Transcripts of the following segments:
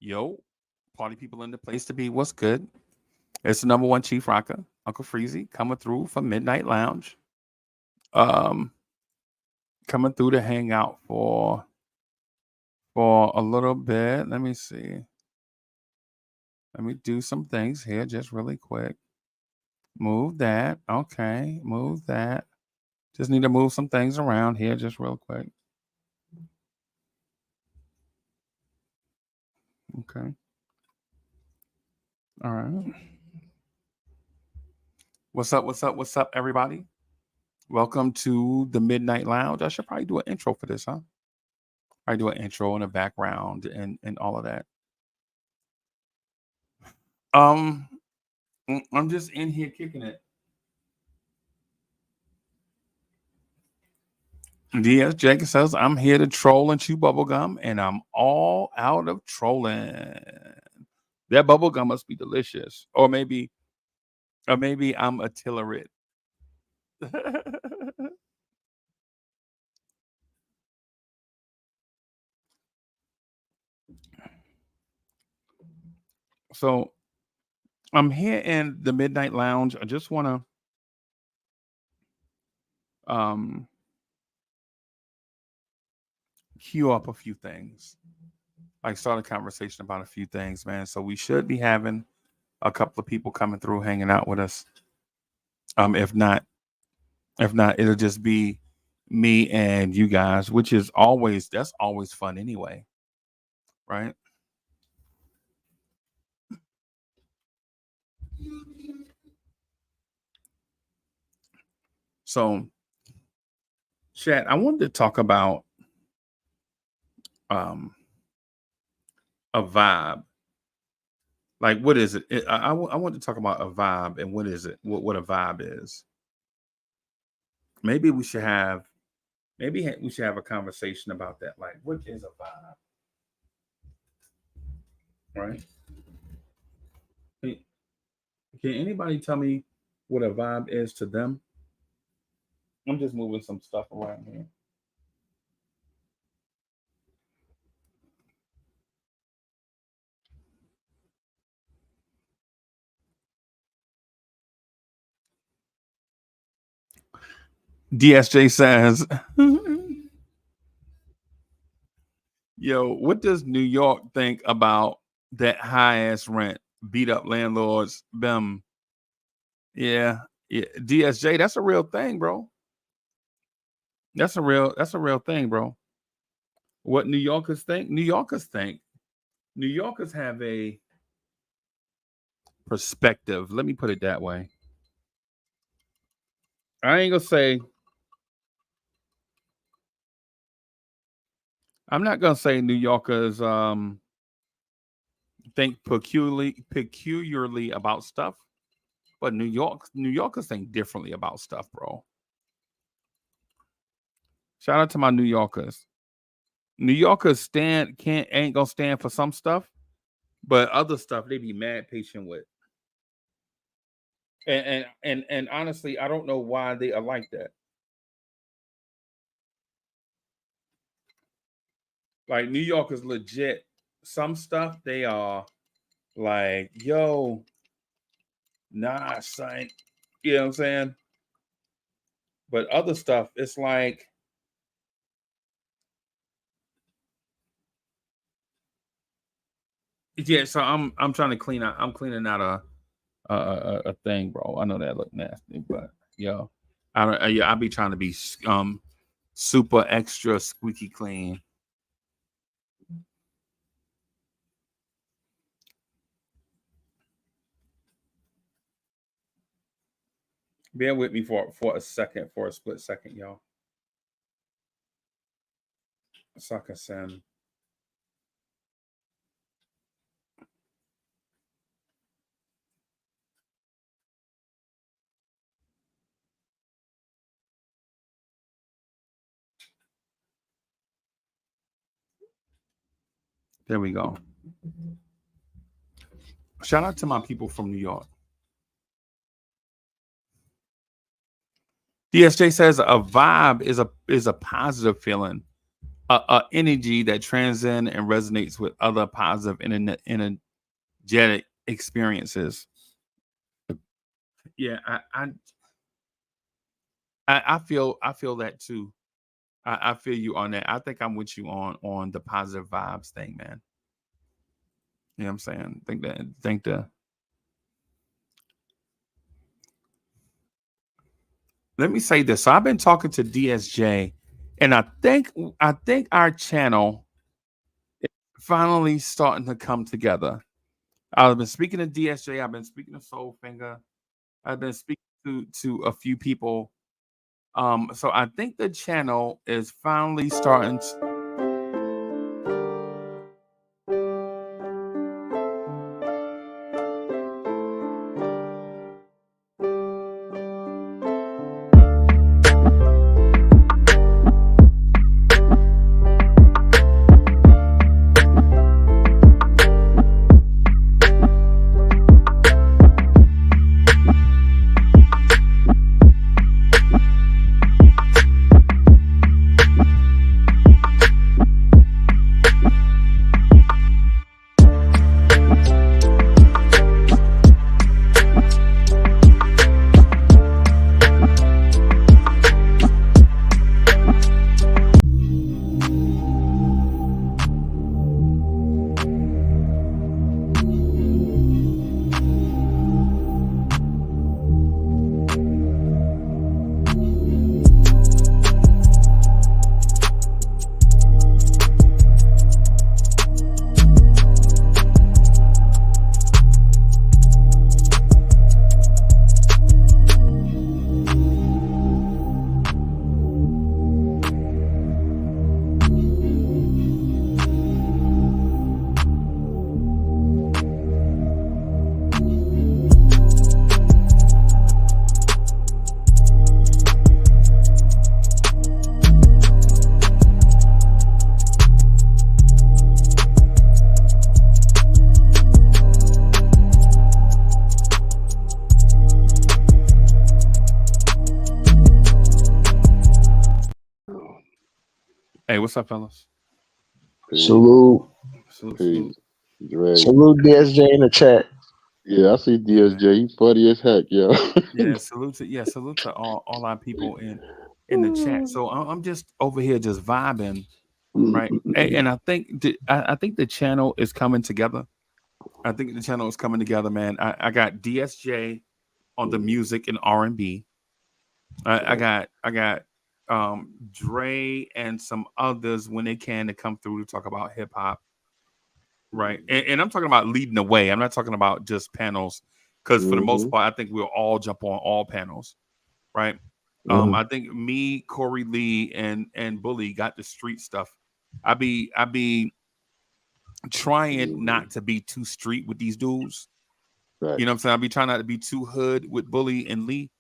Yo, party people in the place to be. What's good? It's the number one Chief Rocker, Uncle Freezy, coming through from Midnight Lounge. Um, coming through to hang out for a little bit. Let me see. Let me do some things here, just really quick. Move that. Okay, move that. Just need to move some things around here, just real quick. Okay. All right. What's up? What's up? What's up, everybody? Welcome to the Midnight Lounge. I should probably do an intro for this, huh? I do an intro and a background and all of that. Um, I'm just in here kicking it. DS Jenkins says I'm here to troll and chew bubblegum, and I'm all out of trolling. That bubblegum must be delicious, or maybe I'm a tillerit. So I'm here in the Midnight Lounge. I just want to cue up a few things. Like start a conversation about a few things, man. So we should be having a couple of people coming through, hanging out with us. If not, it'll just be me and you guys, which is that's always fun anyway, right? So, chat, I wanted to talk about um a vibe. Like, what is it? I want to talk about a vibe and what is it? What a vibe is. Maybe we should have we should have a conversation about that. Like, what is a vibe, right? Can, can anybody tell me what a vibe is to them? I'm just moving some stuff around here. DSJ says, "Yo, what does New York think about that high ass rent? Beat up landlords, them. Yeah, yeah. DSJ, that's a real thing, bro. That's a real thing, bro. What New Yorkers think? New Yorkers think. New Yorkers have a perspective. Let me put it that way. I ain't gonna say. I'm not gonna say New Yorkers think peculiarly about stuff, but New Yorkers think differently about stuff, bro. Shout out to my New Yorkers. New Yorkers can't ain't gonna stand for some stuff, but other stuff they be mad patient with. And honestly, I don't know why they are like that. Like New Yorkers legit some stuff they are like, yo, nah, son. You know what I'm saying? But other stuff, it's like, yeah. So I'm trying to clean out. I'm cleaning out a thing, bro. I know that look nasty, but yo, I don't. Yeah, I be trying to be super extra squeaky clean. Bear with me for a second, for a split second, y'all. Sucker Sam. There we go. Shout out to my people from New York. DSJ says a vibe is a positive feeling, a energy that transcends and resonates with other positive and energetic experiences. Yeah, I feel that too. I feel you on that. I think I'm with you on the positive vibes thing, man. You know what I'm saying? Think the let me say this. So I've been talking to DSJ, and I think our channel is finally starting to come together. I've been speaking to DSJ, I've been speaking to Soulfinger, I've been speaking to a few people. So I think the channel is finally starting to, hey, what's up, fellas? Peace, Salute, Salute. peace, Dre. salute DSJ in the chat. Yeah, I see Yeah, DSJ. He funny as heck, yo. salute to all our people in the chat. So I'm just over here just vibing, right? And I think the channel is coming together. I think the channel is coming together, man. I got DSJ on the music and R&B. Right. I got Dre and some others when they can to come through to talk about hip hop, right? And I'm talking about leading the way. I'm not talking about just panels, because for the most Mm-hmm. part, I think we'll all jump on all panels, right? Mhm. I think me, Corey Lee, and Bully got the street stuff. I be trying Mm-hmm. not to be too street with these dudes. Right. You know what I'm saying? I be trying not to be too hood with Bully and Lee,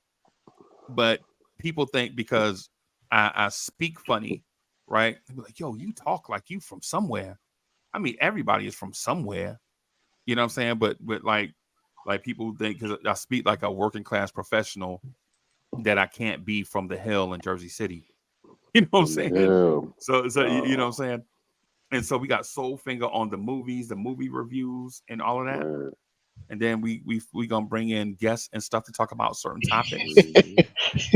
but people think because I speak funny, right? They be like, yo, you talk like you from somewhere. I mean, everybody is from somewhere. You know what I'm saying? But like people think because I speak like a working class professional that I can't be from the Hill in Jersey City. You know what I'm From the saying? hell. So you know what I'm Oh, saying? And so we got Soulfinger on the movies, the movie reviews, and all of that. man. And then we gonna bring in guests and stuff to talk about certain topics. Mm-hmm.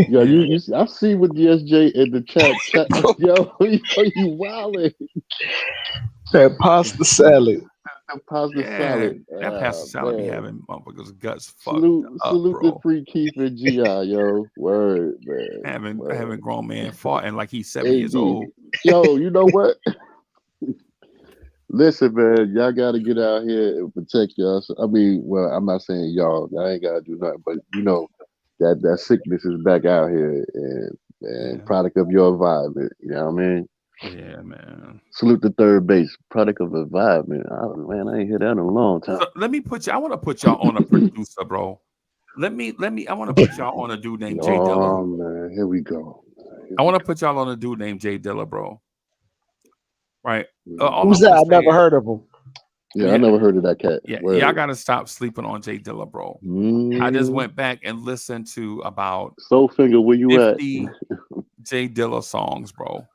Yo, Yeah. I see with DSJ in the chat. Bro, Yo, you wildin'. that pasta salad. The pasta Yeah. salad. That pastor salad be Man. having motherfuckers guts fucked up, Salute the bro. free Keith and GI, yo. Word, man. Having Word. grown man farting like he's 7 years AD. old. Yo, you know what? Listen, man, y'all got to get out here and protect y'all. I mean, well, I'm not saying y'all. Y'all ain't got to do nothing, but you know that sickness is back out here, and Yeah. product of your environment. You know what I mean? Yeah, man. Salute the third base, product of environment. Man, I ain't hear that in a long time. So let me put you. I want to put y'all on a producer, bro. I want to put y'all on a dude named Jay Dilla. Oh man, here we go. Here I we want to put y'all on a dude named Jay Dilla, bro. Right. All go. Who's I'm that? gonna I say never is, heard of him. Yeah, I yeah, never heard of that cat. yeah, y'all Word. gotta stop sleeping on Jay Dilla, bro. I just Mm, went back and listened to about Soul finger, where you at? 50 Jay Dilla songs, bro.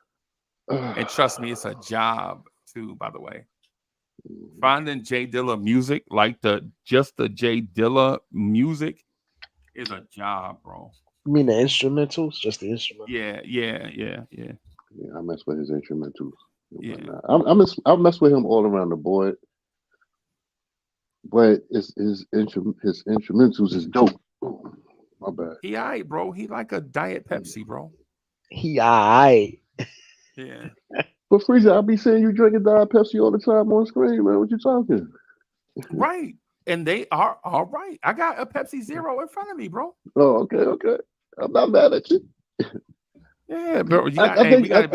And trust me, it's a job too, by the way. Finding Jay Dilla music, like the Jay Dilla music, is a job, bro. You mean the instrumentals? Just the instrument. Yeah. Yeah, I mess with his instrumentals. and Yeah. whatnot. I mess with him all around the board, but his instrumentals is dope. Oh, my bad. He alright, bro. He like a diet Pepsi, bro. He alright. Yeah. But Freezer, I be seeing you drinking Diet Pepsi all the time on screen, man. What you talking? Right. And they are all right. I got a Pepsi Zero in front of me, bro. Oh, okay. I'm not mad at you. Yeah, bro. You I got, hey, think we gotta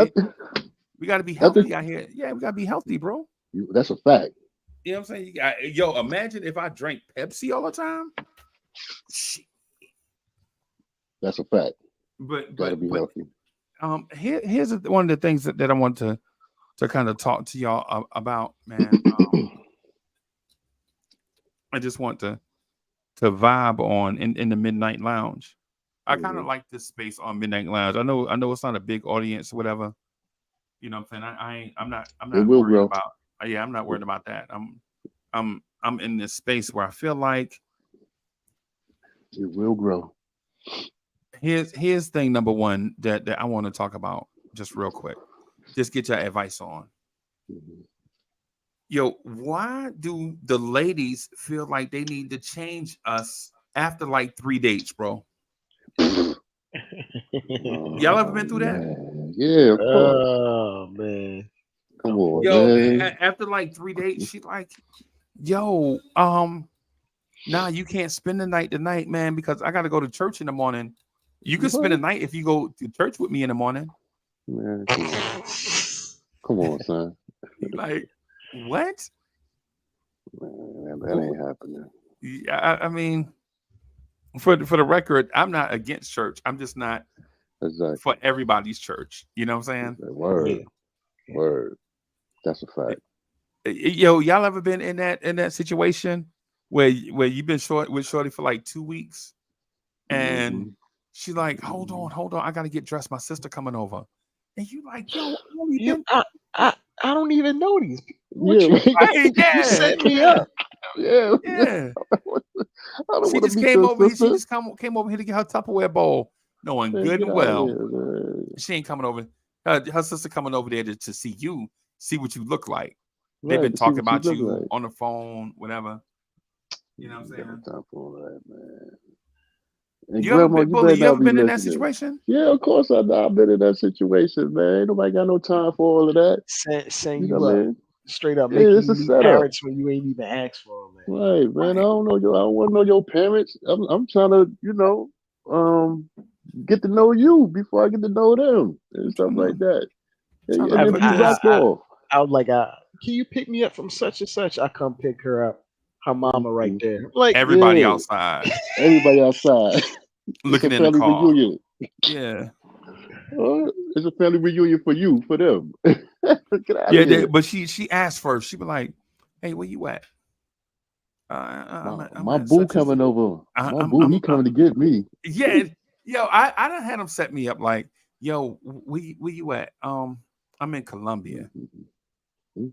be I think- healthy out here. Yeah, we gotta be healthy, bro. that's a fact. You know what I'm saying? Yo, imagine if I drank Pepsi all the time. Shit. That's a fact. But Gotta be healthy. here's one of the things that I want to kind of talk to y'all about, man. I just want to vibe on in the Midnight Lounge. I kind of like this space on Midnight Lounge. I know it's not a big audience, whatever. You know what I'm saying? I'm not It will worried grow. about. Yeah, I'm not worried about that. I'm in this space where I feel like It will grow. here's thing number one that I want to talk about just real quick. Just get your advice on. Mhm. Yo, why do the ladies feel like they need to change us after like 3 dates, bro? Y'all ever been through that? Man. Yeah, of course. Oh man. Come on, Yo, man. after like 3 dates, she like, yo, nah, you can't spend the night tonight, man, because I gotta go to church in the morning. You can spend the night if you go to church with me in the morning. Man, come on, son. Like, what? Man, that ain't happening. Yeah, I mean, for the record, I'm not against church. I'm just not Exactly. for everybody's church. You know what I'm saying? Word. Word. That's a fact. Yo, y'all ever been in that situation where you've been with Shorty for like 2 weeks, and she's like, hold on, I gotta get dressed. My sister coming over, and you like, yo, I don't even know these people. Yeah, Hey, yeah, You set me up. yeah. yeah. I don't She want to just meet came your over. She sister. just came over here to get her Tupperware bowl, knowing Man, good get and out well here, man. she ain't coming over. Her sister coming over there to see you, see what you look like. They've Right, been to see talking what about look you like. on the phone, whatever. You know what I'm Got saying? no time for all that, man. And You ever Grandma, been, you Bully? better You not ever be been in that listening. situation? Yeah, of course I've been in that situation, man. Ain't nobody got no time for all of that. Saying You you know what I up. mean? Straight up Yeah, making it's you a meet setup. parents when you ain't even asked for them. Right, man. I don't know I don't want to know your parents. I'm trying to, get to know you before I get to know them and stuff like that. And then be dropped off. I was like, can you pick me up from such and such? I come pick her up. Her mama right there. Like Everybody Yeah. outside Everybody outside. looking It's in a the family car. reunion. Yeah, It's a family reunion for you, for them. Get out yeah. of here. But she asked first. She be like, "Hey, where you at?" I'm My at boo such and coming such. over. I- My I'm- boo, he I'm- coming to get me. Yeah, yo, I done had them set me up like, yo, where you at? I'm in Columbia.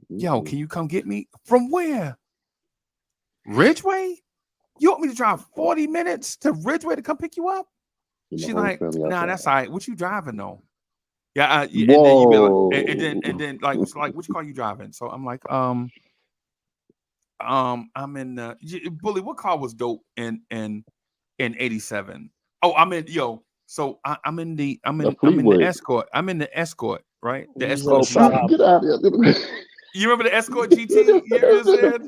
Yo, can you come get me? From where? Ridgeway? You want me to drive 40 minutes to Ridgeway to come pick you up? She's like, nah, that's all right. What you driving though? Yeah, and then you be like, and then like, it's like, which car you driving? So I'm like, I'm in Bully. What car was dope in '87? Oh, I'm in I'm in the Escort. I'm in the Escort, right? The He's Escort. outside. Get out of here. You remember the Escort GT? You know what I'm saying?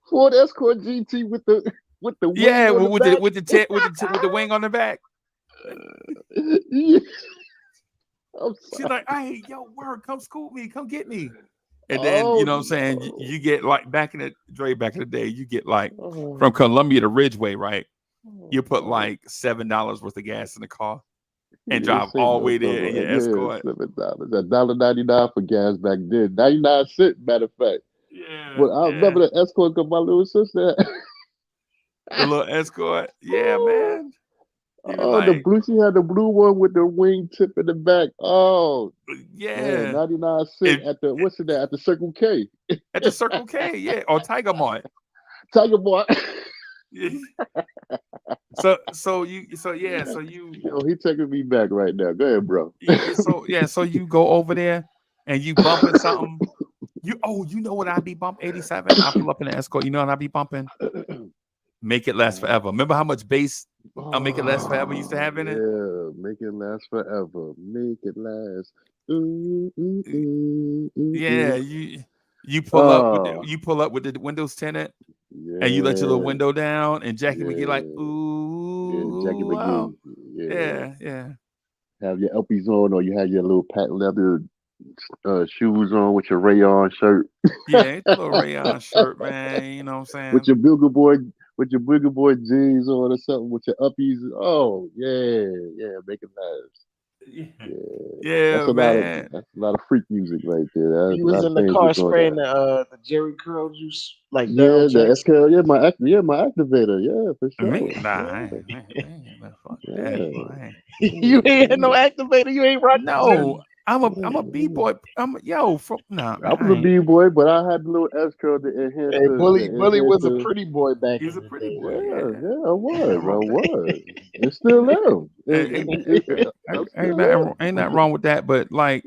Ford Escort GT with the wing on with the back. with the wing on the back. Yeah. I'm She's sorry. like, hey, yo, word, come scoop me, come get me. And then you know what I'm saying? no. You get like back in the day, you get like Oh, from Columbia to Ridgeway, right? You put no. like $7 worth of gas in the car and Yeah, drive say all the no, way there in your Escort. $7. $1.99 for gas back then. 99 cents, matter of fact. Yeah. But I remember the Escort because my little sister. The little Escort. Yeah, man. You be Oh, the like, blue. She had the blue one with the wing tip in the back. Oh man, yeah, 99 cent if, at the what's it at the Circle K. at the Circle K, yeah, or Tiger Mart. Tiger Boy. So you Yo, he taking me back right now. Go ahead, bro. so you go over there and you bumping something. You know what I be bump 87? I pull up in an Escort. You know what I be bumping? Make It Last Forever. Remember how much bass Make It Last Forever used to have in it? Yeah, make it last forever. Make it last. Yeah, you pull up with Oh, the windows tinted and you let your little yeah, window down and Jackie McGee like, yeah, yeah. Jackie ooh, wow. McGee. Yeah. Yeah. Have your LPs on, or you have your little patent leather shoes on with your rayon shirt, Yeah, it's a little rayon shirt, man. You know what I'm saying? with your booger boy jeans on or something with your uppies. Oh yeah, make it last. Yeah, Yeah, man. that's a lot of freak music right there. That's He a was lot of in the things car that's going spraying down. the Jerry curl juice like Daryl Yeah, the Jackson. SKL, my activator, yeah, for Me? sure. Nah, Yeah, I ain't that fuck that. yeah, You ain't had no activator. You ain't rock the Jerry. No, I'm a B yeah. boy. Nah, man. I was a B boy, but I had the little S curl to enhance Hey, the Bully was a the. pretty boy back He was in a the pretty day. boy. Yeah, Yeah, yeah, I ain't nothing was, wrong with that. and still am. I Ain't still am. nothing wrong with that. But like,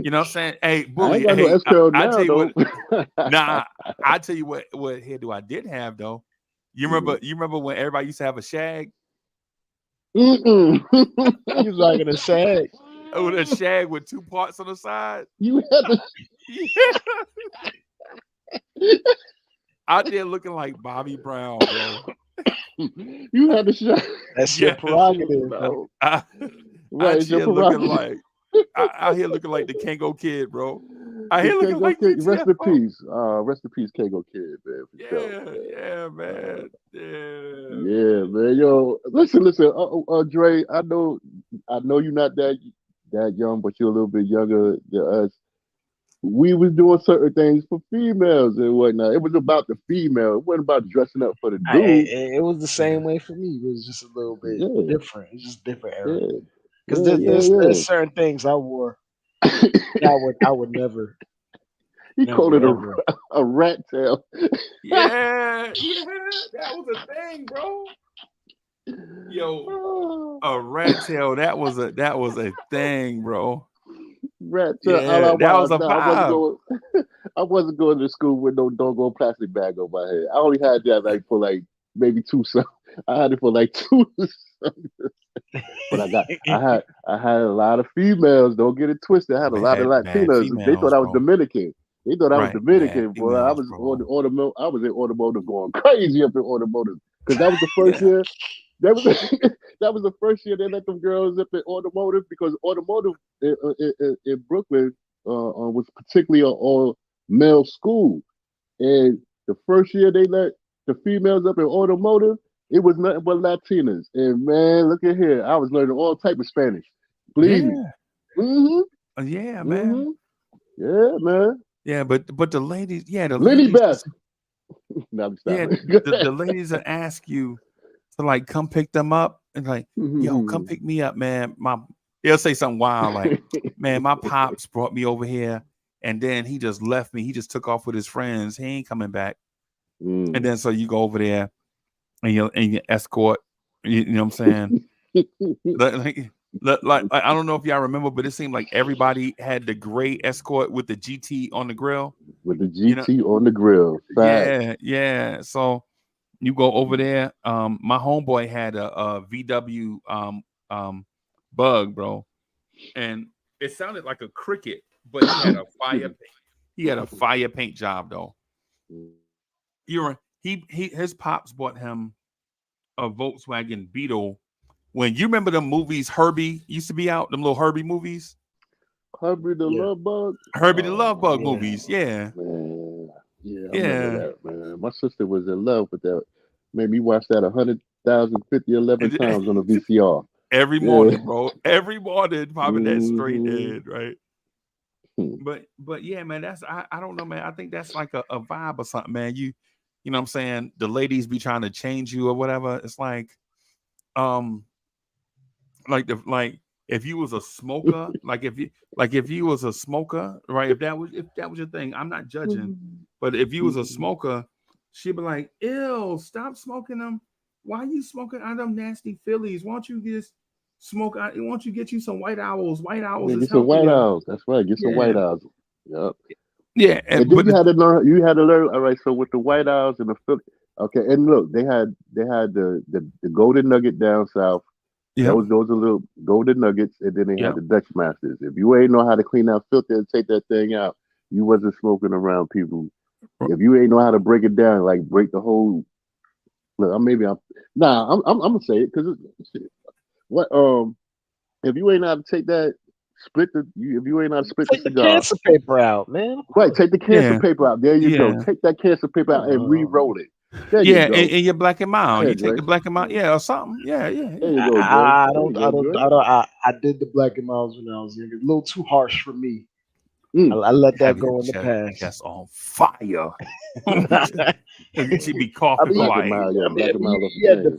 you know what I'm saying? Hey, I ain't Bully. got no Hey, S curl I tell now you what. though. Nah, I tell you what hairdo I did have though. You remember? Mm. You remember when everybody used to have a shag? Mm-mm. He was like in a shag. With a shag with two parts on the side. You had to. Yeah, out there looking like Bobby Brown, bro. You had to shine. That's your Yeah, prerogative, bro. I, Right, out it's your here looking prerogative. like out here looking like the Kango Kid, bro. Out The here looking Kango like Kid, rest in GTFO. peace. Rest in peace, Kango Kid, man, for sure. Yeah, Uh, man. Yeah, yeah, man. man. Yo, listen. Dre. I know you're not that young, but you're a little bit younger than us. We was doing certain things for females and whatnot. It was about the female. It wasn't about dressing up for the dude. It was the same way for me. It was just a little bit Yeah, different. It's just different era. yeah, Because yeah. there's certain things I wore Yeah. that I would never He called it ever. a rat tail. Yeah, that was a thing, bro. Yo, Oh, a rat tail. That was a thing, bro. rat tail. All Yeah, I that was want. a No, I wasn't vibe. going. I wasn't going to school with no doggone plastic bag on my head. I only had that like for like maybe two summers. I had it for like 2 summers. But I had a lot of females. Don't get it twisted. I had a lot of Bad Latinas. They thought females, I was bro. Dominican. They thought I was Right, bad Dominican, boy. I females, was on bro. the automotive. I was in automotive going crazy up in automotive because that was the first Yeah, year. That was that was the first year they let them girls up in automotive because automotive in Brooklyn was particularly an all male school, and the first year they let the females up in automotive, it was nothing but Latinas. And man, look at here, I was learning all type of Spanish. Believe me. yeah, Mm-hmm. yeah, man. Mm-hmm. Yeah, man. Yeah, but the ladies, the Lenny ladies, Beth. No, I'm yeah, stopping. the ladies that ask you to like come pick them up and like, yo, come pick me up, man. They'll say something wild like, man, my pops brought me over here and then he just left me. He just took off with his friends. He ain't coming back. And then so you go over there and you escort. You know what I'm saying? Like I don't know if y'all remember, but it seemed like everybody had the gray escort with the GT on the grill. With the You know, GT on the grill. Fact. yeah. So you go over there. My homeboy had a VW bug, bro, and it sounded like a cricket, but he had a fire. He had a fire paint job though. His pops bought him a Volkswagen Beetle. When you remember the movies Herbie used to be out, them little Herbie movies. Herbie the Yeah. Love Bug. Herbie the Love Bug Yeah. movies, yeah. Man. Yeah, I Yeah. remember that, man. My sister was in love with that. Made me watch that 100,050 times on the VCR. Every morning, bro. Every morning, popping that straight Mhm. in, right? But yeah, man, that's I don't know, man. I think that's like a vibe or something, man. You know what I'm saying? The ladies be trying to change you or whatever. It's like, like if you was a smoker, like if you was a smoker, right? If that was your thing, I'm not judging. But if you was a smoker, she'd be like, ew, stop smoking them. Why you smoking out of them nasty Phillies? Why don't you just smoke out? Why don't you get you some White Owls? White Owls Yeah, is get some White healthier. Owls. That's right. Get some Yeah. White Owls. Yep. Yeah, And then you had to learn. You had to learn. All right. So with the White Owls and the Philly. Okay. And look, they had the Golden Nugget down south. yeah, Those are little Golden Nuggets, and then they Yeah. had the Dutch Masters. If you ain't know how to clean that filter and take that thing out, you wasn't smoking around people. If you ain't know how to break it down, like break the whole. Look, I'm gonna say it because what if you ain't know how to take that if you ain't know how to split Take the the cigar, cancer paper out, man. right? Take the cancer Yeah. paper out. There you go. Yeah. Take that cancer paper out and re-roll it. There you Yeah, go. and your Black and Mild. Yeah, You take the Dre. Black and Mild, yeah, or something. Yeah. There you go, Dre. I There you don't, go, Dre. I did the Black and Miles when I was younger. A little too harsh for me. Mm. I let that Have go your in the past. chest on fire. She'd be coughing I mean, Black like, and Mild, yeah, I mean, Black and Mild off you had the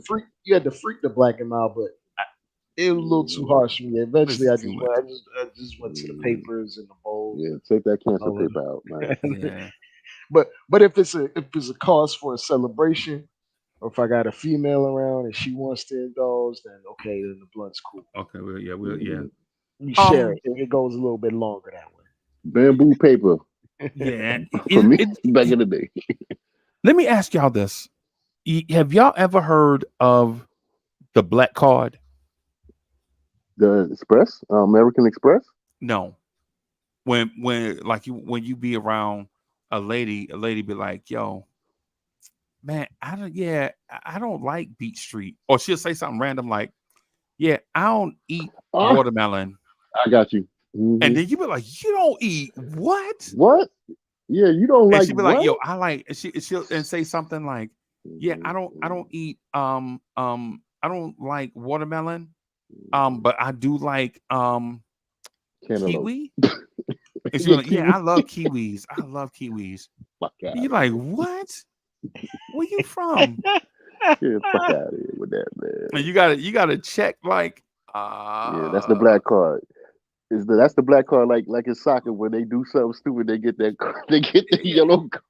to freak, the Black and Mild, but it was a little too harsh for me. Eventually, I just went to the papers and the bowls. Yeah, take that cancer all of paper out, man. yeah. But if it's a cause for a celebration, or if I got a female around and she wants to indulge, then okay, then the blunt's cool. Okay, yeah. We share it. It goes a little bit longer that way. Bamboo paper Yeah. for me back in the day. Let me ask y'all this. Have y'all ever heard of the Black Card? The Express, American Express. No. When you be around a lady be like, yo, man, I don't like Beach Street. Or she'll say something random like, yeah, I don't eat watermelon. I got you. Mhm. And then you be like, you don't eat what? What? Yeah, you don't And like she'll be what? like, yo, I like, and she'll say something like, yeah, I don't eat I don't like watermelon. But I do like Cantaloupe. kiwi. And she'll be like, yeah, I love kiwis. I love kiwis. Fuck out. And you're like, what? Where you from? Yeah, fuck out of here with that, man. And you gotta check like Yeah, that's the Black Card. That's the Black Card, like in soccer when they do something stupid, they get the yellow card.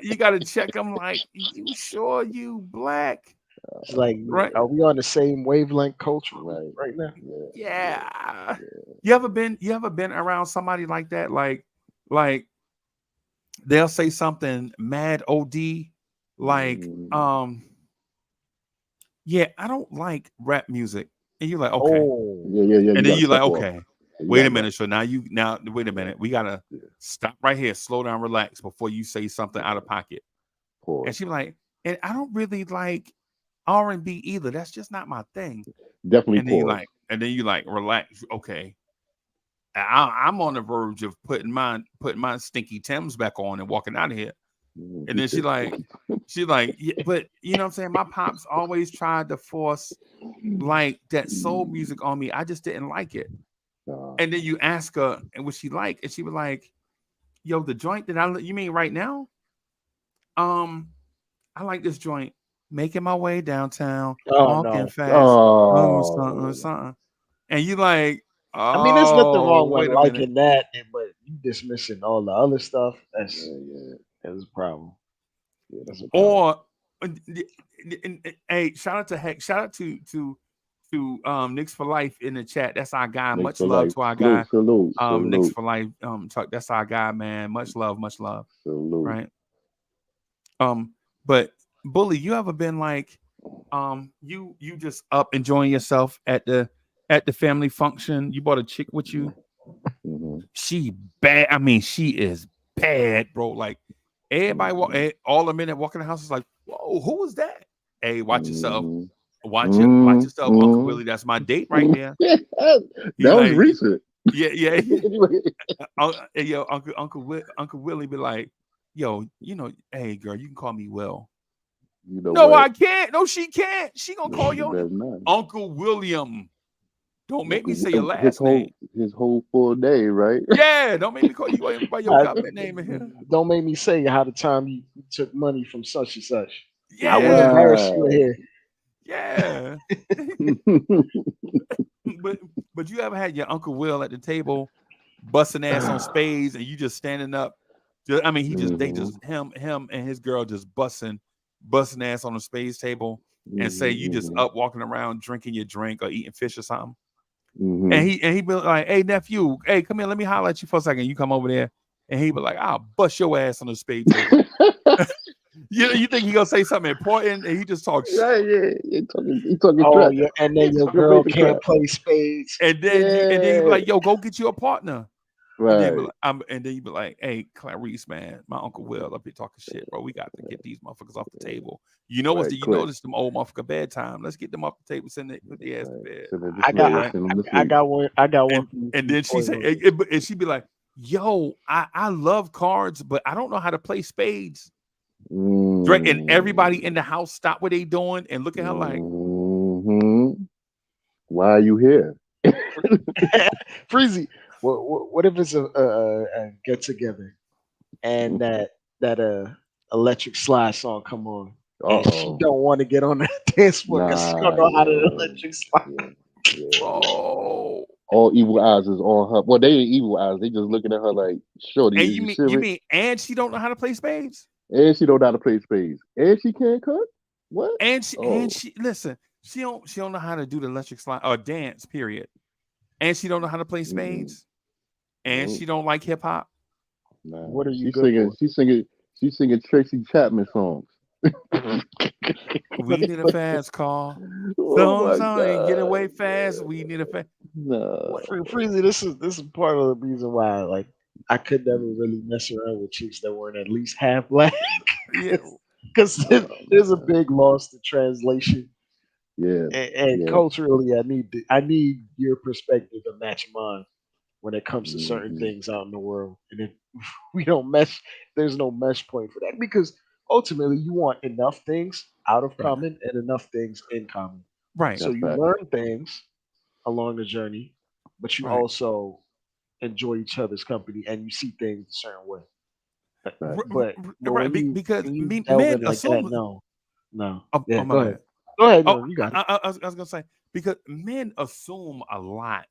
You got to check them like, you sure you black? It's like, Right. are we on the same wavelength culturally right now? Yeah. You ever been around somebody like that? Like they'll say something mad OD, like yeah, I don't like rap music, and you're like, okay, Yeah. and then you're like, okay. You Wait a gotta minute. So now wait a minute. We gotta stop right here, slow down, relax before you say something out of pocket. Pause. And she's like, and I don't really like R&B either. That's just not my thing. Definitely. And then you like relax. Okay. I'm on the verge of putting my stinky Timbs back on and walking out of here. And then she's like, yeah, but you know what I'm saying? My pops always tried to force like that soul music on me. I just didn't like it. And then you ask her, and what she like, and she was like, "Yo, the joint that you mean right now? I like this joint. Making my way downtown, walking fast, something. And you like, I mean, there's nothing wrong wait with a liking that, but you dismissing all the other stuff. That's a problem. Yeah, that's a problem. Or, hey, shout out to Knicks for Life in the chat. That's our guy. Knicks Much for love life. to our guy. Salute. Knicks for Life. Chuck, that's our guy, man. Much love. Salute. Right. But Bully, you ever been like, you just up enjoying yourself at the family function? You brought a chick with you. Mm-hmm. She bad. I mean, she is bad, bro. Like everybody, all the men that walk in the house is like, whoa, who was that? Hey, watch yourself. Watch yourself, Uncle Willie. That's my date right there. That was recent. Yeah. Yo, Uncle Willie be like, yo, hey girl, you can call me Will. No, what? I can't. No, she can't. She gonna call you Uncle William. Don't make me say your last name. His whole full day, right? Yeah, don't make me call you by your government name in here. Don't make me say how the time you took money from such and such. Yeah. I will embarrass you here. Yeah. but But you ever had your Uncle Will at the table busting ass on spades and you just standing up? I mean, they just him and his girl just busting ass on the spades table and say you just up walking around drinking your drink or eating fish or something. And he be like, hey nephew, hey, come here, let me holler at you for a second. You come over there, and he be like, I'll bust your ass on the spade table. You think he gonna say something important and he just talks shit? He talking crap. Yeah, and then your girl can't play spades. And then you be like, yo, go get you a partner. Right. And then you be like, hey, Clarice, man, my Uncle Will up here talking shit, bro. We got to get these motherfuckers off the table. You know you notice them old motherfucker bedtime. Let's get them off the table, send the ass to bed. I got one. And then she said, and she be like, yo, I love cards, but I don't know how to play spades. And everybody in the house stop what they doing and look at her like, why are you here? Freezy. What if it's a get together and that electric slide song come on and she don't want to get on that dance floor because she don't know how to electric slide? Oh, all evil eyes is on her. Well, they ain't evil eyes. They just looking at her like, shorty. And you mean, and she don't know how to play spades? And she don't know how to play spades. And she can't cook? What? And she listen, she don't know how to do the electric slide or dance, period. And she don't know how to play spades. And she don't like hip hop. Nah. What are you singing? She's singing Tracy Chapman songs. We need a fast car. So get away fast. We need a fast. No. Freezy, this is part of the reason why like I could never really mess around with chicks that weren't at least half black. Because there's a big loss to translation. Yeah. And culturally, I need your perspective to match mine when it comes to certain things out in the world. And if we don't mesh, there's no mesh point for that. Because ultimately you want enough things out of common and enough things in common. Right. So you learn things along the journey, but you also enjoy each other's company and you see things a certain way. But because men like assume that, no. Go ahead. Go ahead. No, you got it. I was gonna say because men assume a lot.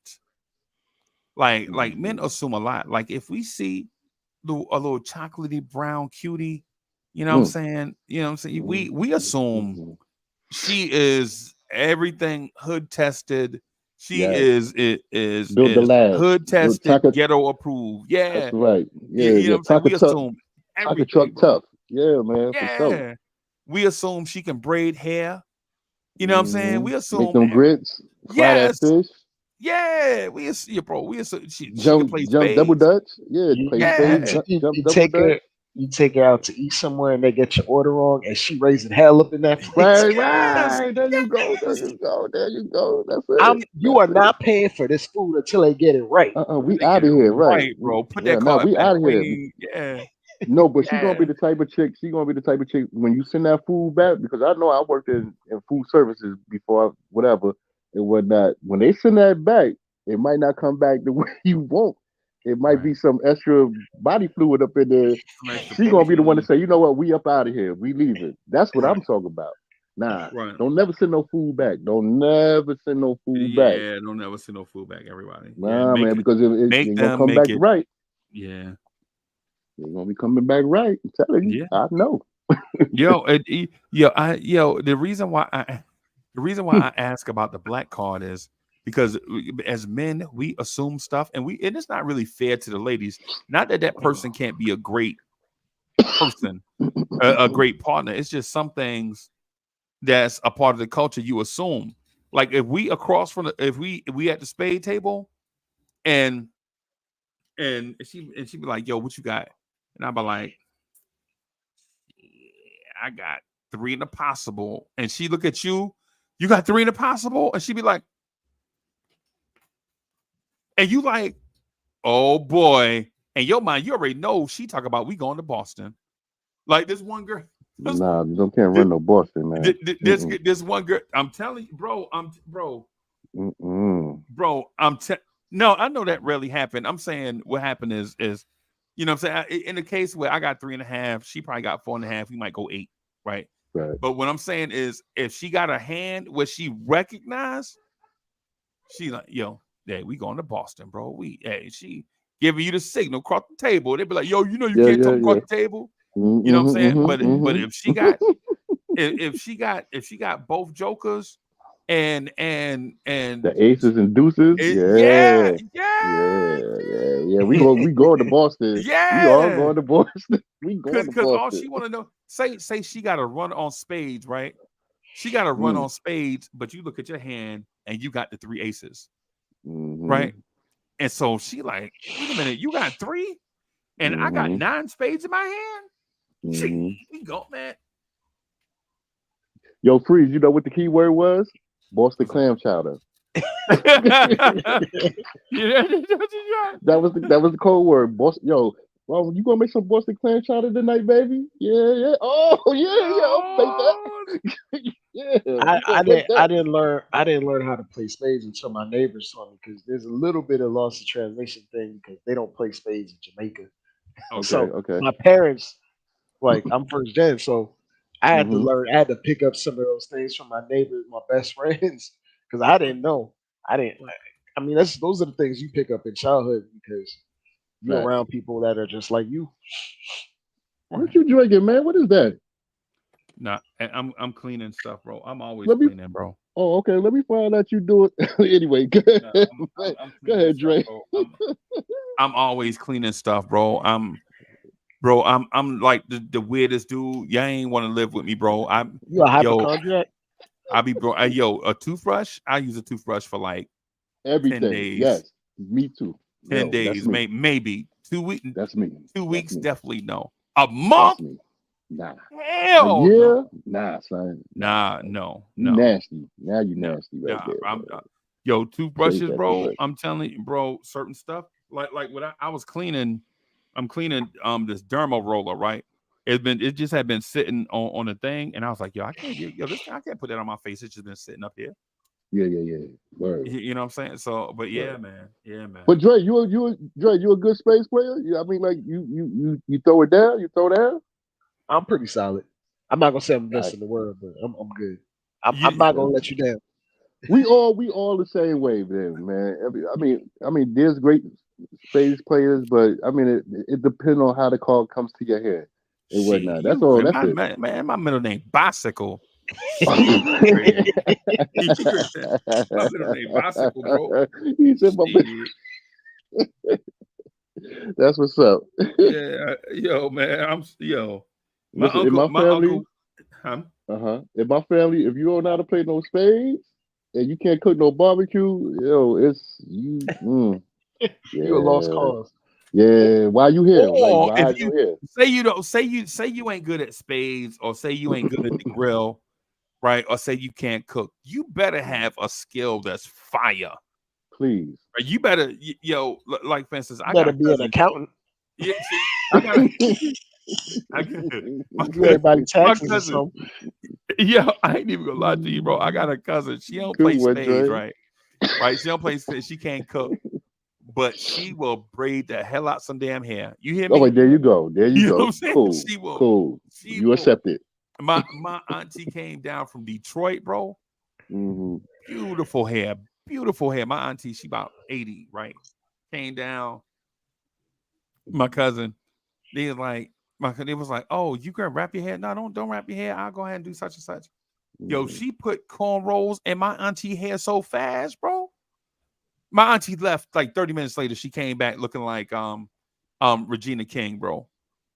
Like men assume a lot. Like if we see a little chocolatey brown cutie, you know what I'm saying? You know what I'm saying? We assume she is everything hood tested. She is hood tested, ghetto approved. Yeah, that's right. Yeah, you know what I'm saying? We assume everything. Truck tough. Yeah, man. Yeah, for sure. We assume she can braid hair. You know what I'm saying? We assume make them grits. Fry that fish. Yeah, we assume she jump, can play spades. Double dutch. Yeah, you take her out to eat somewhere and they get your order wrong and she raising hell up in that place. Right. There you go. That's it. You are not paying for this food until they get it right. We out of here, right, bro. Put that car we out of here. Yeah. No, but she's gonna be the type of chick. When you send that food back, because I know I worked in food services before, whatever and whatnot. When they send that back, it might not come back the way you want. It might be some extra body fluid up in there. She's gonna be the one to say, you know what, we up out of here, we leaving. That's what I'm talking about. Nah, don't never send no food back. Don't never send no food back. Yeah, don't never send no food back, everybody. Nah, man, because it's gonna come back right. Yeah. They're gonna be coming back right. I'm telling you, I know. The reason why I ask about the black card is because as men we assume stuff and it's not really fair to the ladies. Not that person can't be a great person, a great partner. It's just some things that's a part of the culture you assume. Like if we across from if we at the spade table and she be like, yo, what you got? And I'll be like, I got 3 in the possible. And she look at you got 3 in the possible? And she be like, and you like, oh boy. And your mind, you already know she talk about we going to Boston. Like this one girl. Nah, you can't run no Boston, man. This one girl, I'm telling you, bro, no, I know that rarely happened. I'm saying what happened is you know what I'm saying? In the case where I got 3.5, she probably got 4.5, we might go 8, right? Right. But what I'm saying is if she got a hand where she recognized, she like, yo, Hey, we going to Boston, bro. She giving you the signal across the table. They be like, yo, you know you Yeah, can't yeah, talk across yeah. the table. Mm-hmm, You know what I'm saying? mm-hmm, But mm-hmm. if she got if she got both jokers and The aces and deuces. yeah, Yeah. We go to Boston. We all yeah. going to Boston. We going to Cause all Boston. she want to know, say she got to run on spades, right? She got to run on spades, but you look at your hand and you got the 3 aces, right? And so she like, wait a minute, you got 3, and I got 9 spades in my hand. We go, man. Yo, Freeze, you know what the key word was? Boston clam chowder. That was the code word. Boston, yo, well, you gonna make some Boston clam chowder tonight, baby? Yeah. Oh, I'll make that. Yeah, I didn't learn how to play spades until my neighbors taught me, because there's a little bit of loss of translation thing because they don't play spades in Jamaica. Okay. So okay. my parents, like, I'm first gen, so I had to Mhm. learn. I had to pick up some of those things from my neighbors, my best friends, because I didn't know. I mean, those are the things you pick up in childhood because you're Facts. around people that are just like you. What you drinking, man? What is that? Nah, I'm cleaning stuff, bro. I'm always Let me. cleaning, bro. Oh, okay. Let me find out you do it. Anyway, go ahead, Nah, man. I'm Go cleaning ahead, stuff, Dre. bro. I'm always cleaning stuff, bro. I'm like the weirdest dude. Y'all ain't want to live with me, bro. You a yo, hypochondriac? I be bro. Yo, a toothbrush. I use a toothbrush for like 10 Everything. days. Yes, me too. 10 Yo, that's days, me. maybe 2 weeks. That's me. 2 weeks, That's me. definitely no. A That's month? me. Nah. Hell A year? no. Nah, son. Nah, son. no. You nasty. Now you No, nasty right there. I'm Man. yo, Change toothbrushes, that bro. toothbrush. I'm telling you, bro, certain stuff. Like when I was cleaning, I'm cleaning this dermal roller, right? It just had been sitting on the thing, and I was like, yo, I can't put that on my face. It's just been sitting up here. Yeah. Word. You know what I'm saying? So, but yeah, Word. man. Yeah, man. But Dre, you a good space player? I mean, like you throw it down, you throw down? I'm pretty solid. I'm not gonna say I'm the best Right. in the world, but I'm good. I'm not gonna let you down. We all the same way, man. I mean, there's great space players, but I mean, it depends on how the call comes to your head and Shit, whatnot. That's all. That's it. my middle name Bicycle. Crazy. My middle name Bicycle, bro. He said, Shit. "That's what's up." Yeah, yo, man. My Listen, in my family, uncle, huh? in my family, if you don't know how to play no spades and you can't cook no barbecue, yo, it's you. You a lost Yeah, cause. yeah. Why you here? Like, Or why if are you you here? say you ain't good at spades, or say you ain't good at the grill, right? Or say you can't cook, you better have a skill that's fire. Please. Right? You better, like for instance, I got Better a be an cousin. accountant. Yeah, I got a, my Do everybody my taxes or cousin. something. Yeah, I ain't even gonna lie to you, bro. I got a cousin. She don't Good play one, spades, Dre. right? Right? She don't play spades. She can't cook, but she will braid the hell out some damn hair. You hear Oh, me? wait, there you go. There you You know what go. I'm saying? Cool. She will. Cool. She You will. accept it. My auntie came down from Detroit, bro. Hmm. Beautiful hair. Beautiful hair. My auntie, she about 80, right? Came down. My cousin, they was like, oh, you gonna wrap your hair? No, don't wrap your hair. I'll go ahead and do such and such. Yo, she put cornrows in my auntie hair so fast, bro. My auntie left like 30 minutes later. She came back looking like Regina King, bro.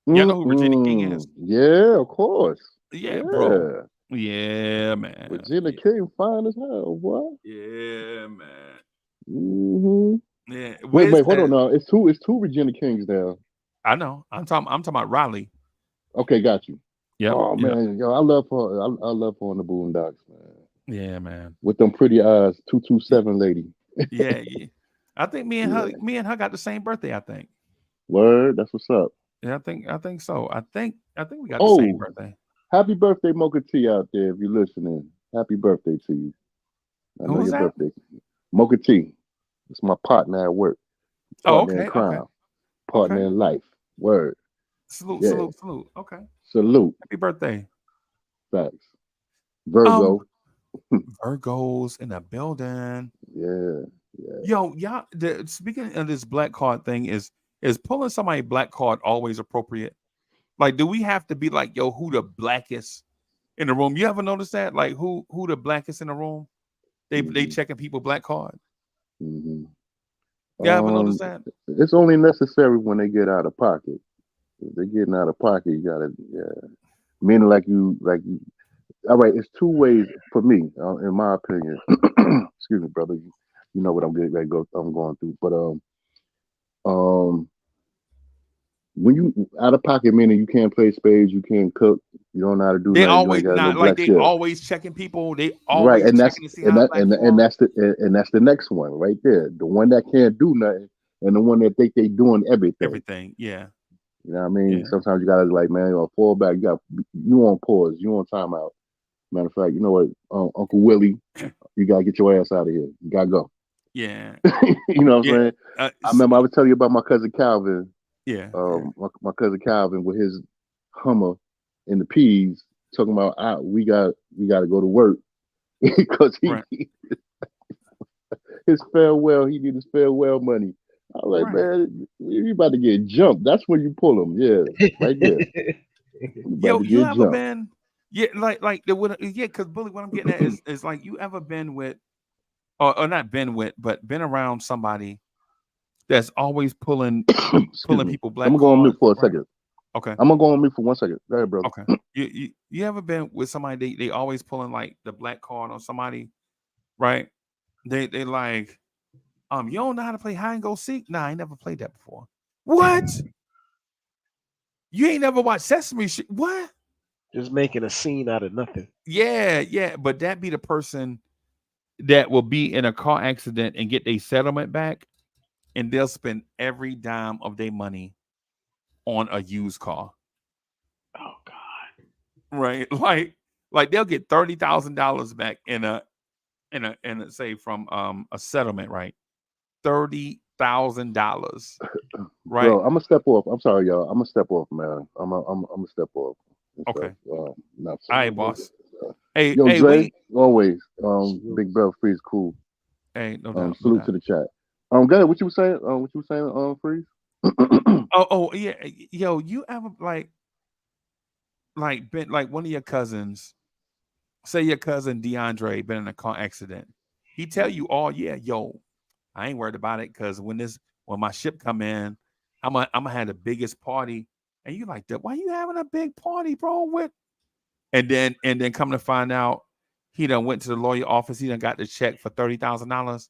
Y'all know who Regina King is? Yeah, of course. Yeah, bro. Yeah. Yeah, man. Regina King, fine as hell. What? Yeah, man. Hmm. Yeah. Wait, hold on now. It's two Regina Kings now. I know. I'm talking about Raleigh. Okay, got you. Yep. Oh Yep. man, yo, I love her. I love her on the Boondocks, man. Yeah, man. With them pretty eyes, 227 lady. Yeah. I think me and Yeah. her got the same birthday, I think. Word, that's what's up. Yeah, I think so. I think we got the same Oh, birthday. happy birthday, Mocha T out there if you're listening. Happy birthday to you. I Who know was your that? birthday. Mocha T. It's my partner at work. Oh, Partner in okay. crime. Okay. Partner Okay. in life. Word. Salute, Yeah. salute, salute. Okay. Salute. Happy birthday. Facts. Virgo. Virgos in the building. Yeah. Yo, y'all. Speaking of this black card thing, is pulling somebody black card always appropriate? Like, do we have to be like, yo, who the blackest in the room? You ever notice that? Like, who the blackest in the room? They checking people black card. Mm-hmm. You ever notice that? It's only necessary when they get out of pocket. If they're getting out of pocket, you gotta, meaning like you. All right, it's two ways for me, in my opinion. Excuse me, brother. You know what I'm getting ready to go. I'm going through, but when you out of pocket, meaning you can't play spades, you can't cook, you don't know how to do They nothing. always you ain't got not no like black they shit. always checking people. They Right, always and that's checking to see and how that black and, you and are. that's the next one right there. The one that can't do nothing, and the one that think they doing everything. Everything, yeah. You know what I mean? Yeah. Sometimes you gotta like, man, you fall back. You on pause. You on timeout. Matter of fact, you know what, Uncle Willie, you gotta get your ass out of here. You gotta go. Yeah. You know what I'm saying? Yeah. I remember I was telling you about my cousin Calvin. Yeah. My cousin Calvin with his Hummer in the peas, talking about we got to go to work because Right. his farewell. He need his farewell money. I was like, Right. man, you about to get jumped. That's when you pull him. Yeah, right there. Yo, you ever been? Yeah, because Bully, what I'm getting at is like, you ever been with, or not been with, but been around somebody that's always pulling people black. I'm gonna go on mute for a right? second. Okay. I'm gonna go on mute for 1 second. Go ahead, brother. Okay. You ever been with somebody they always pulling like the black card on somebody, right? They like, you don't know how to play hide and go seek? Nah, I ain't never played that before. What? You ain't never watched Sesame Street? What? Just making a scene out of nothing. Yeah, but that be the person that will be in a car accident and get their settlement back, and they'll spend every dime of their money on a used car. Oh God! Right? Like they'll get $30,000 back in a say from a settlement, right? $30,000. Right. Bro, I'm gonna step off. I'm sorry, y'all. I'm gonna step off, man. I'm gonna step off. Okay. All right, boss. Hey, yo, hey, Dre, wait. always. Big brother Freeze, cool. Hey, no doubt. Salute to the chat. Go ahead. What you were saying? Freeze. Oh, yeah. Yo, you ever been like one of your cousins? Say your cousin DeAndre been in a car accident. He tell you, oh yeah, yo, I ain't worried about it because when my ship come in, I'm gonna have the biggest party. And you like, why you having a big party, bro? With and then come to find out, he done went to the lawyer office. He done got the check for $30,000,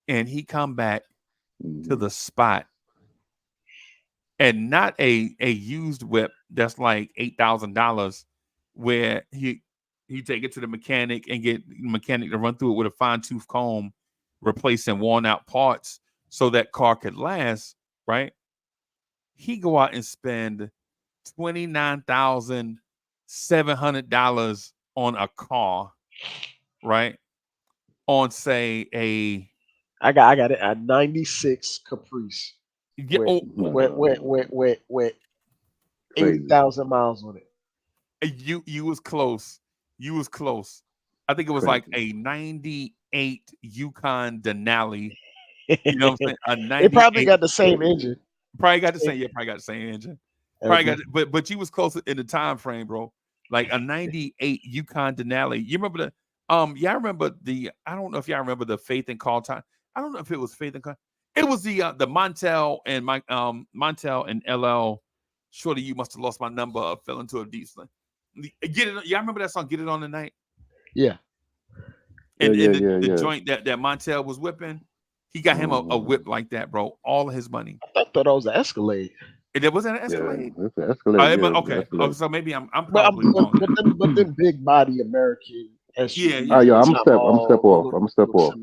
and he come back to the spot, and not a used whip that's like $8,000, where he take it to the mechanic and get the mechanic to run through it with a fine-tooth comb, replacing worn out parts so that car could last, right? He go out and spend $29,700 on a car, right? On say I got it, a 96 Caprice. With 80,000 miles on it. You was close. You was close. I think it was like a 98 Yukon Denali. You know what I'm saying? It probably got the same engine. Probably got the same. Yeah, probably got the same engine. Probably got, but you was close in the time frame, bro. Like a 98 Yukon Denali. You remember the yeah, I remember I don't know if y'all remember the Faith and Call time. I don't know if it was Faith and Call. It was the Montel and Montel and LL. Surely you must have lost my number. Fell into a deep sleep. Get it? Y'all remember that song? Get It On Tonight. Yeah. And the joint that Montel was whipping, he got him a whip like that, bro. All of his money. I thought that was an Escalade. It wasn't an Escalade. Yeah, it's an Escalade. Okay. Escalade. Oh, so maybe I'm probably wrong. But then big body American SUV. Yeah. Yo, I'm gonna step off. I'm gonna step off.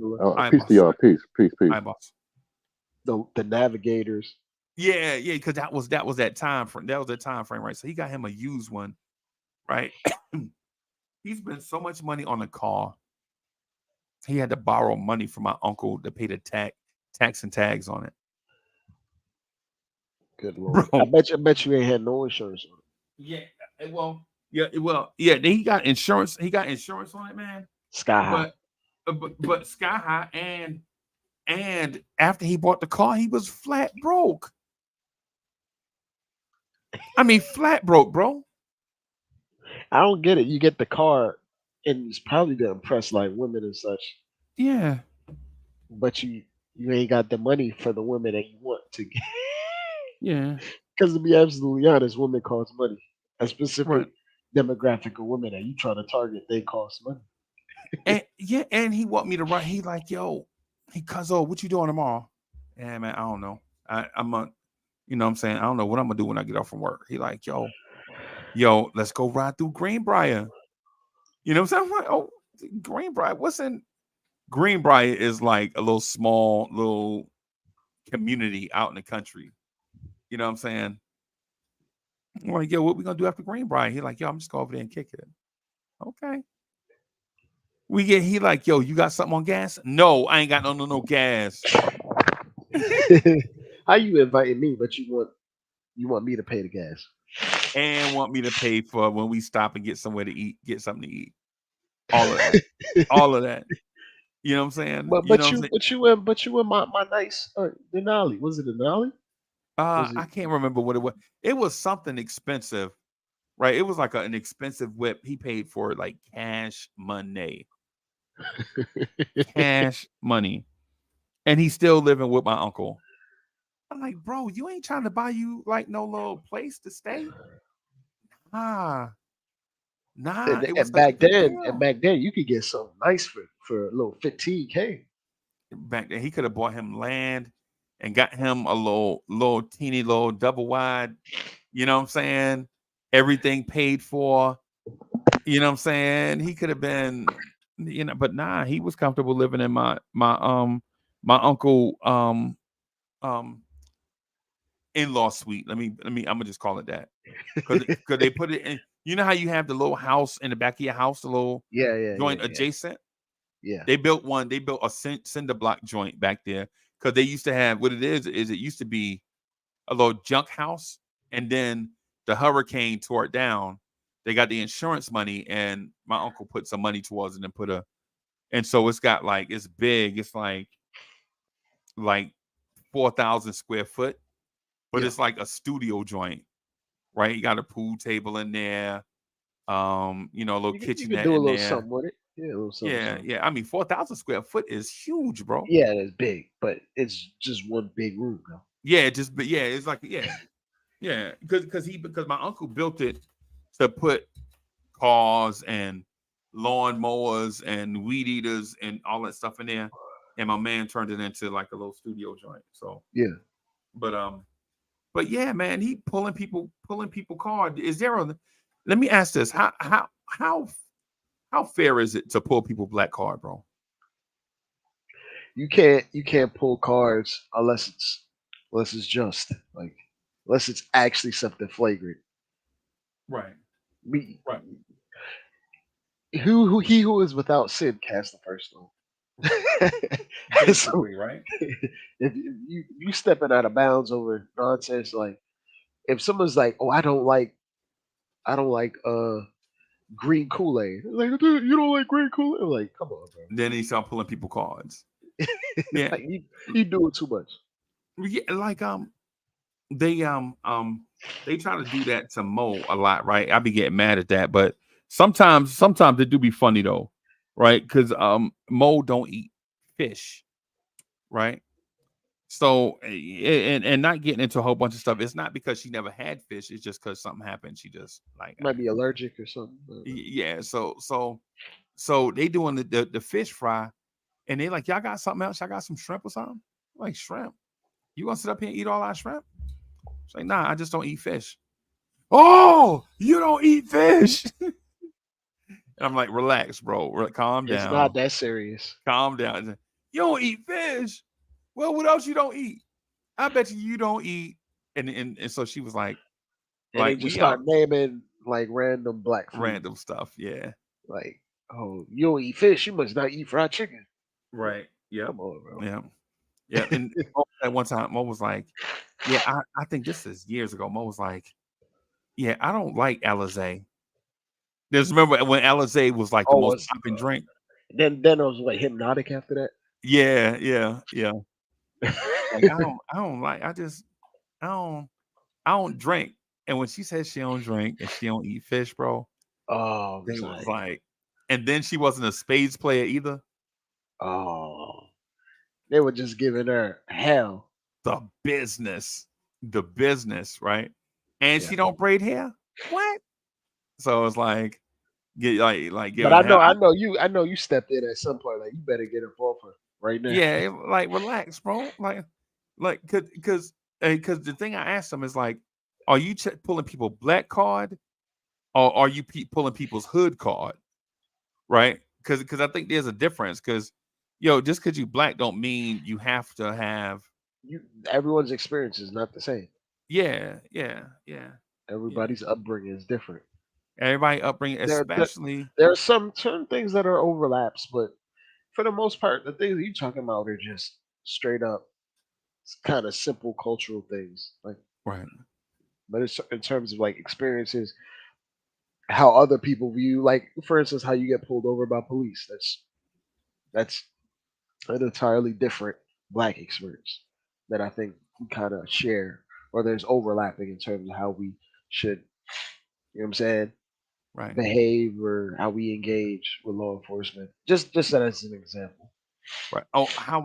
Peace to y'all. Peace. Hi, boss. The Navigators. Yeah, because that was that time frame. That was that time frame, right? So he got him a used one, right? He spent so much money on a car. He had to borrow money from my uncle to pay the tax and tags on it. Good Lord. Bro. I bet you ain't had no insurance on it. Yeah. He got insurance. He got insurance on it, man. Sky high. but sky high, and after he bought the car, he was flat broke. I mean, flat broke, bro. I don't get it. You get the car, and it's probably to impress like women and such, Yeah, but you ain't got the money for the women that you want to get. yeah, Because to be absolutely honest, women cost money. A right. specific demographic of women that you try to target, they cost money. And yeah, and he want me to write. He like, yo, oh, what you doing tomorrow? Yeah, man, I don't know. I'm a, you know what I'm saying? I don't know what I'm gonna do when I get off from work. He like, yo, let's go ride through Greenbrier. You know what I'm saying? I'm like, oh, Greenbrier. What's in Greenbrier is like a little small little community out in the country. You know what I'm saying? I'm like, yo, what we gonna do after Greenbrier? He like, yo, I'm just go over there and kick it. Okay. He like, yo, you got something on gas? No, I ain't got no gas. How you inviting me, but you want me to pay the gas? And want me to pay for when we stop and get somewhere to eat, get something to eat. All of that. All of that. You know what I'm saying? But You know what I'm saying? but you in my nice Denali. Was it Denali? Was it I can't remember what it was. It was something expensive, right? It was like an expensive whip. He paid for it like cash money. Cash money. And he's still living with my uncle. I'm like, bro, you ain't trying to buy you like no little place to stay? Nah. It was and such a back good then, deal. you could get something nice for a little 15K. Back then, he could have bought him land and got him a little teeny little double wide. You know what I'm saying? Everything paid for. You know what I'm saying? He could have been, but nah, he was comfortable living in my uncle um in-law suite. I'm gonna just call it that. Because they put it in, you know how you have the little house in the back of your house, the little joint adjacent? Yeah. They built a cinder block joint back there because they used to have what it is it used to be a little junk house, and then the hurricane tore it down. They got the insurance money, and my uncle put some money towards it and and so it's got like it's big. It's like 4,000 square foot, but Yeah. it's like a studio joint, right? You got a pool table in there, a little You could kitchenette do a in little there. something with it. Yeah, a little something, Yeah, something. yeah. I mean, 4,000 square foot is huge, bro. Yeah, it's big, but it's just one big room though. Yeah, it's like because my uncle built it to put cars and lawnmowers and weed eaters and all that stuff in there, and my man turned it into like a little studio joint. So, Yeah. but but yeah, man, he pulling people card. Is there a? Let me ask this: how fair is it to pull people black card, bro? You can't pull cards unless it's just like unless it's actually something flagrant. Right, Me right. who is without sin cast the first stone. So Basically, right. if you stepping out of bounds over nonsense, like if someone's like, oh, I don't like green Kool-Aid. Like, dude, you don't like green Kool-Aid? I'm like, come on, bro. Then he start pulling people cards. Yeah, Like you doing too much. yeah. Like they try to do that to Mo a lot, right? I be getting mad at that, but sometimes they do be funny though, right? Because Mo don't eat fish, right? So and not getting into a whole bunch of stuff. It's not because she never had fish. It's just because something happened. She just like Might be allergic or something. I don't know. yeah. So they doing the fish fry, and they like, y'all got something else? Y'all got some shrimp or something? I'm like, shrimp? You gonna sit up here and eat all our shrimp? She's like, nah, I just don't eat fish. Oh, you don't eat fish? And I'm like, relax, bro. Calm It's not down. that serious. Calm down. You don't eat fish? Well, what else you don't eat? I bet you don't eat. And so she was like And they just start naming like random black food. random stuff. Yeah. Like, oh, you don't eat fish, you must not eat fried chicken. Right. Yeah. Come on, bro. Yeah. Yeah. And at one time, Mo was like, yeah, I think this is years ago. Mo was like, yeah, I don't like Alizé. Just remember when Alizé was like the Oh, most was popping drink. Then I was like hypnotic after that. Yeah, yeah, yeah. Like I don't drink. And when she said she don't drink and she don't eat fish, bro, Oh, they it's was like, like, and then she wasn't a spades player either. oh, they were just giving her hell. The business, right? And Yeah. she don't braid hair. What? So it's like, get like But giving hell. I know you stepped in at some point. Like you better get up off her right now. Yeah, like relax, bro. Like, because the thing I asked them is like, are you pulling people black card, or are you pulling people's hood card, right? Because I think there's a difference. Because just because you black don't mean you have to have. Everyone's experience is not the same. Yeah, yeah, yeah, yeah. Everybody's upbringing is different. Everybody upbringing, There especially. there are some certain things that are overlaps, but for the most part, the things that you're talking about are just straight up kind of simple cultural things. Like, Right. but it's in terms of like experiences, how other people view, like for instance, how you get pulled over by police. That's an entirely different black experience that I think we kind of share, or there's overlapping in terms of how we should, you know what I'm saying, Right. behave or how we engage with law enforcement. Just that as an example. Right. Oh, how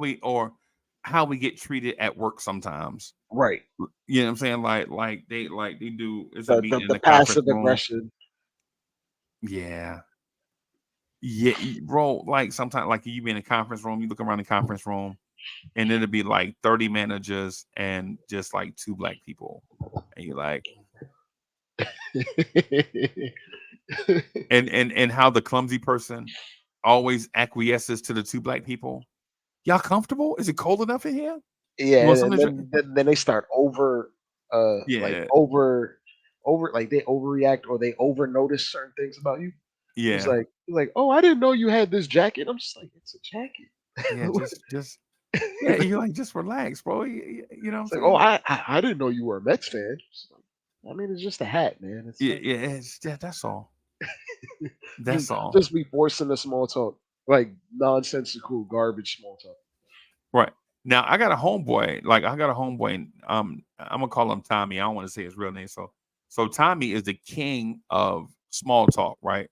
we get treated at work sometimes. Right. You know what I'm saying? Like they do. It's a meeting in The the conference passive room. aggression. Yeah. Yeah, bro. Like sometimes, like you be in a conference room, you look around the conference room, and it'll be like 30 managers and just like 2 black people, and you're like, and how the clumsy person always acquiesces to the 2 black people. Y'all comfortable? Is it cold enough in here? You Yeah, want and something to drink? then they start like Yeah, over like they overreact or they over notice certain things about you. yeah, He's like, oh, I didn't know you had this jacket. I'm just like, it's a jacket. yeah. Just yeah. You're like, just relax, bro. You know what I'm It's like, oh, saying? I didn't know you were a Mets fan. I mean, it's just a hat, man. It's Yeah, like yeah. That's all. just That's all. just be forcing the small talk, like nonsensical garbage small talk. Right. Now I got a homeboy. Like I got a homeboy. I'm gonna call him Tommy. I don't want to say his real name. So Tommy is the king of small talk, right?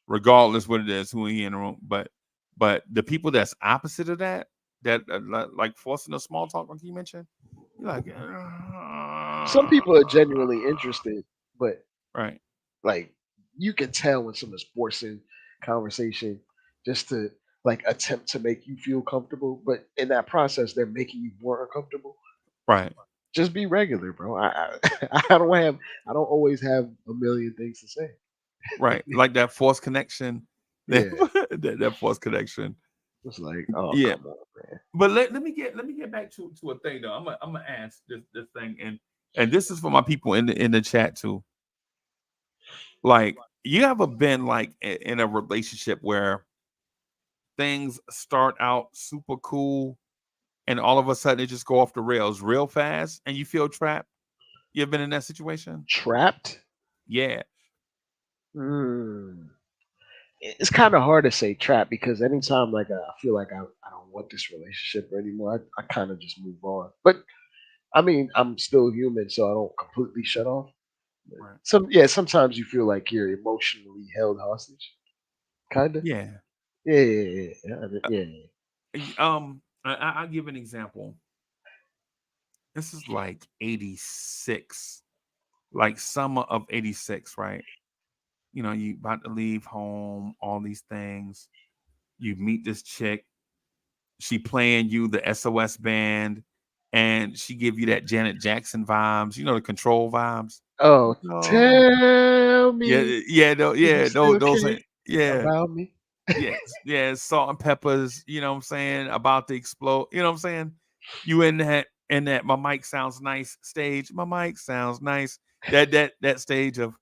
Regardless what it is, who he in the room. But the people that's opposite of that, like forcing the small talk, like you mentioned, you're like, Some people are genuinely interested, but right. like you can tell when someone's forcing conversation just to like attempt to make you feel comfortable, but in that process they're making you more uncomfortable. Right. Just be regular, bro. I don't always have a million things to say. Right. Like that forced connection. Yeah, That forced connection. it's like, oh Yeah. come on, man. But let me get back to a thing though. I'm gonna ask this thing, and this is for my people in the chat too. Like, you ever been like in a relationship where things start out super cool and all of a sudden it just go off the rails real fast and you feel trapped? You ever been in that situation? Trapped? Yeah. Hmm. It's kind of hard to say trapped because anytime like I feel like I don't want this relationship anymore, I kind of just move on. But I mean, I'm still human, so I don't completely shut off. Right. Sometimes you feel like you're emotionally held hostage, kind of. Yeah. Yeah. I'll give an example. This is like 86, like summer of 86, right? You about to leave home, all these things. You meet this chick, she playing you the SOS band, and she give you that Janet Jackson vibes, the control vibes. Oh, No. tell Yeah, me if you yeah, still those care are, yeah, about me. yes, yeah, salt and peppers, you know what I'm saying, about to explode, you know what I'm saying? You in that my mic sounds nice stage. My mic sounds nice. That stage of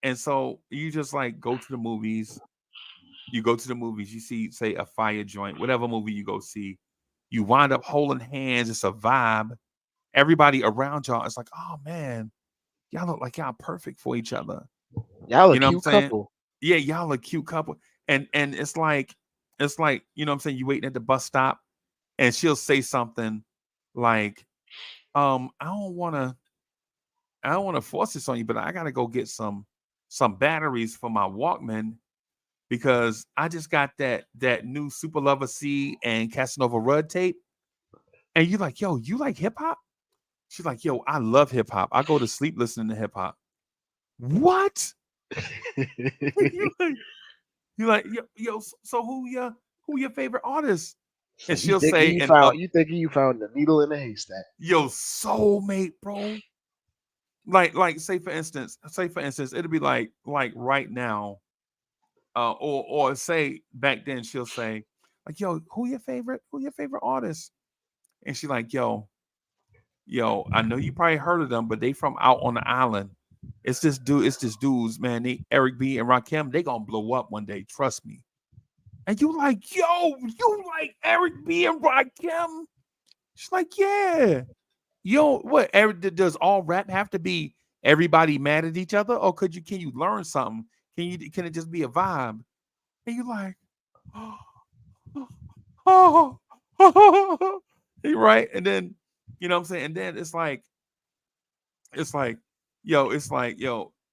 and so you just like go to the movies. You go to the movies, you see, say, a fire joint, whatever movie you go see, you wind up holding hands. It's a vibe. Everybody around y'all is like, oh man, y'all look like y'all perfect for each other. Y'all a You know what I'm cute saying? couple. Yeah, y'all a cute couple. and it's like you know what I'm saying, you waiting at the bus stop, and she'll say something like, I don't want to force this on you, but I gotta go get some batteries for my Walkman because I just got that new Super Lover C and Casanova Rudd tape. And you like, yo, you like hip hop? She's like, yo, I love hip hop. I go to sleep listening to hip hop. What? you like, yo, so who your favorite artist? So And she'll say, you thinking you found the needle in the haystack. yo, soulmate, bro. Like say for instance, it'll be like right now, or say back then she'll say, like, yo, who your favorite artist? And she like, yo, I know you probably heard of them, but they from out on the island. It's this dudes, man. They Eric B and Rakim, they gonna blow up one day, trust me. And you like, yo, you like Eric B and Rakim? She's like, yeah. Yo, what? Does all rap have to be everybody mad at each other, or can you learn something? Can it just be a vibe? And you like, right? And then you know what I'm saying. And then it's like, yo,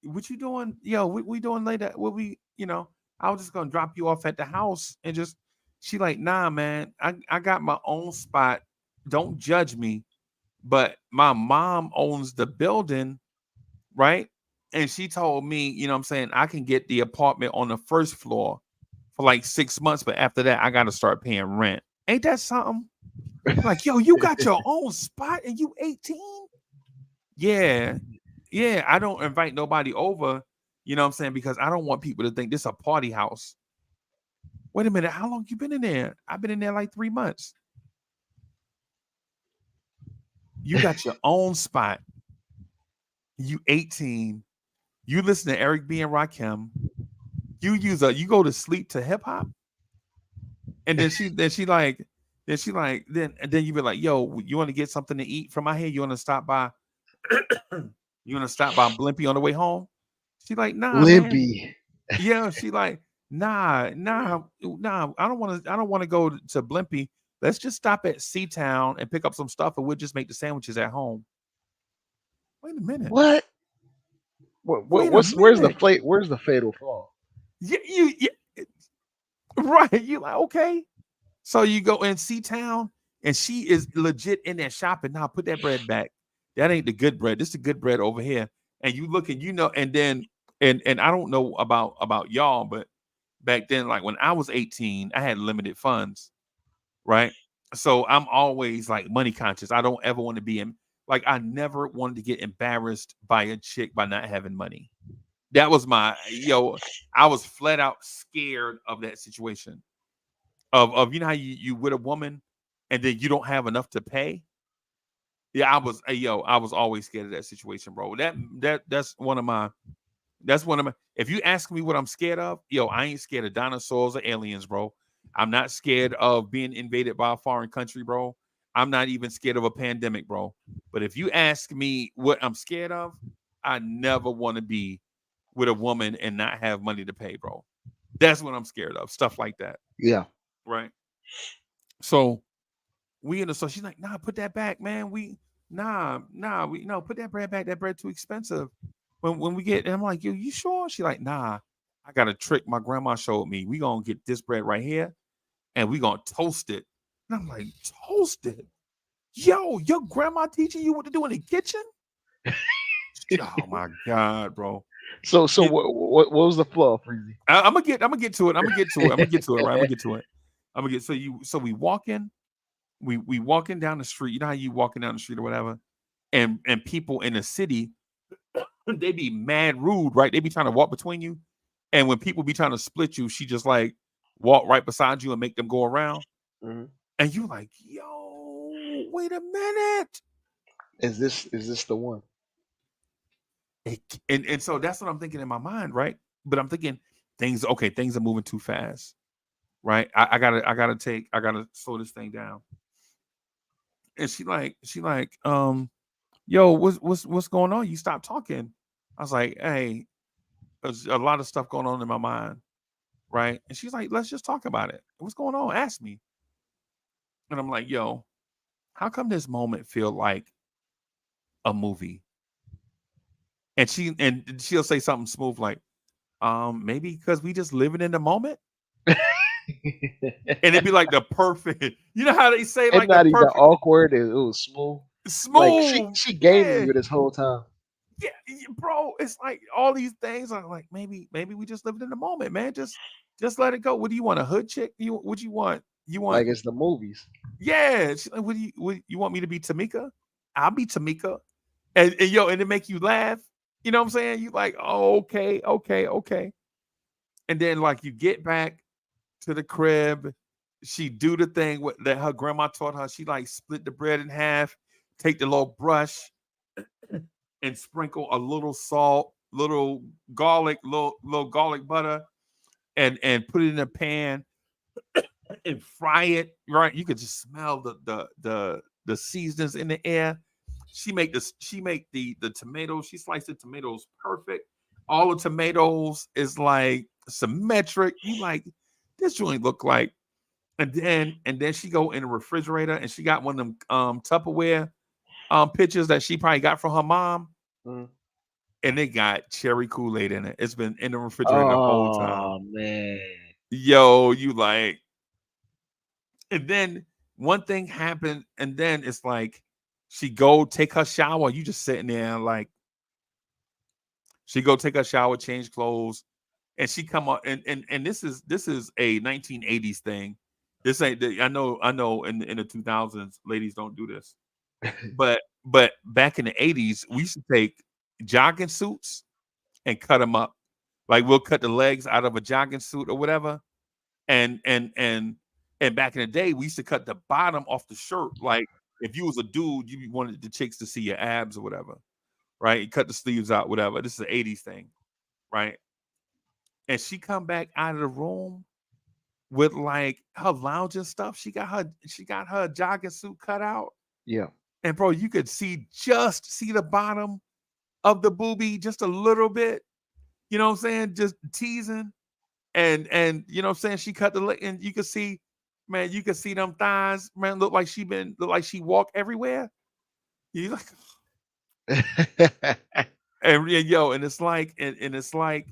what you doing? Yo, we doing later? What we, I was just gonna drop you off at the house and just. She like, nah, man. I got my own spot. Don't judge me. But my mom owns the building, right? And she told me, you know what I'm saying, I can get the apartment on the first floor for like 6 months, but after that, I got to start paying rent. Ain't that something? Like, yo, you got your own spot and you 18? Yeah. Yeah, I don't invite nobody over, you know what I'm saying, because I don't want people to think this is a party house. Wait a minute, how long you been in there? I've been in there like 3 months. You got your own spot. You 18. You listen to Eric B and Rakim. You go to sleep to hip hop. And then then you be like, yo, you want to get something to eat from my here? You want to stop by? You want to stop by Blimpie on the way home? She like, nah, Limpy. man. Yeah, she like, nah. I don't want to go to Blimpie. Let's just stop at Seatown and pick up some stuff, and we'll just make the sandwiches at home. Wait a minute. What? Where's the fatal flaw? Yeah, right. You like, okay. So you go in Seatown, and she is legit in there shopping. Now put that bread back. That ain't the good bread. This is the good bread over here. And you look and and then and I don't know about y'all, but back then, like when I was 18, I had limited funds, right? So I'm always like money conscious. I don't ever want to be like I never wanted to get embarrassed by a chick by not having money. That was I was flat out scared of that situation. Of you know how you with a woman and then you don't have enough to pay. Yeah, I was always scared of that situation, bro. That's one of my if you ask me what I'm scared of, I ain't scared of dinosaurs or aliens, bro. I'm not scared of being invaded by a foreign country, bro. I'm not even scared of a pandemic, bro. But if you ask me what I'm scared of, I never want to be with a woman and not have money to pay, bro. That's what I'm scared of. Stuff like that. Yeah. Right. So so she's like, nah, put that back, man. Put that bread back. That bread too expensive. When we get, and I'm like, yo, you sure? She like, nah, I got a trick my grandma showed me. We gonna get this bread right here and we gonna toast it. And I'm like, toast it? Yo, your grandma teaching you what to do in the kitchen? Oh my God, bro. So what was the flaw, Freezy? I'm gonna get to it. I'm gonna get to it. Right. I'm gonna get to it. So we walk in. We walking down the street. You know how you walking down the street or whatever, and people in the city, they be mad rude, right? They be trying to walk between you, and when people be trying to split you, she just like walk right beside you and make them go around. Mm-hmm. And you like, yo, wait a minute. Is this the one? And so that's what I'm thinking in my mind, right? But I'm thinking things are moving too fast, right? I gotta slow this thing down. And she like, yo, what's going on? You stop talking. I was like, hey, there's a lot of stuff going on in my mind. right? And she's like, let's just talk about it. What's going on? Ask me. And I'm like, yo, how come this moment feel like a movie? And she'll say something smooth like, maybe because we just living in the moment. And it'd be like the perfect, you know how they say It's like the not even perfect awkward. It was smooth. Like smooth. she gave Yeah. you this whole time. Yeah, bro. It's like all these things are like maybe we just living in the moment, man. Just let it go. What do you want? A hood chick? What you want? You want Like it's the movies. yeah. She's like, what you want me to be Tamika? I'll be Tamika. And yo, and it make you laugh. You know what I'm saying? You like, oh, okay. And then like you get back to the crib, she do the thing that her grandma taught her. She like split the bread in half, take the little brush and sprinkle a little salt, little garlic, little garlic butter, and put it in a pan and fry it. Right, you could just smell the seasonings in the air. She make the tomatoes. She sliced the tomatoes perfect. All the tomatoes is like symmetric. You like this joint look like, and then she go in the refrigerator and she got one of them Tupperware pictures that she probably got from her mom. Mm. And it got cherry Kool-Aid in it. It's been in the refrigerator the whole time. Oh man. Yo, you like, and then one thing happened, and then it's like she go take her shower. You just sitting there like she go take her shower, change clothes, and she come up and this is a 1980s thing. This ain't I know in the 2000s ladies don't do this. But back in the 80s, we used to take jogging suits and cut them up. Like we'll cut the legs out of a jogging suit or whatever. And back in the day, we used to cut the bottom off the shirt. Like if you was a dude, you wanted the chicks to see your abs or whatever, right? You cut the sleeves out, whatever. This is an 80s thing, right? And she come back out of the room with like her lounging stuff. She got her jogging suit cut out. Yeah. And bro, you could see the bottom of the boobie just a little bit. You know what I'm saying? Just teasing. And you know what I'm saying? She cut the leg and you could see, man, you could see them thighs, man, look like she walked everywhere. You like and yo, and it's like and it's like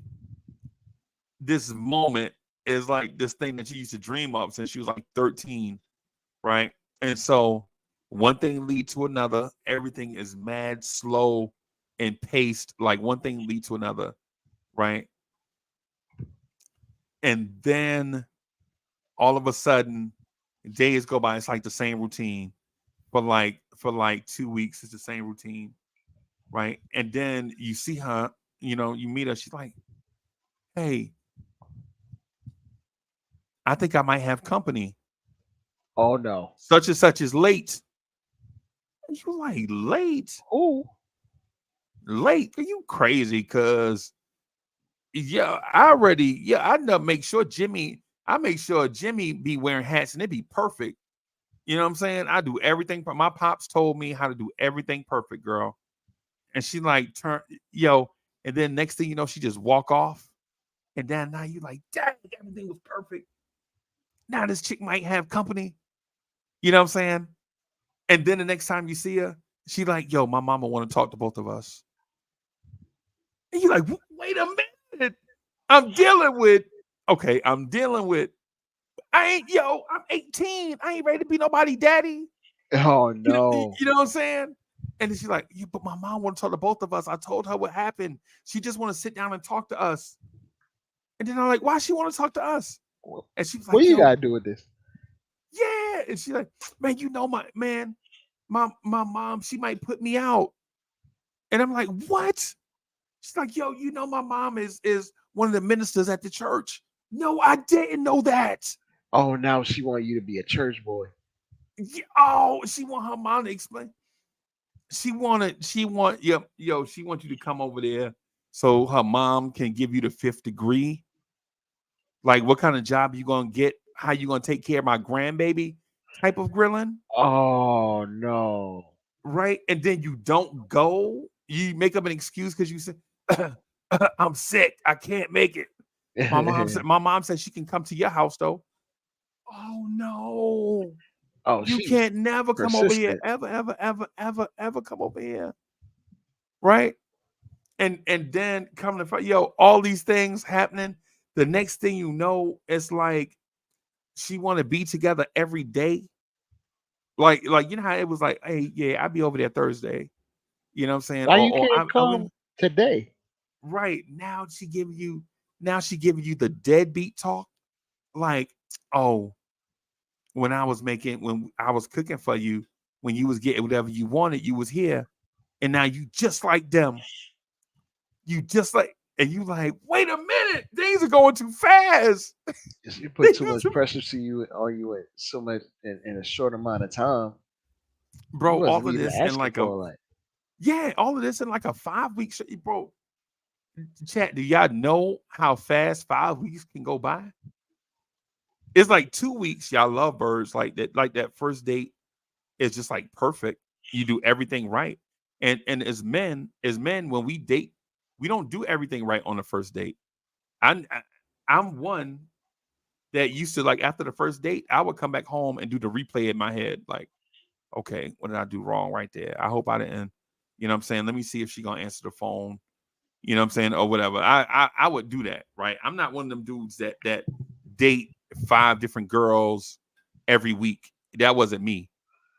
this moment is like this thing that she used to dream of since she was like 13, right? And so one thing lead to another. Everything is mad slow and paced. Like one thing lead to another, right? And then all of a sudden, days go by. It's like the same routine for like 2 weeks. It's the same routine, right? And then you see her. You know, you meet her. She's like, "Hey, I think I might have company. Oh no. Such and such is late." And she was like, "Late? Oh. Late? Are you crazy? Cause I know make sure Jimmy be wearing hats and it be perfect. You know what I'm saying? I do everything. My pops told me how to do everything perfect, girl. And she like and then next thing you know, she just walk off. And then now you like, dang, everything was perfect. Now this chick might have company. You know what I'm saying? And then the next time you see her, she like, yo, my mama want to talk to both of us. And you like, wait a minute. I'm dealing with, I'm 18. I ain't ready to be nobody daddy. Oh You know, no. you know what I'm saying? And then she's like, yeah, but my mom want to talk to both of us. I told her what happened. She just want to sit down and talk to us. And then I'm like, why she want to talk to us? And she was like, What you gotta do with this? yeah. And she's like, man, you know my mom, she might put me out. And I'm like, what? She's like, yo, you know my mom is one of the ministers at the church. No, I didn't know that. Oh, now she want you to be a church boy. Yeah, oh, she want her mom to explain. She wants you to come over there so her mom can give you the 5th degree. Like, what kind of job you gonna get? How you gonna take care of my grandbaby? Type of grilling, Oh no. right? And then you don't go. You make up an excuse because you say, "I'm sick. I can't make it." My mom said she can come to your house though. Oh no. Oh, You she's can't never come over here. persistent. Ever come over here. Right? And then coming to find, all these things happening. The next thing you know, it's like she want to be together every day. Like you know how it was like, hey, yeah, I'll be over there Thursday. You know what I'm saying? Why you Or can't I will. come today? Right now she giving you the deadbeat talk. Like, oh, when I was cooking for you, when you was getting whatever you wanted, you was here, and now you just like them. You just like, and you like, wait a minute, things are going too fast. You put too much pressure to you on you in so much in a short amount of time. You Bro, all wasn't of even this in asking like for all that. all of this in like a 5 week bro. Chat, do y'all know how fast 5 weeks can go by? It's like 2 weeks, y'all love birds like that first date is just like perfect. You do everything right. And as men, when we date, we don't do everything right on the first date. I'm one that used to, like, after the first date, I would come back home and do the replay in my head, like, okay, what did I do wrong right there? I hope I didn't, you know what I'm saying? Let me see if she gonna answer the phone, you know what I'm saying, or whatever. I would do that, right? I'm not one of them dudes that date 5 different girls every week. That wasn't me.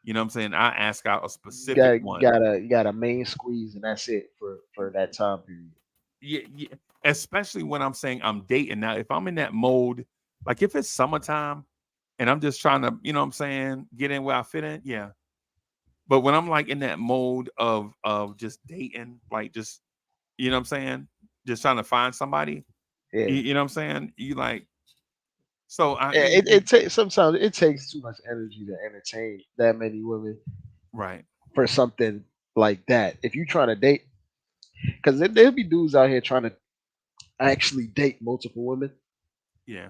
You know what I'm saying? I ask out a You specific one. you got a main squeeze, and that's it for that time period. Yeah. Especially when I'm saying I'm dating. Now, if I'm in that mode, like if it's summertime and I'm just trying to, you know what I'm saying, get in where I fit in, yeah. But when I'm like in that mode of just dating, like just, you know what I'm saying, just trying to find somebody, Yeah, you know what I'm saying? You like, so it takes sometimes it takes too much energy to entertain that many women right. for something like that. If you trying to date, because there'll be dudes out here trying to actually date multiple women, Yeah.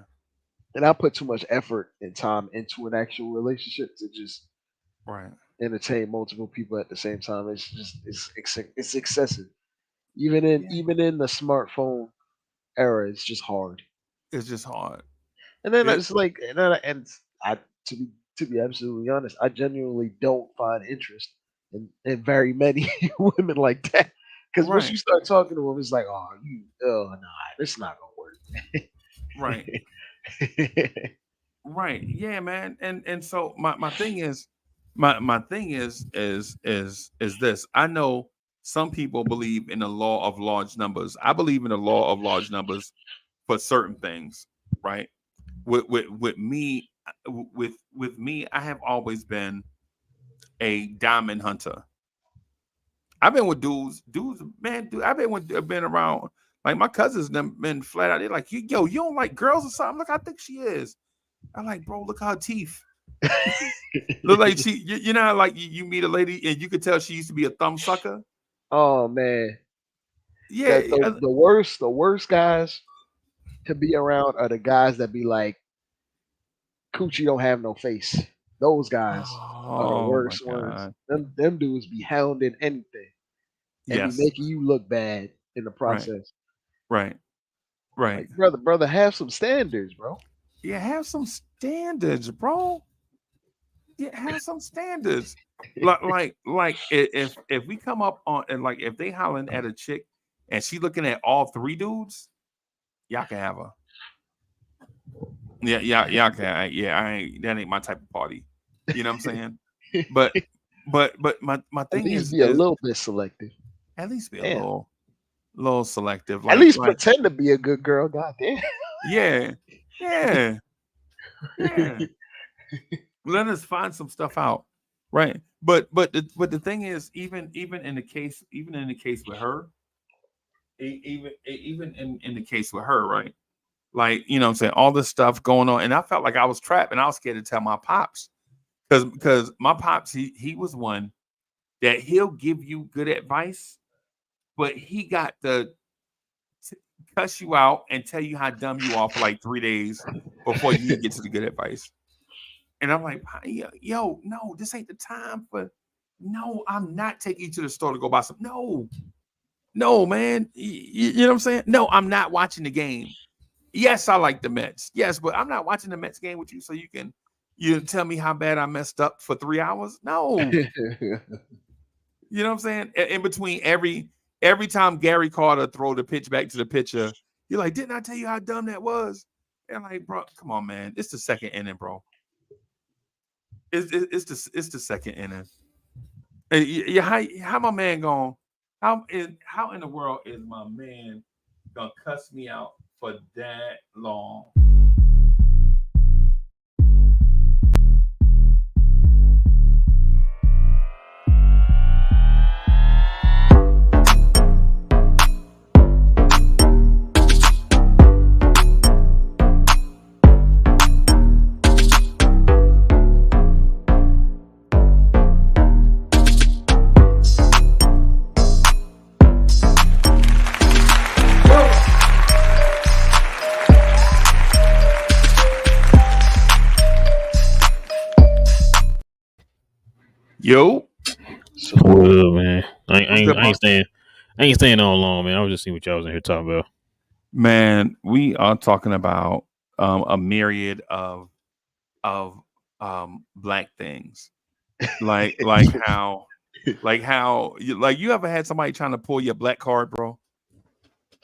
and I put too much effort and time into an actual relationship to just Right. entertain multiple people at the same time. It's just it's excessive. Yeah. Even in the smartphone era, it's just hard. It's just hard. And then It it's like, and I to be absolutely honest, I genuinely don't find interest in very many women like that. Because once right. you start talking to them, it's like, oh nah, this not gonna Right. work. Right. Yeah, man. And so my thing is my thing is this. I know some people believe in the law of large numbers. I believe in the law of large numbers for certain things, right? With me with me, I have always been a diamond hunter. I've been with dudes, man, dude. I've been around, like, my cousins them been flat out. They're like, yo, you don't like girls or something? Look, I think she is. I'm like, bro, look at her teeth. Look like you know how, like, you meet a lady and you could tell she used to be a thumb sucker. Oh man, Yeah, the worst guys to be around are the guys that be like, coochie don't have no face. Those guys are the oh my worst ones. god. Them dudes be hounding anything and be Yes. making you look bad in the Right. process. Right. Right. Like, brother, have some standards, bro. Yeah, have some standards, bro. Yeah, have some standards. Like if we come up on, and like if they hollering at a chick and she looking at all 3 dudes, y'all can have her. Yeah, y'all can. I ain't, that ain't my type of party. You know what I'm saying? But my At thing least is be a little bit selective. at least be a Damn. little selective. At Like least pretend to be a good girl. God damn. yeah, yeah, yeah. Let us find some stuff out, right? But the thing is, even in the case with her, even in the case with her, right? Like, you know what I'm saying, all this stuff going on, and I felt like I was trapped, and I was scared to tell my pops, because my pops, he was one that he'll give you good advice, but he got to cuss you out and tell you how dumb you are for like 3 days before you get to the good advice. And I'm like, yo, no, this ain't the time for. No, I'm not taking you to the store to go buy some. No, man. You know what I'm saying? No, I'm not watching the game. Yes, I like the Mets. Yes, but I'm not watching the Mets game with you so you tell me how bad I messed up for 3 hours. No. You know what I'm saying? In between every time Gary Carter throw the pitch back to the pitcher, you're like, didn't I tell you how dumb that was? And like, bro, come on, man. It's the second inning, bro. It's the second inning. How my man going? How in the world is my man gonna cuss me out for that long? Yo, Well, man, I What's good, Mark? ain't staying on long, man. I was just seeing what y'all was in here talking about. man, we are talking about a myriad of black things, like how you ever had somebody trying to pull your black card, bro?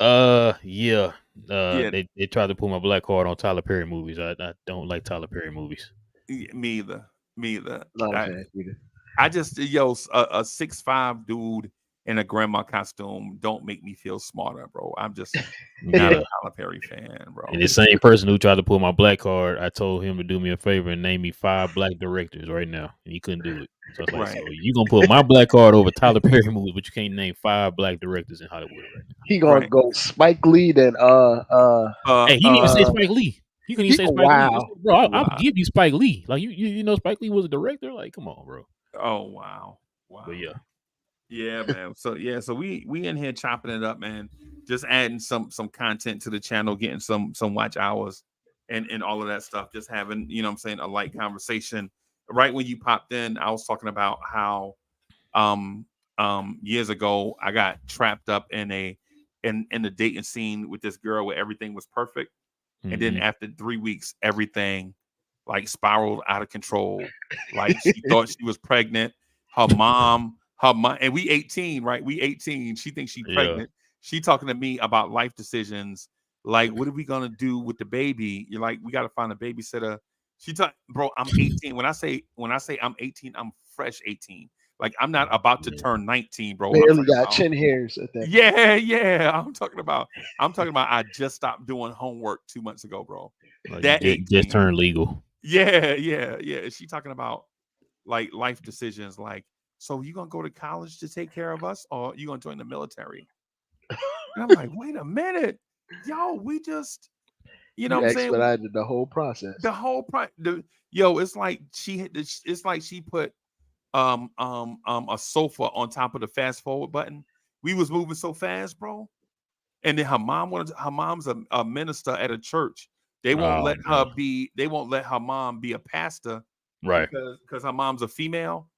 Yeah. Yeah. They tried to pull my black card on Tyler Perry movies. I don't like Tyler Perry movies. Me either. Not a fan either. I just a 6'5" dude in a grandma costume don't make me feel smarter, bro. I'm just not a Tyler Perry fan, bro. And the same person who tried to pull my black card, I told him to do me a favor and name me 5 black directors right now, and he couldn't do it. So I was like, Right. so you gonna pull my black card over Tyler Perry movies, but you can't name 5 black directors in Hollywood right now. He gonna go Spike Lee then Hey, he didn't even say Spike Lee. You can even say Spike Lee. wow. Bro, I'll give you Spike Lee. Like you know Spike Lee was a director? Like, come on, bro. Oh wow. But Yeah, man. So we in here chopping it up, man. Just adding some content to the channel, getting some watch hours and all of that stuff. Just having, you know what I'm saying, a light conversation. Right when you popped in, I was talking about how years ago I got trapped up in the dating scene with this girl where everything was perfect. And then after 3 weeks, everything like spiraled out of control. Like she thought she was pregnant. Her mom, and we 18, right? We 18. She thinks she's pregnant. She talking to me about life decisions. Like, what are we gonna do with the baby? You're like, we gotta find a babysitter. Bro, I'm 18. When I say I'm 18, I'm fresh 18. Like, I'm not about to turn 19, bro. Barely got chin hairs at that. Yeah. I'm talking about I just stopped doing homework 2 months ago, bro. like That just turned legal. Yeah. She talking about like life decisions, like, so you gonna go to college to take care of us, or you gonna join the military? And I'm like, wait a minute, yo, we just, you know, what I'm saying, expedited the whole process. It's like she put a sofa on top of the fast forward button. We was moving so fast, bro. And then her mom's a minister at a church. They won't let her mom be a pastor, right? Because her mom's a female,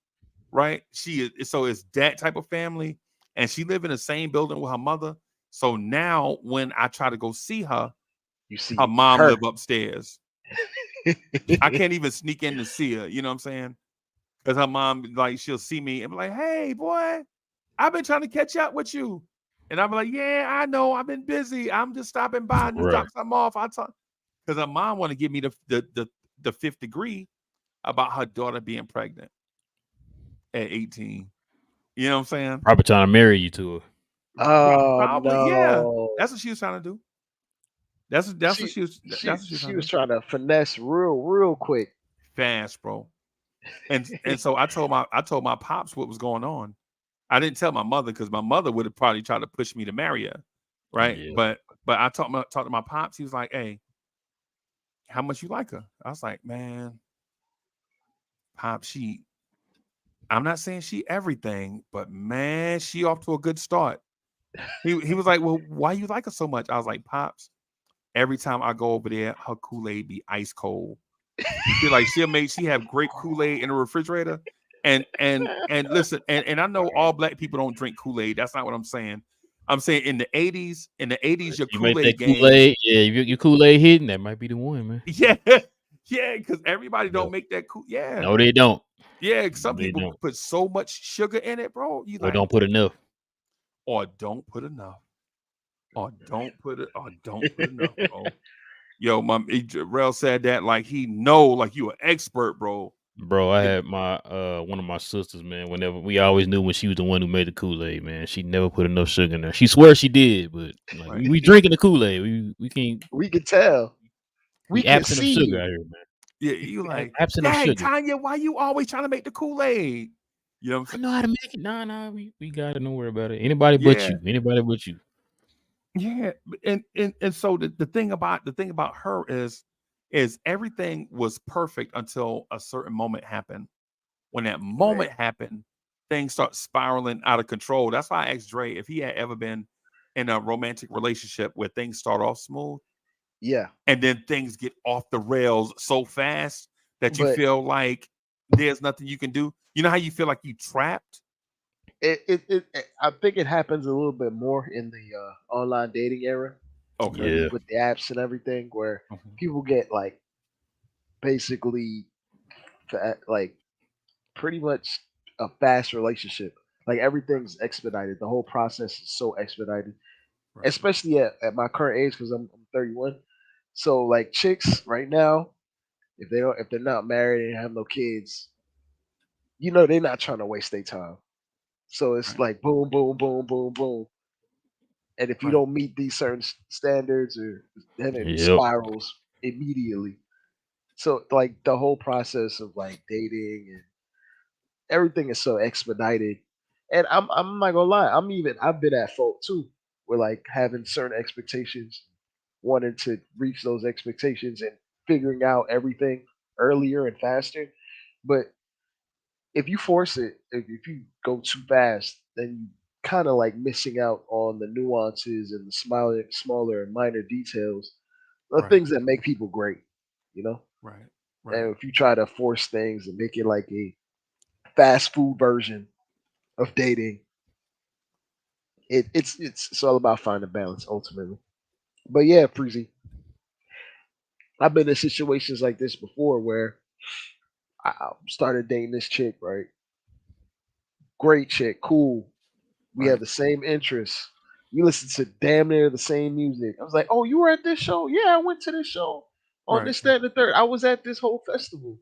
right? So it's that type of family, and she live in the same building with her mother. So now when I try to go see her, you see her mom live upstairs. I can't even sneak in to see her. You know what I'm saying? Because her mom, like, she'll see me and be like, "Hey, boy, I've been trying to catch up with you." And I'm like, "Yeah, I know. I've been busy. I'm just stopping by and drop something off." Because her mom want to give me the fifth degree about her daughter being pregnant at 18. You know what I'm saying? Probably trying to marry you to her. Probably, no. yeah. That's what she was trying to do. That's what she was. She was trying to finesse real quick, fast, bro. And so I told my pops what was going on. I didn't tell my mother because my mother would have probably tried to push me to marry her, right? Yeah. But I talked to my pops. He was like, "Hey, how much you like her?" I was like, "Man, Pop, I'm not saying she everything, but man, she off to a good start." He was like, "Well, why you like her so much?" I was like, "Pops, every time I go over there, her Kool-Aid be ice cold. She have great Kool-Aid in the refrigerator." And listen, and I know all black people don't drink Kool-Aid. That's not what I'm saying. I'm saying in the 80s, your You make Kool-Aid that game. Kool-Aid, yeah. Your Kool-Aid hitting, that might be the one, man. Yeah, yeah, because everybody don't make that cool. Yeah, No, they don't. yeah. Some They people don't. put so much sugar in it, bro. You Or like, don't put enough. or don't put enough, or don't put it, or don't put enough, bro. Yo, Rel said that like he know, like you an expert, bro. Bro, I had my one of my sisters, man. Whenever we always knew when she was the one who made the Kool-Aid, man. She never put enough sugar in there. She swears she did, but like Right. we drinking the Kool-Aid. We can't. We could tell. We We could absent of see sugar you. out here, man. Yeah, you like, Absent of dang, sugar. Tanya, why you always trying to make the Kool-Aid? You know what I I'm know how to make it. Nah, we got it. Don't worry about it. Anybody saying? but Yeah, you. Anybody but you. yeah. And so the thing about her is everything was perfect until a certain moment happened. When that moment happened, things start spiraling out of control. That's why I asked Dre if he had ever been in a romantic relationship where things start off smooth Yeah, and then things get off the rails so fast that you but feel like there's nothing you can do. You know how you feel like you trapped? I think it happens a little bit more in the online dating era, Okay. Yeah. with the apps and everything, where Mhm. people get like basically like pretty much a fast relationship. Like everything's expedited. The whole process is so expedited, Right. especially at my current age because I'm 31. So like chicks right now, if they're not married and have no kids, they're not trying to waste their time. So it's Right. like boom, boom, boom, boom, boom. And if you Right. don't meet these certain standards, or then it Yep. spirals immediately. So like the whole process of like dating and everything is so expedited. And I'm not gonna lie, I've been at fault too, with like having certain expectations, wanting to reach those expectations and figuring out everything earlier and faster. But if you force it, if you go too fast, then you kind of like missing out on the nuances and the smaller and minor details, the Right. things that make people great, you know. Right. Right. And if you try to force things and make it like a fast food version of dating, it's all about finding balance ultimately. But yeah, Freezy, I've been in situations like this before where I started dating this chick, right? Great chick, cool. We have Right. the same interests. We listen to damn near the same music. I was like, "Oh, you were at this show? Yeah, I went to this show on Right. this, that, and the third. I was at this whole festival.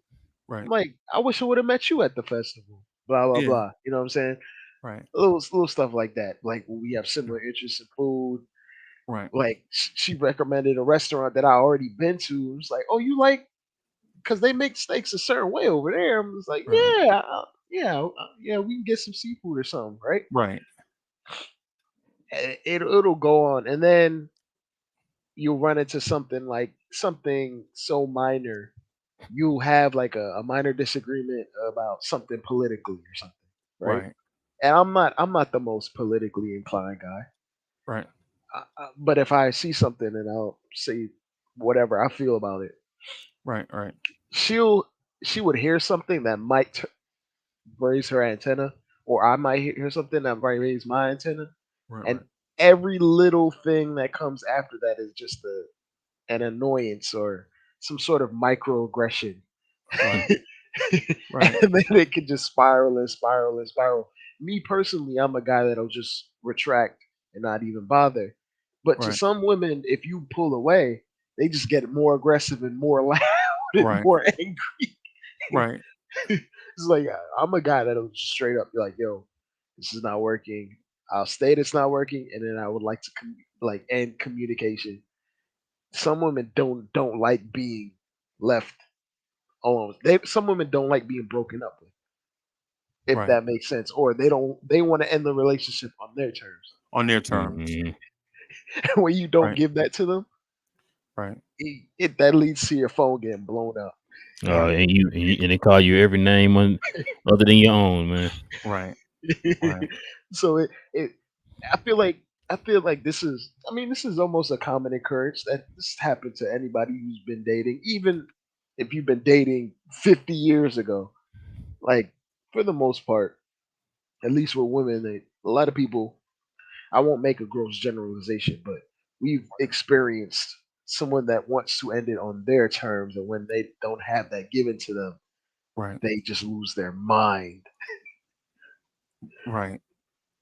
I'm Right. like, I wish I would have met you at the festival. Blah blah Yeah. blah. You know what I'm saying? Right. Little stuff like that. Like when we have similar interests in food. Right. Like she recommended a restaurant that I already been to. It's like, oh, you like because they make steaks a certain way over there. I'm just like, Right. yeah, we can get some seafood or something, right? Right. It'll go on, and then you'll run into something so minor. You'll have like a minor disagreement about something politically or something, right? Right. And I'm not the most politically inclined guy, Right. but if I see something and I'll say whatever I feel about it, Right. Right. she'll she would hear something that might raise her antenna, or I might hear something that might raise my antenna, Right. and Right. every little thing that comes after that is just an annoyance or some sort of microaggression. Right. Right. And then it can just spiral and spiral and spiral. Me personally, I'm a guy that'll just retract and not even bother. But to Right. some women, if you pull away, they just get more aggressive and more loud and Right. more angry. Right. It's like I'm a guy that'll just straight up be like, "Yo, this is not working. I'll state it's not working, and then I would like to like end communication." Some women don't like being left alone. Some women don't like being broken up with, if Right. that makes sense, or they want to end the relationship on their terms. On their terms. Mhm. When you don't Right. give that to them, Right. that leads to your phone getting blown up. Right. And they call you every name other than your own, man. Right. Right. So it I feel like this is almost a common occurrence that this happened to anybody who's been dating, even if you've been dating 50 years ago. Like for the most part, at least with women, a lot of people. I won't make a gross generalization, but we've experienced someone that wants to end it on their terms, and when they don't have that given to them, Right. they just lose their mind. Right.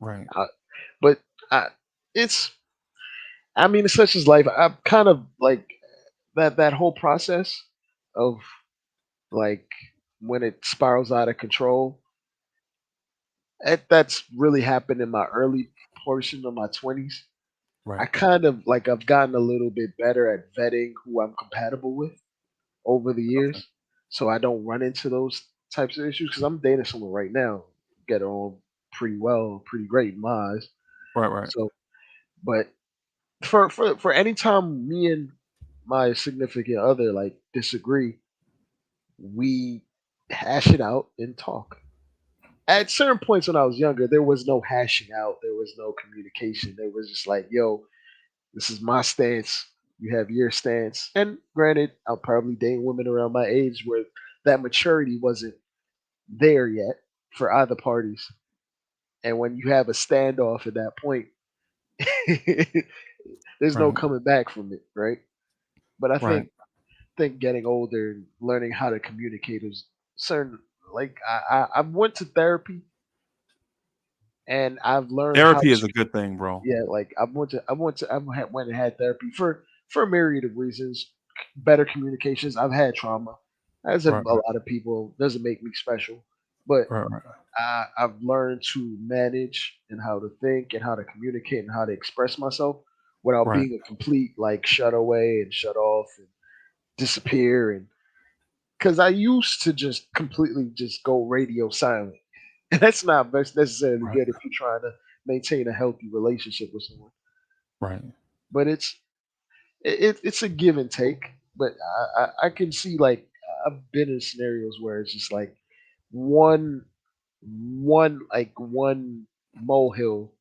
Right. But I, it's, I mean, it's such as life. I'm kind of like that whole process of like when it spirals out of control. That's really happened in my early portion of my 20s. I Right. kind of like I've gotten a little bit better at vetting who I'm compatible with over the Okay. years, so I don't run into those types of issues. Because I'm dating someone right now, get on pretty well, pretty great in my eyes. Right. Right. So, but for any time me and my significant other like disagree, we hash it out and talk. At certain points when I was younger, there was no hashing out, there was no communication. There was just like, yo, this is my stance. You have your stance. And granted, I'll probably date women around my age where that maturity wasn't there yet for either parties. And when you have a standoff at that point, there's no Right. coming back from it, right? But I Right. think getting older and learning how to communicate is certain. Like I went to therapy and I've learned how Therapy is to, a good thing, bro. yeah, like I went and had therapy for a myriad of reasons, better communications. I've had trauma, as have Right. a Right. lot of people. Doesn't make me special, but Right. Right. I've learned to manage and how to think and how to communicate and how to express myself without Right. being a complete like shut away and shut off and disappear. And because I used to just completely just go radio silent, and that's not necessarily Right. good if you're trying to maintain a healthy relationship with someone. Right. But it's a give and take. But I can see like I've been in scenarios where it's just like one one molehill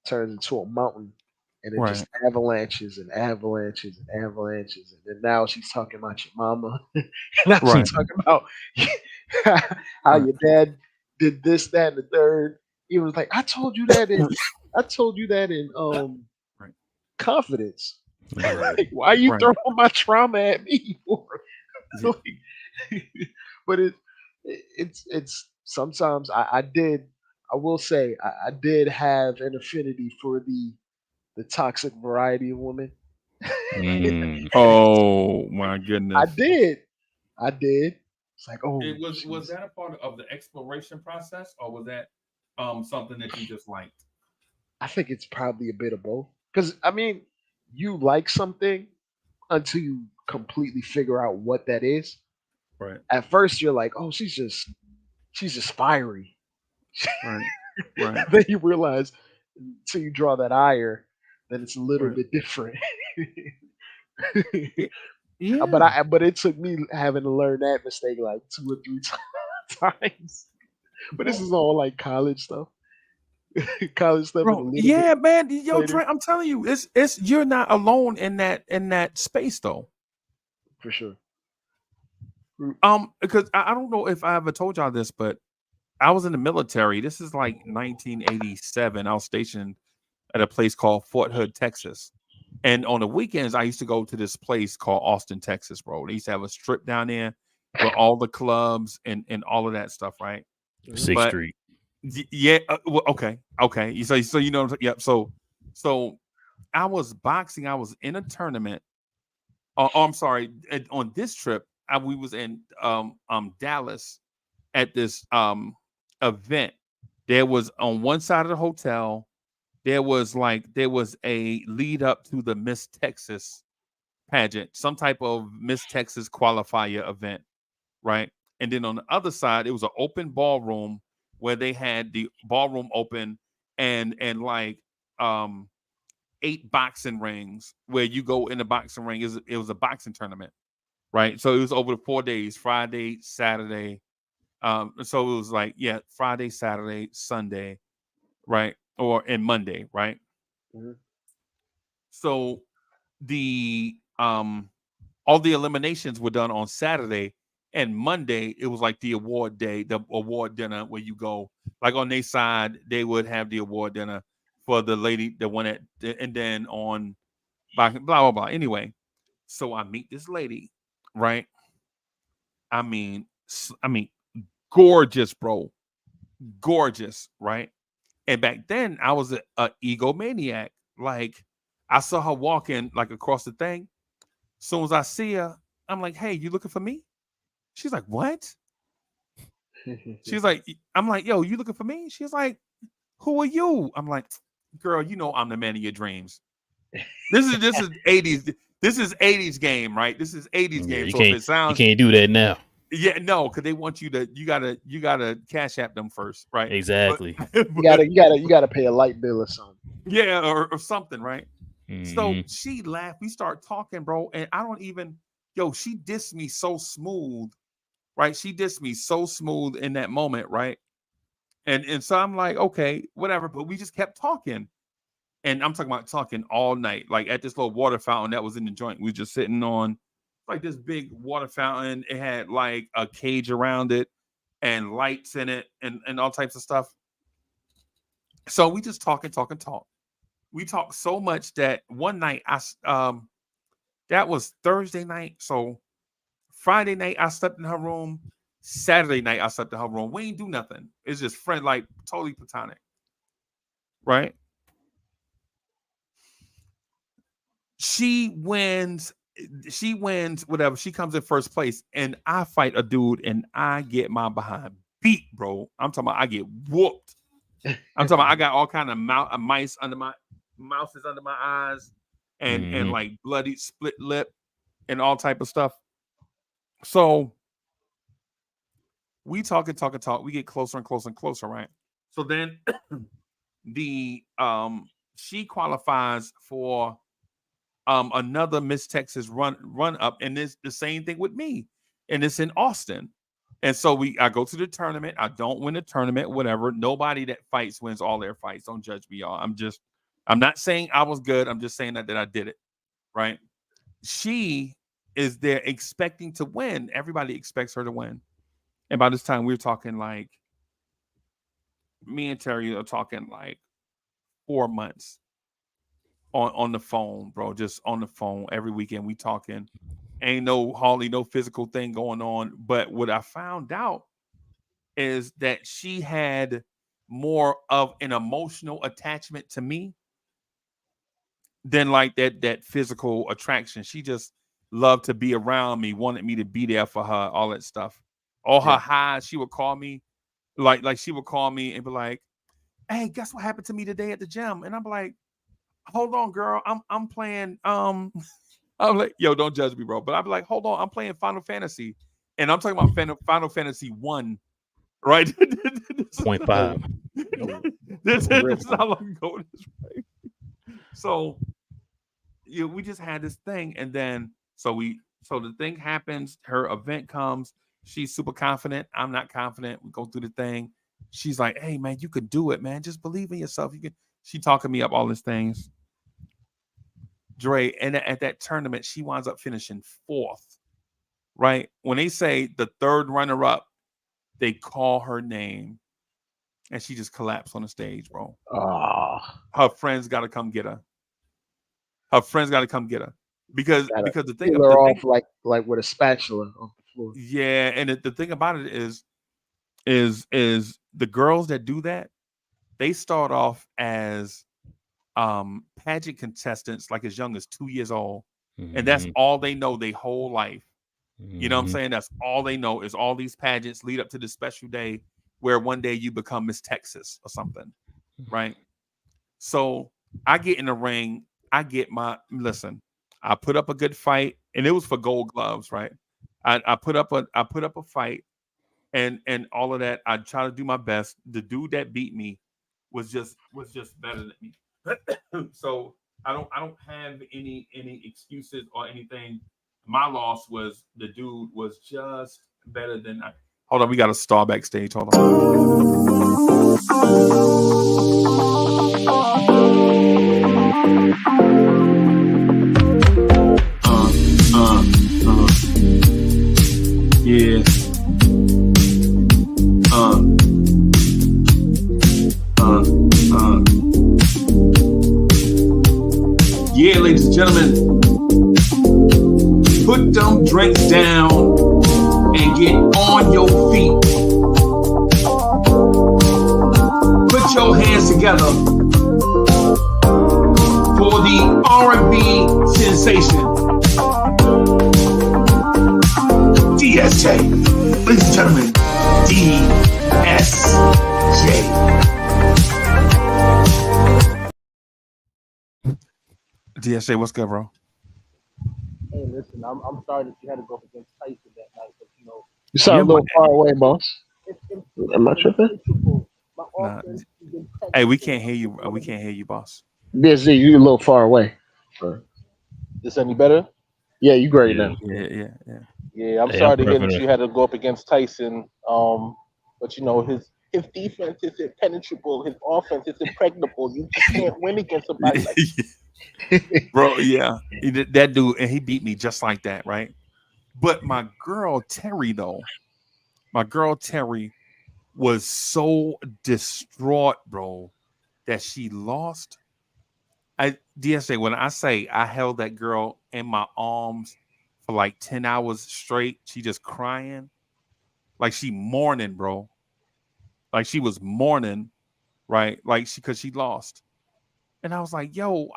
turns into a mountain, and it just Right. avalanches and avalanches and avalanches, and then now she's talking about your mama, and now Right. she's talking about how Right. your dad did this, that, and the third. He was like, I told you that in Right. confidence. Right. Like, why are you Right. throwing my trauma at me for? Yeah. Like, but it's sometimes I will say I did have an affinity for the toxic variety of women. Mm. Oh my I goodness. did. I did. It's like, oh, Was she's. that a part of the exploration process, or was that something that you just liked? I think it's probably a bit of both. Because I mean, you like something until you completely figure out what that is. Right. At first, you're like, oh, she's just fiery. Right. Right. Then you realize, until you draw that ire, then it's a little Right. bit different. Yeah. But it took me having to learn that mistake like 2 or 3 times. But this Well, is all like college stuff, college stuff, and a bro, little bit yeah, man. Yo, later Trey, I'm telling you, it's you're not alone in that space though. for sure. Because I don't know if I ever told y'all this, but I was in the military. This is like 1987. I was stationed at a place called Fort Hood, Texas. And on the weekends, I used to go to this place called Austin, Texas, bro. They used to have a strip down there with all the clubs and all of that stuff, right? Mhm. Sixth But Street. yeah, well, okay, okay. So you know, yep. So I was boxing. I was in a tournament. I'm sorry. On this trip, we was in Dallas at this event. There was on one side of the hotel. There was a lead up to the Miss Texas pageant, some type of Miss Texas qualifier event, right? And then on the other side, it was an open ballroom where they had the ballroom open and like um 8 boxing rings where you go in the boxing ring. It was a boxing tournament, right? So it was over the 4 days, Friday, Saturday. So it was like, yeah, Friday, Saturday, Sunday, right? Or and Monday, right? Mhm. So the all the eliminations were done on Saturday, and Monday it was like the award day, the award dinner where you go like on their side they would have the award dinner for the lady that went at, and then on blah blah blah. Anyway, so I meet this lady, right? I mean, gorgeous, bro, gorgeous, right? And back then, I was a egomaniac. Like, I saw her walking like across the thing. Soon as I see her, I'm like, "Hey, you looking for me?" She's like, "What?" She's like, "I'm like, yo, you looking for me?" She's like, "Who are you?" I'm like, "Girl, you know I'm the man of your dreams." This is 80s. This is 80s game, right? This is 80s game. You So if it sounds, you can't do that now. yeah, no, because they want you gotta cash app them first, right? Exactly. You gotta pay a light bill or something. Yeah, or something, right? So Mhm. she laughed. We start talking, bro, and I don't even, yo, she dissed me so smooth, right? She dissed me so smooth in that moment, right? And so I'm like, okay, whatever. But we just kept talking. And I'm talking about talking all night, like at this little water fountain that was in the joint. We were just sitting on like this big water fountain. It had like a cage around it and lights in it and all types of stuff. So we just talk. We talked so much that one night that was Thursday night. So Friday night I slept in her room. Saturday night I slept in her room. We ain't do nothing. It's just friend, like totally platonic. Right? She wins whatever. She comes in first place, and I fight a dude, and I get my behind beat, bro. I'm talking about I get whooped. I'm talking about I got all kind of mice under my mouses under my eyes, and like bloody split lip and all type of stuff. So we talk. We get closer and closer and closer, right? So then the she qualifies for another Miss Texas run up, and it's the same thing with me, and it's in Austin. And so I go to the tournament. I don't win the tournament, whatever. Nobody that fights wins all their fights. Don't judge me, y'all. I'm not saying I was good. I'm just saying that I did it, right? She is there expecting to win. Everybody expects her to win. And by this time, we're talking like, me and Terry are talking like 4 months. On the phone, bro, just on the phone every weekend. We talking, ain't hardly no physical thing going on. But what I found out is that she had more of an emotional attachment to me than like that physical attraction. She just loved to be around me, wanted me to be there for her, all that stuff. All her highs, she would call me, like she would call me and be like, "Hey, guess what happened to me today at the gym?" And I'm like, "Hold on, girl. I'm playing." I'm like, "Yo, don't judge me, bro." But I'd be like, "Hold on, I'm playing Final Fantasy," and I'm talking about Final Fantasy 1, right? 0.5. This is how long ago it is, right? So, we just had this thing, and then so the thing happens. Her event comes. She's super confident. I'm not confident. We go through the thing. She's like, "Hey, man, you could do it, man. Just believe in yourself. You can." She talking me up all these things. Dre, and at that tournament, she winds up finishing 4th, right? When they say the 3rd runner-up, they call her name, and she just collapsed on the stage, bro. Her friends got to come get her. Because the thing Peel her off like with a spatula on the floor. Yeah, and the thing about it is the girls that do that, they start off as pageant contestants like as young as 2 years old, and that's all they know their whole life. You know what I'm saying? That's all they know is all these pageants lead up to this special day where one day you become Miss Texas or something, right? So I get in the ring, I put up a good fight, and it was for gold gloves, right? I put up a fight and all of that. I try to do my best. The dude that beat me was just better than me. So I don't have any excuses or anything. My loss was the dude was just better than I. Hold on, we got a star backstage. Hold Yeah. gentlemen, put them drinks down and get on your feet. Put your hands together for the R&B sensation, DSJ. Ladies and gentlemen, DSJ, what's good, bro? Hey, listen, I'm sorry that you had to go up against Tyson that night, but You sound a little far away, boss. Am I tripping? My Nah. offense has been Hey, we technical. can't hear you. We can't hear you, boss. BSG, you a little far away. This any better? Yeah, you great Yeah. now. Yeah. Yeah, I'm Hey, sorry I'm to hear that prepping you had to go up against Tyson. But his defense is impenetrable. His offense is impregnable. You just can't win against somebody like Bro, yeah. That dude, and he beat me just like that, right? But my girl Terry, though, was so distraught, bro, that she lost. DSA, when I say I held that girl in my arms for like 10 hours straight, she just crying, like she mourning, bro. Like she was mourning, right? Like because she lost. And I was like, I'm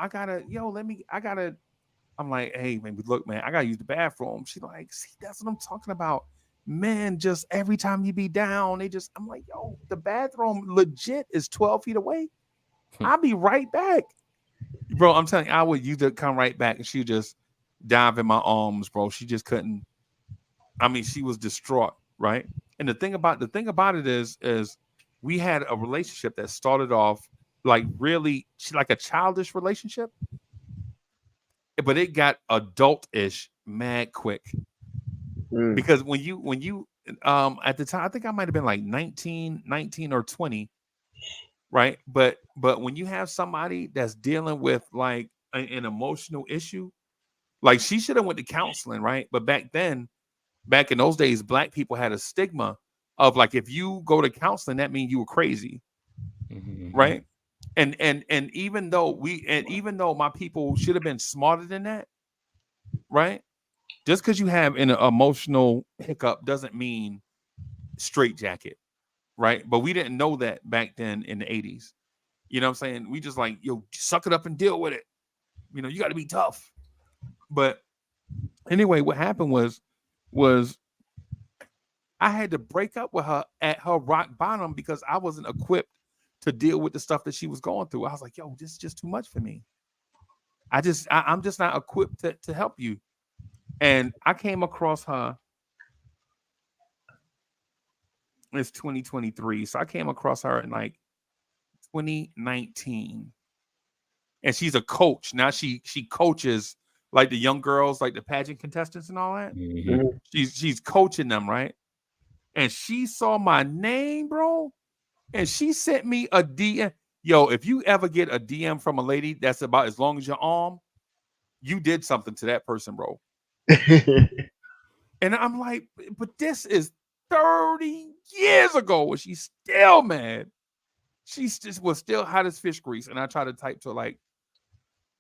like, hey, man, look, man, I gotta use the bathroom. She's like, see, that's what I'm talking about. Man, just every time you be down, I'm like, yo, the bathroom legit is 12 feet away. I'll be right back. Bro, I'm telling you, I would use to come right back and she would just dive in my arms, bro. She just couldn't. I mean, she was distraught, right? And the thing about it is we had a relationship that started off like really like a childish relationship, but it got adult-ish mad quick. Because when you at the time, I think I might have been like 19 or 20, right? But when you have somebody that's dealing with like an emotional issue, like she should have went to counseling, right? But back in those days, black people had a stigma of like, if you go to counseling, that means you were crazy, right? And even though my people should have been smarter than that, right? Just because you have an emotional hiccup doesn't mean straitjacket, right? But we didn't know that back then in the 80s. You know what I'm saying? We just like, yo, suck it up and deal with it. You know, you got to be tough. But anyway, what happened was I had to break up with her at her rock bottom because I wasn't equipped to deal with the stuff that she was going through. I was like, yo, this is just too much for me. I'm just not equipped to help you. And I came across her. It's 2023. So I came across her in like 2019. And she's a coach. Now she coaches like the young girls, like the pageant contestants and all that. She's coaching them, right? And she saw my name, bro. And she sent me a DM. Yo, if you ever get a DM from a lady that's about as long as your arm, you did something to that person, bro. And I'm like, but this is 30 years ago, and she's still mad. She's just was still hot as fish grease. And I try to type to her, like,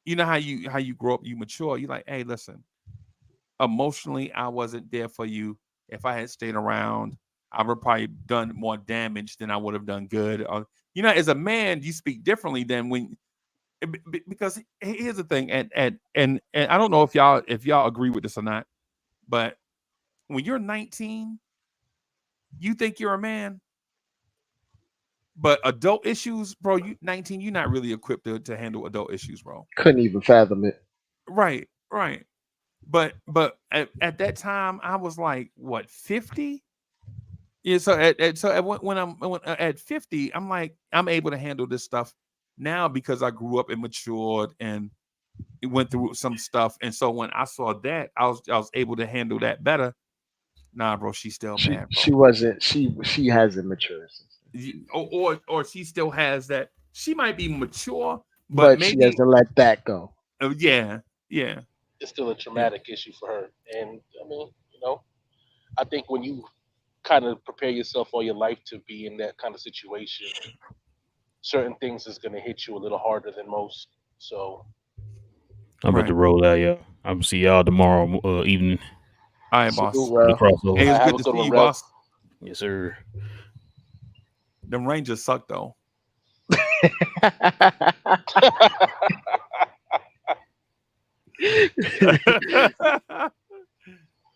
you know how you grow up, you mature. You're like, hey, listen, emotionally, I wasn't there for you. If I had stayed around, I would probably done more damage than I would have done good. You know, as a man, you speak differently than when, because here's the thing, and I don't know if y'all agree with this or not, but when you're 19, you think you're a man, but adult issues, bro, you 19, you're not really equipped to handle adult issues, bro. Couldn't even fathom it. Right. But at that time, I was like, what, 50? Yeah. So when I'm at 50, I'm like, I'm able to handle this stuff now because I grew up and matured and went through some stuff. And so when I saw that, I was able to handle that better. Nah, bro, she's still mad, bro. She wasn't. She hasn't matured. Or she still has that. She might be mature, But maybe, she hasn't let that go. Yeah. it's still a traumatic issue for her. And I mean, I think when you kind of prepare yourself all your life to be in that kind of situation, certain things is going to hit you a little harder than most. So I'm about to roll out, y'all. I'm gonna see y'all tomorrow evening All right, boss. Salute, for the Ralph. crossover. Hey, it was Have good a to good see one, you, Ralph. boss. Yes, sir. Them Rangers suck though.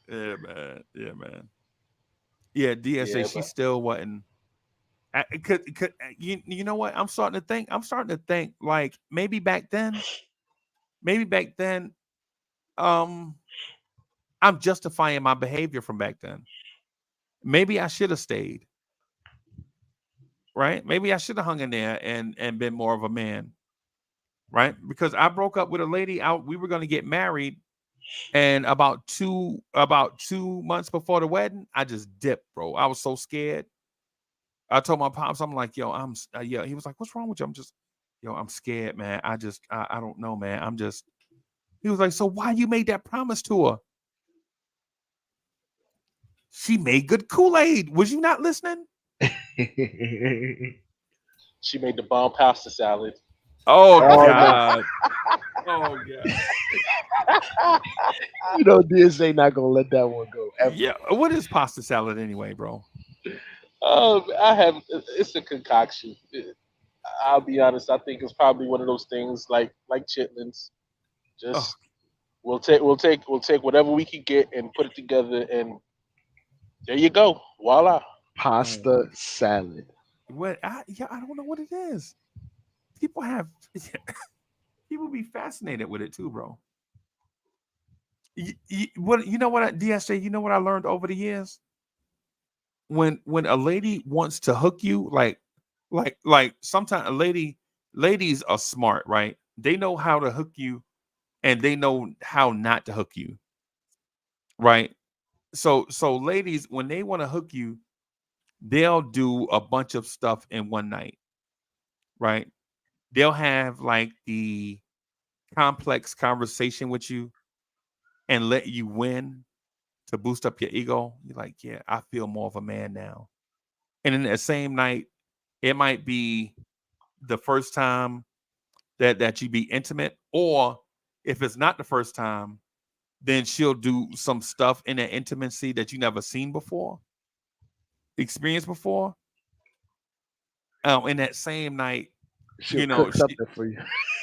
Yeah, man. Yeah, man. Yeah, DSA. Yeah, She but still wasn't. You know what? I'm starting to think. Like maybe back then, um, I'm justifying my behavior from back then. Maybe I should have stayed. Right? Maybe I should have hung in there and been more of a man. Right? Because I broke up with a lady. We were going to get married, and about 2 months before the wedding, I just dipped, bro. I was so scared. I told my pops, I'm like, yo, yeah. He was like, what's wrong with you? I'm just, yo, I'm scared, man. I don't know, man. He was like, so why you made that promise to her? She made good Kool-Aid. Was you not listening? she made the bomb pasta salad. Oh, Oh, no. God. Oh, God. You know, DSA not gonna let that one go ever. Yeah. What is pasta salad anyway, bro? It's a concoction. I'll be honest. I think it's probably one of those things like chitlins. Oh, Just we'll take whatever we can get and put it together, and there you go. Voila. Pasta salad. I don't know what it is. People be fascinated with it too, bro. You know what, DSJ? You know what I learned over the years? When a lady wants to hook you, like sometimes ladies are smart, right? They know how to hook you, and they know how not to hook you, right? So ladies, when they want to hook you, they'll do a bunch of stuff in one night, right? They'll have like the complex conversation with you and let you win to boost up your ego. You're like, yeah, I feel more of a man now. And in that same night, it might be the first time that you be intimate, or if it's not the first time, then she'll do some stuff in that intimacy that you never seen before, experienced before. In that same night, She'll cook she, something for you.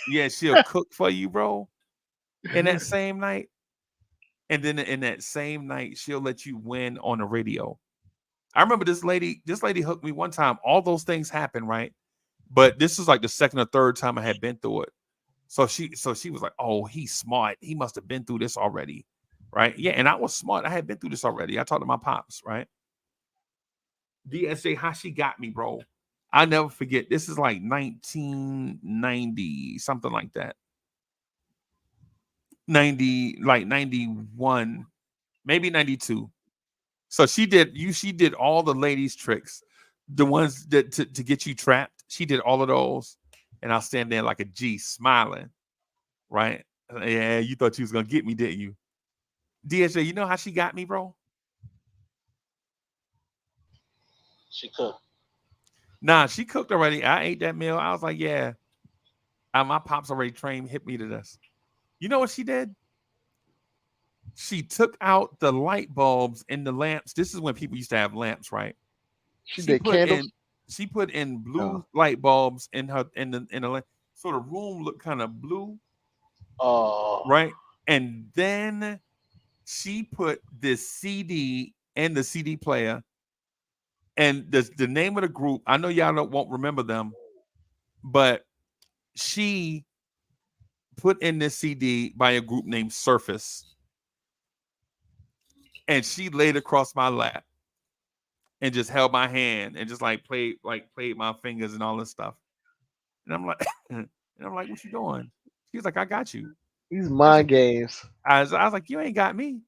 yeah, she'll cook for you, bro. In that same night, and then in that same night, she'll let you win on the radio. I remember this lady hooked me one time. All those things happened, right? But this was like the second or third time I had been through it. So she was like, "Oh, he's smart. He must have been through this already." Right? Yeah, and I was smart. I had been through this already. I talked to my pops, right? DSJ, how she got me, bro. I never forget. This is like 1990, something like that. 90, like 91, maybe 92. So she did all the ladies' tricks, the ones that to get you trapped. She did all of those, and I'll stand there like a G, smiling, right? Yeah, you thought you was gonna get me, didn't you? DSJ, you know how she got me, bro? She cooked. Nah, she cooked already. I ate that meal. I was like, yeah, my pops already trained, hit me to this. You know what she did? She took out the light bulbs in the lamps. This is when people used to have lamps, right? She did candles. She put in blue Oh. light bulbs in the lamp, so the room looked kind of blue, right? And then she put this CD in the CD player, and the name of the group. I know y'all won't remember them, but she put in this CD by a group named Surface, and she laid across my lap and just held my hand and just played my fingers and all this stuff. And I'm like, what you doing? She's like, I got you. These mind games. I was like, you ain't got me.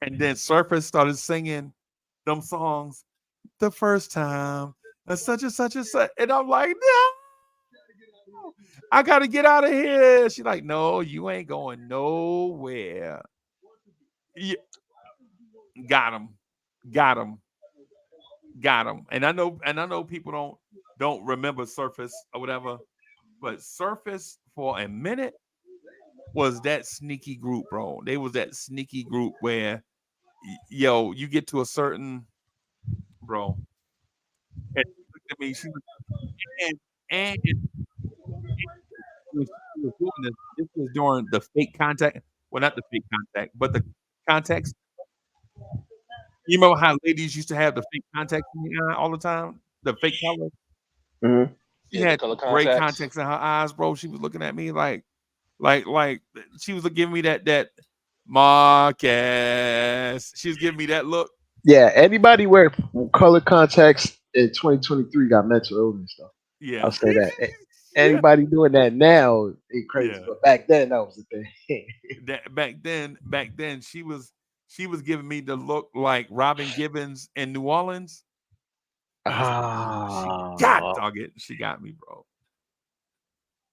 And then Surface started singing them songs the first time, such and such and such. And I'm like, no, I gotta get out of here. She's like, no, you ain't going nowhere. Yeah. Got him. And I know people don't remember Surface or whatever, but Surface for a minute was that sneaky group, bro. They was that sneaky group where, yo, you get to a certain, bro. And she looked at me. She was and she was doing this. This was during the fake contact. Well, not the fake contact, but the contacts. You remember how ladies used to have the fake contacts in the eye all the time? The fake color. Mhm. She Yeah, the had color gray contacts. contacts in her eyes, bro. She was looking at me like she was giving me that Marcus. She was giving me that look. Yeah, anybody wear color contacts in 2023 got mental illness though. Yeah. I'll say that. Yeah. Anybody doing that now ain't crazy, Yeah. but back then that was the thing. That back then she was giving me the look like Robin Gibbons in New Orleans. I was like, oh, she got dog it. She got me, bro.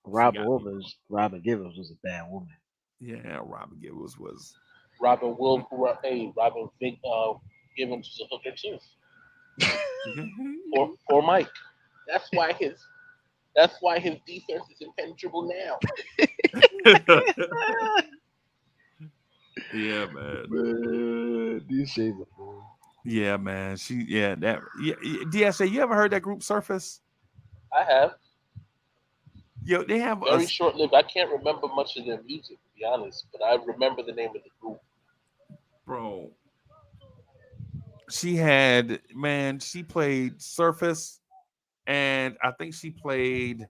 She got me, bro. Robin Givens was a bad woman. Yeah, Robin Gibbons was. Robin Givens was a hooker too. Poor Mike. That's why his defense is impenetrable now. Yeah, man. These shades are fool. Yeah, man. DSA, you ever heard that group Surface? I have. Yo, they have Very short lived. I can't remember much of their music, to be honest, but I remember the name of the group. bro. She played Surface, and I think she played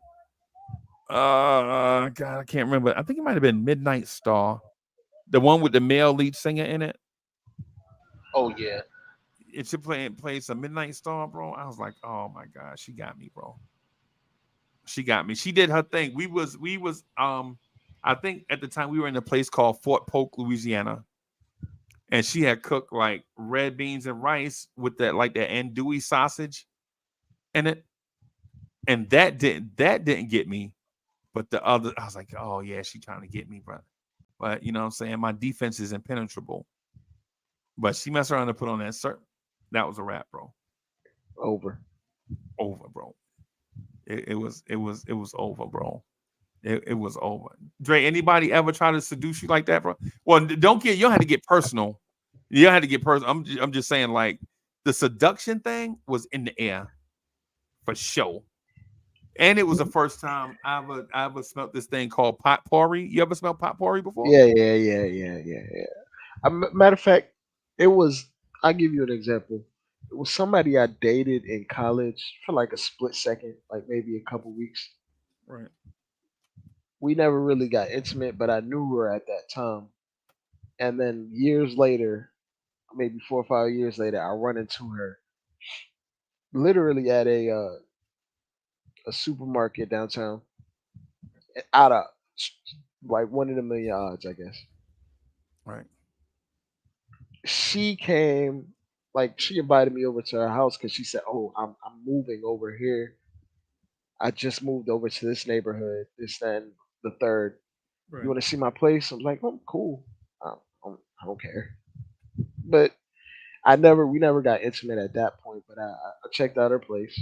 God, I can't remember. I think it might have been Midnight Star, the one with the male lead singer in it. Oh yeah. And she played some Midnight Star, bro. I was like, oh my god, she got me, bro. She got me. She did her thing. We was I think at the time we were in a place called Fort Polk, Louisiana. And she had cooked like red beans and rice with that andouille sausage in it. And that didn't get me. But the other, I was like, oh yeah, she trying to get me, bro. But you know what I'm saying? My defense is impenetrable. But she messed around and put on that cert. That was a wrap, bro. Over, bro. It was over, bro. It was over. Dre, anybody ever try to seduce you like that, bro? Well, you don't have to get personal. You don't have to get personal. I'm just saying, like, the seduction thing was in the air for sure. And it was the first time I ever smelled this thing called potpourri. You ever smelled potpourri before? yeah. Matter of fact, it was. I'll give you an example. It was somebody I dated in college for like a split second, like maybe a couple weeks. Right. We never really got intimate, but I knew her at that time. And then years later, maybe 4 or 5 years later, I run into her literally at a supermarket downtown, out of like 1 in a million odds, I guess. Right. She came, like she invited me over to her house because she said, "Oh, I'm moving over here. I just moved over to this neighborhood. This, that, and the third. Right. You want to see my place?" I'm like, "Oh, cool. I don't care." But we never got intimate at that point. But I checked out her place.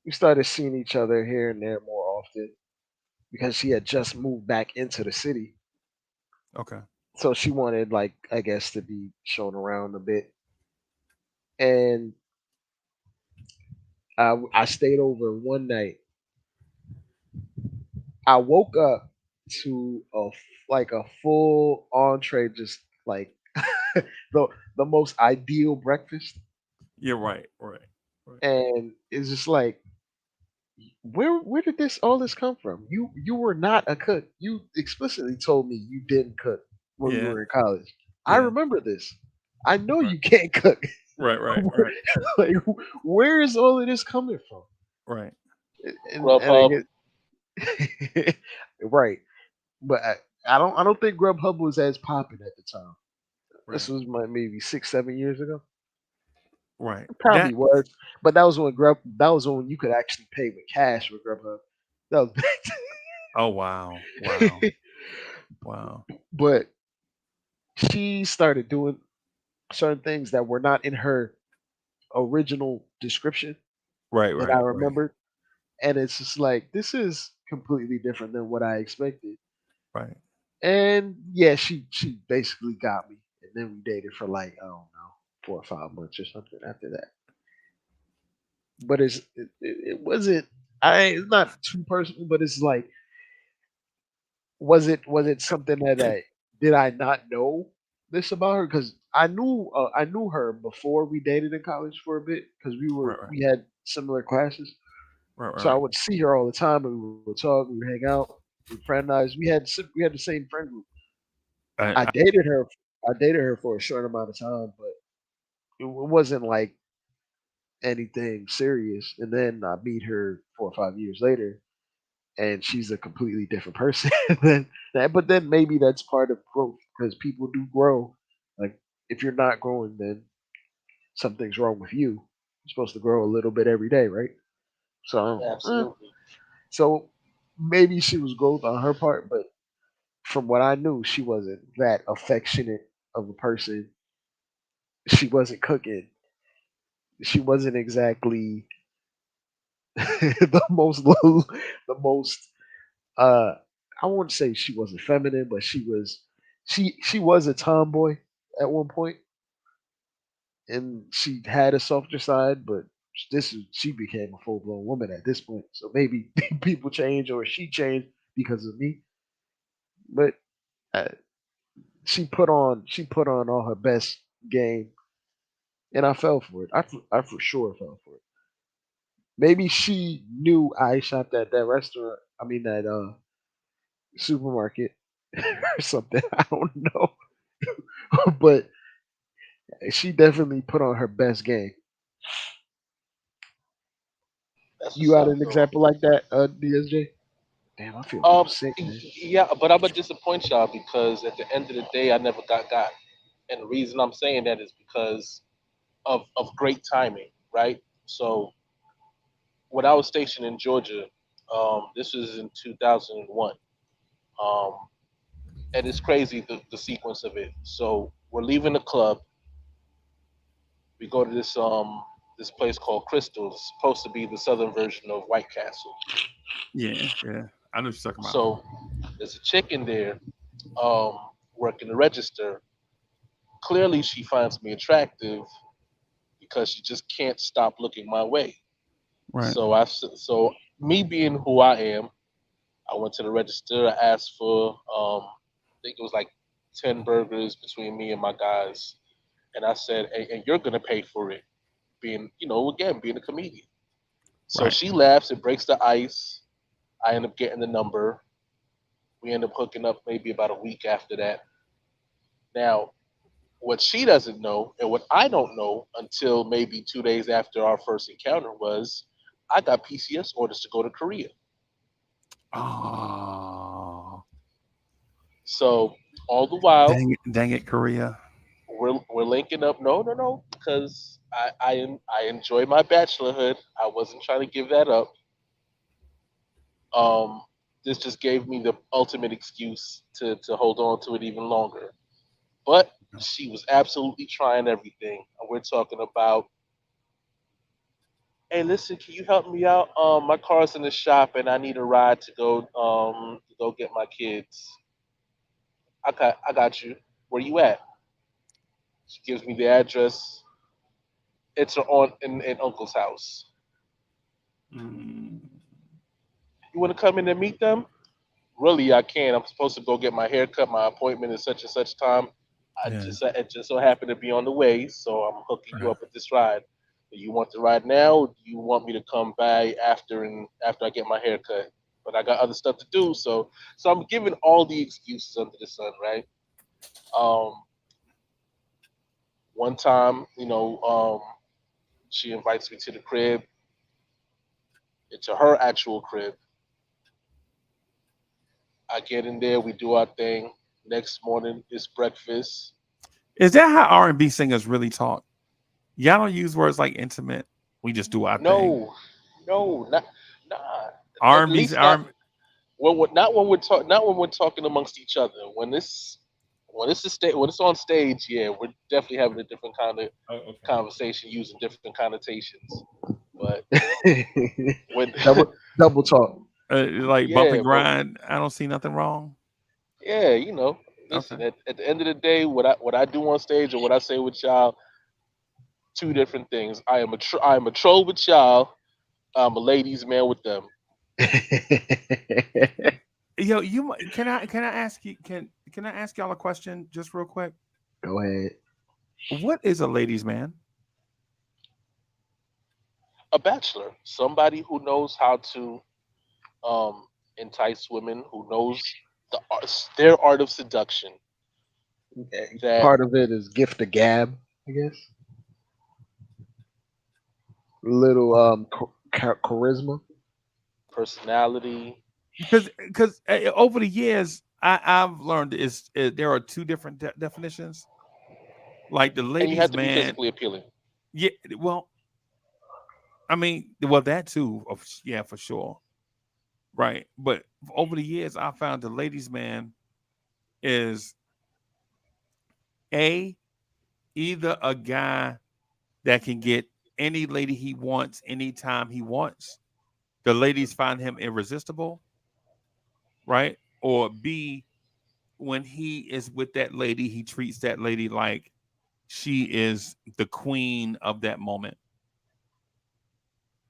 We started seeing each other here and there more often because she had just moved back into the city. Okay. So she wanted, like, I guess, to be shown around a bit. And I stayed over one night. I woke up to a full entree, just like the the most ideal breakfast, You're right. Right. and it's just like, where did all this come from? You were not a cook. You explicitly told me you didn't cook when we Yeah. were in college. I Yeah. remember this. I know Right. you can't cook. Right. Like, where is all of this coming from? Right. Grubhub. Right, but I don't think Grubhub was as popping at the time. This Right. was maybe 6 7 years ago. Right. It probably was, but that was when you could actually pay with cash with Grubhub. That was Oh wow. Wow. but she started doing certain things that were not in her original description Right. that I remembered, and it's just like, this is completely different than what I expected. Right. And yeah, she basically got me, and then we dated for like I don't know 4 or 5 months or something after that. But it wasn't. It's not too personal, but it's like was it something that I did I not know this about her? Because I knew her before we dated in college for a bit because Right, right, we had similar classes, right, so I right. would see her all the time and we would talk, we would hang out, we would fraternize. We had the same friend group. I I, dated her. I dated her for a short amount of time, but it wasn't like anything serious. And then I meet her 4 or 5 years later, and she's a completely different person than that. But then maybe that's part of growth because people do grow. Like if you're not growing, then something's wrong with you. You're supposed to grow a little bit every day, right? So, Absolutely. so maybe she was growth on her part, but from what I knew, she wasn't that affectionate of a person. She wasn't cooking. She wasn't exactly the most uh I wouldn't say she wasn't feminine, but she was a tomboy at one point, and she had a softer side, but she became a full blown woman at this point. So maybe people change or she changed because of me. But uh, she put on all her best game, and I fell for it. I for sure fell for it. Maybe she knew I shopped at that restaurant. I mean that supermarket or something. I don't know, but she definitely put on her best game. That's You what's had up, an though. example like that, DSJ? Damn, I feel real Um, sick, man. yeah, but I'm gonna disappoint y'all because at the end of the day, I never got. And the reason I'm saying that is because of great timing, right? So when I was stationed in Georgia, this was in 2001. Um, and it's crazy the sequence of it. So we're leaving the club. We go to this place called Crystal. It's supposed to be the southern version of White Castle. yeah, yeah. I know what you're talking about. So there's a chick in there um, working the register. Clearly, she finds me attractive because she just can't stop looking my way. Right, So me being who I am, I went to the register. I asked for I think it was like 10 burgers between me and my guys, and I said, "Hey, and you're gonna pay for it." Being again being a comedian. So right. she laughs. It breaks the ice. I end up getting the number. We end up hooking up maybe about a week after that. Now, what she doesn't know, and what I don't know until maybe 2 days after our first encounter, was I got PCS orders to go to Korea. Oh, So all the while, dang it, Korea. we're linking up. No, no, no, because I enjoy my bachelorhood. I wasn't trying to give that up. Um, this just gave me the ultimate excuse to hold on to it even longer. But she was absolutely trying everything. And we're talking about, hey, listen, can you help me out? My car's in the shop and I need a ride to go get my kids. I got you. Where you at? She gives me the address. It's her aunt and uncle's house. Mm, You want to come in and meet them? Really, I can. I'm supposed to go get my hair cut. My appointment is such and such time. yeah, It just so happened to be on the way, so I'm hooking you right. up with this ride. Do you want the ride now, or do you want me to come by after I get my hair cut? But I got other stuff to do, so I'm giving all the excuses under the sun, right? Um, One time, she invites me to the crib, into her actual crib. I get in there, we do our thing. Next morning, it's breakfast. Is that how R&B singers really talk? Y'all don't use words like intimate. We just do our thing. No, no, not nah. At R&B, least not not not when we're talking amongst each other. When it's on stage, yeah, we're definitely having a different kind of Oh, okay. conversation, using different connotations. But when double talk. Like bump yeah, and grind. I don't see nothing wrong. Yeah, you know. Listen, Okay. at the end of the day, what I do on stage or what I say with y'all, two different things. I am a troll with y'all. I'm a ladies' man with them. Yo, can I ask you can I ask y'all a question just real quick? Go ahead. What is a ladies' man? A bachelor, somebody who knows how to um, entice women, who knows their art of seduction. That Part of it is gift of gab, I guess. Little Okay. charisma. personality. Because over the years I've learned there are two different definitions. Like the And you ladies' have to be man, physically appealing. yeah. Well, I mean, well that too, yeah, for sure, right. But over the years, I found the ladies' man is a either a guy that can get any lady he wants anytime he wants. The ladies find him irresistible, right? Or B, when he is with that lady, he treats that lady like she is the queen of that moment,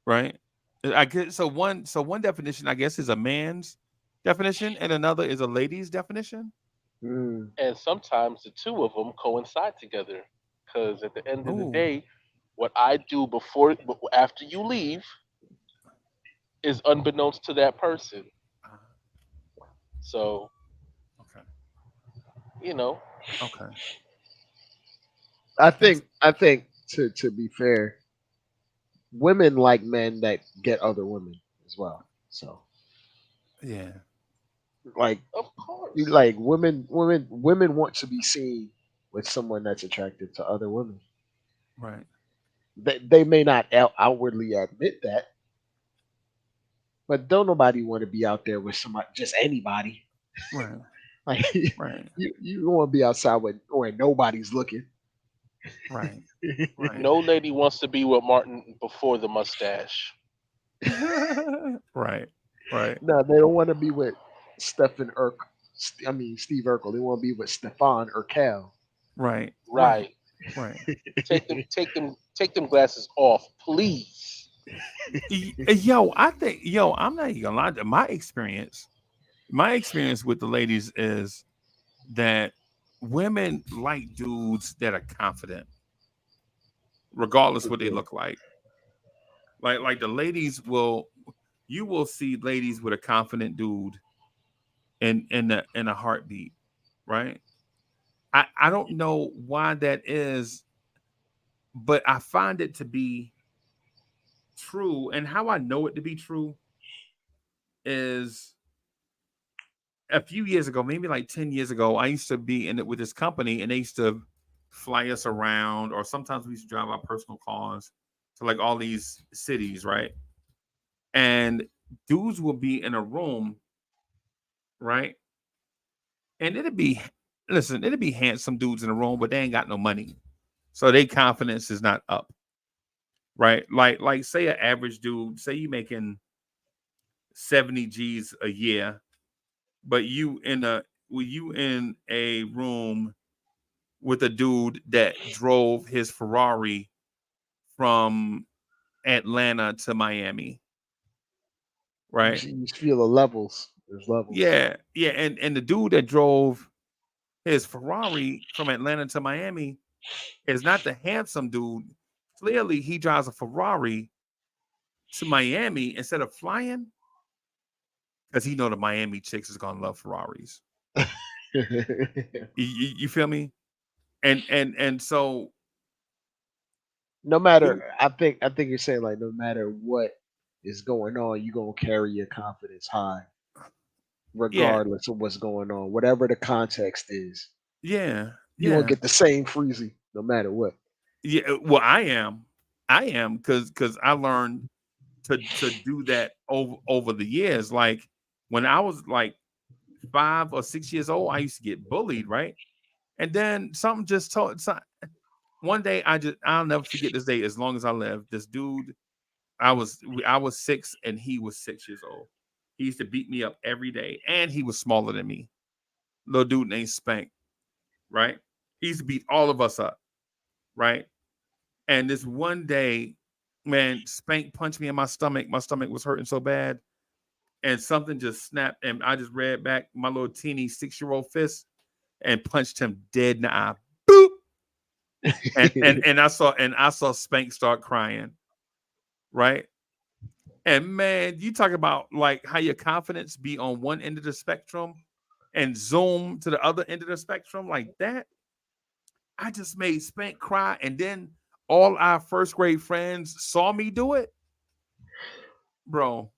right? I guess so one definition I guess is a man's definition and another is a lady's definition. Mm. And sometimes the two of them coincide together. Because at the end of the Oh, day, what I do after you leave is unbeknownst to that person. So, okay, you know, okay. I That's think to be fair, women like men that get other women as well. So yeah, like of you course. like women want to be seen with someone that's attracted to other women. right, They may not outwardly admit that, but don't nobody want to be out there with somebody, just anybody. right, Like right, you don't want to be outside where nobody's looking. right, right. No lady wants to be with Martin before the mustache. Right, right, No, they don't want to be with Stefan Urk. I mean Steve Urkel. They want to be with Stefan Urkel. right, right, Right. right. Take them glasses off, please. Yo, I think, yo, I'm not even gonna lie. My experience with the ladies is that women like dudes that are confident, regardless For what they sure. look like. Like the ladies will, you will see ladies with a confident dude in a heartbeat, right? I don't know why that is, but I find it to be true. And how I know it to be true is a few years ago, maybe like 10 years ago, I used to be in it with this company and they used to fly us around, or sometimes we used to drive our personal cars to like all these cities, right? And dudes will be in a room, right? And it'd be handsome dudes in the room, but they ain't got no money. So their confidence is not up, right? Like say an average dude, say you making 70 G's a year, but you in a room with a dude that drove his Ferrari from Atlanta to Miami, right? You feel the levels. There's levels. Yeah, yeah, and the dude that drove his Ferrari from Atlanta to Miami is not the handsome dude. Clearly, he drives a Ferrari to Miami instead of flying because he know the Miami chicks is gonna love Ferraris. You feel me? And so, No matter, dude, I think you're saying like no matter what is going on, you're gonna carry your confidence high, yeah, regardless of what's going on, whatever the context is. yeah, You gonna yeah. get the same freezy no matter what. Yeah, well, I am because I learned to do that over the years. Like when I was like 5 or 6 years old, I used to get bullied, right? And then something just told. One day, I'll never forget this day as long as I live. This dude, I was 6 and he was 6 years old. He used to beat me up every day, and he was smaller than me. little dude named Spank, right? He used to beat all of us up, right? And this one day, man, Spank punched me in my stomach. My stomach was hurting so bad. And something just snapped. And I just read back my little teeny 6-year-old fist and punched him dead in the eye. Boop. And I saw Spank start crying. Right. And man, you talk about like how your confidence be on one end of the spectrum and zoom to the other end of the spectrum like that. I just made Spank cry, and then all our first grade friends saw me do it. Bro,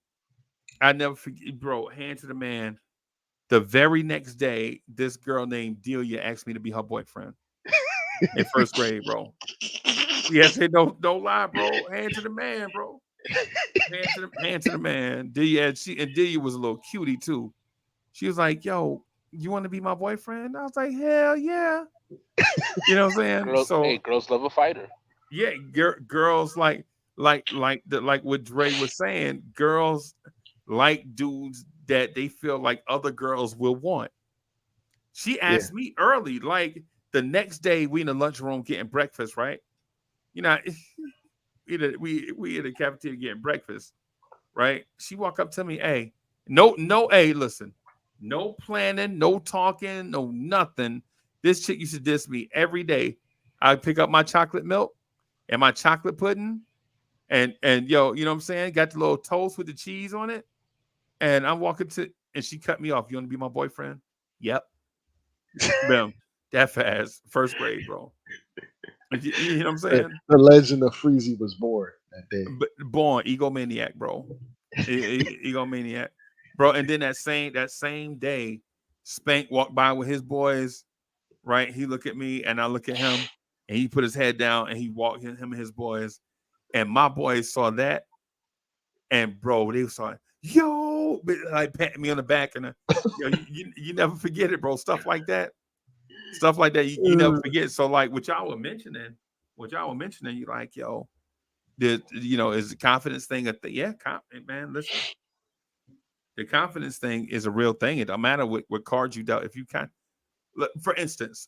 I never forget, bro, hand to the man. The very next day, this girl named Delia asked me to be her boyfriend in first grade, bro. Yes, hey, don't lie, bro. Hand to the man, bro. Hand to the man. Delia, and Delia was a little cutie too. She was like, "Yo, you want to be my boyfriend?" I was like, "Hell yeah!" You know what I'm saying? Girls love a fighter. Yeah, girls like what Dre was saying. Girls like dudes that they feel like other girls will want. She asked me early, like the next day, we in the lunchroom getting breakfast, right? You know, we in the cafeteria getting breakfast, right? She walk up to me, hey, hey, listen, no planning, no talking, no nothing. This chick used to diss me every day. I pick up my chocolate milk and my chocolate pudding, and yo, you know what I'm saying? Got the little toast with the cheese on it, and I'm walking and she cut me off. You want to be my boyfriend? Yep. Boom. That fast. First grade, bro. You know what I'm saying? The legend of Freezy was born that day. Born egomaniac, bro. Egomaniac, bro. And then that same day, Spank walked by with his boys. Right? He looked at me, and I look at him, and he put his head down, and he walked him and his boys, and my boys saw that, and bro, they saw, yo, like patting me on the back, and you never forget it, bro. Stuff like that, you never forget. So like what y'all were mentioning, you like, yo, is the confidence thing a thing? Yeah, man, listen, the confidence thing is a real thing. It don't matter what cards you dealt. If you can, for instance,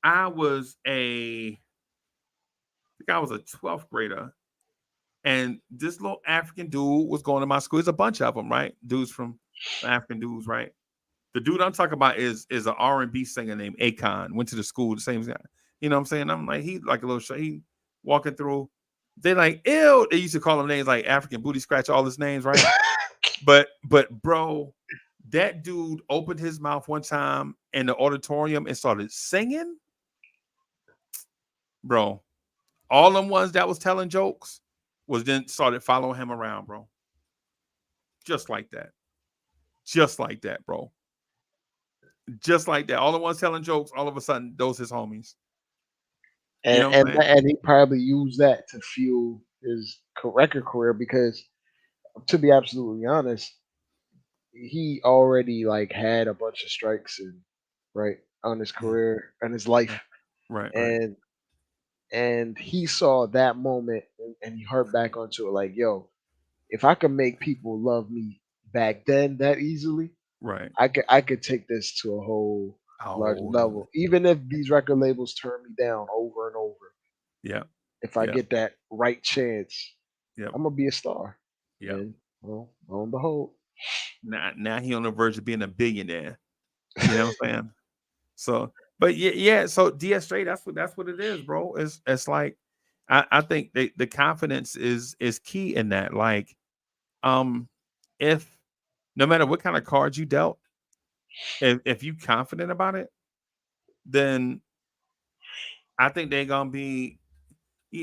I was a 12th grader, and this little African dude was going to my school. There's a bunch of them, right? Dudes from African dudes, right? The dude I'm talking about is an R&B singer named Akon. Went to the school, the same guy. You know what I'm saying? I'm like, he like a little he walking through. They like, ew. They used to call him names like African Booty Scratch, all his names, right? but bro, that dude opened his mouth one time in the auditorium and started singing. Bro, all them ones that was telling jokes was then started following him around, bro. Just like that, bro. Just like that. All the ones telling jokes, all of a sudden, those his homies. And he probably used that to fuel his record career, because, to be absolutely honest, he already like had a bunch of strikes on his career and his life, right. And he saw that moment, and he harped back onto it like, yo, if I could make people love me back then that easily, right, I could take this to a whole larger level, even if these record labels turn me down over and over. Yeah. If I get that right chance, I'm gonna be a star. Yeah. Well, lo and behold, now he on the verge of being a billionaire. You know what I'm saying? So, but yeah. So DS Straight, that's what it is, bro. It's like I think the confidence is key in that. Like, if no matter what kind of cards you dealt, if you confident about it, then I think they're gonna be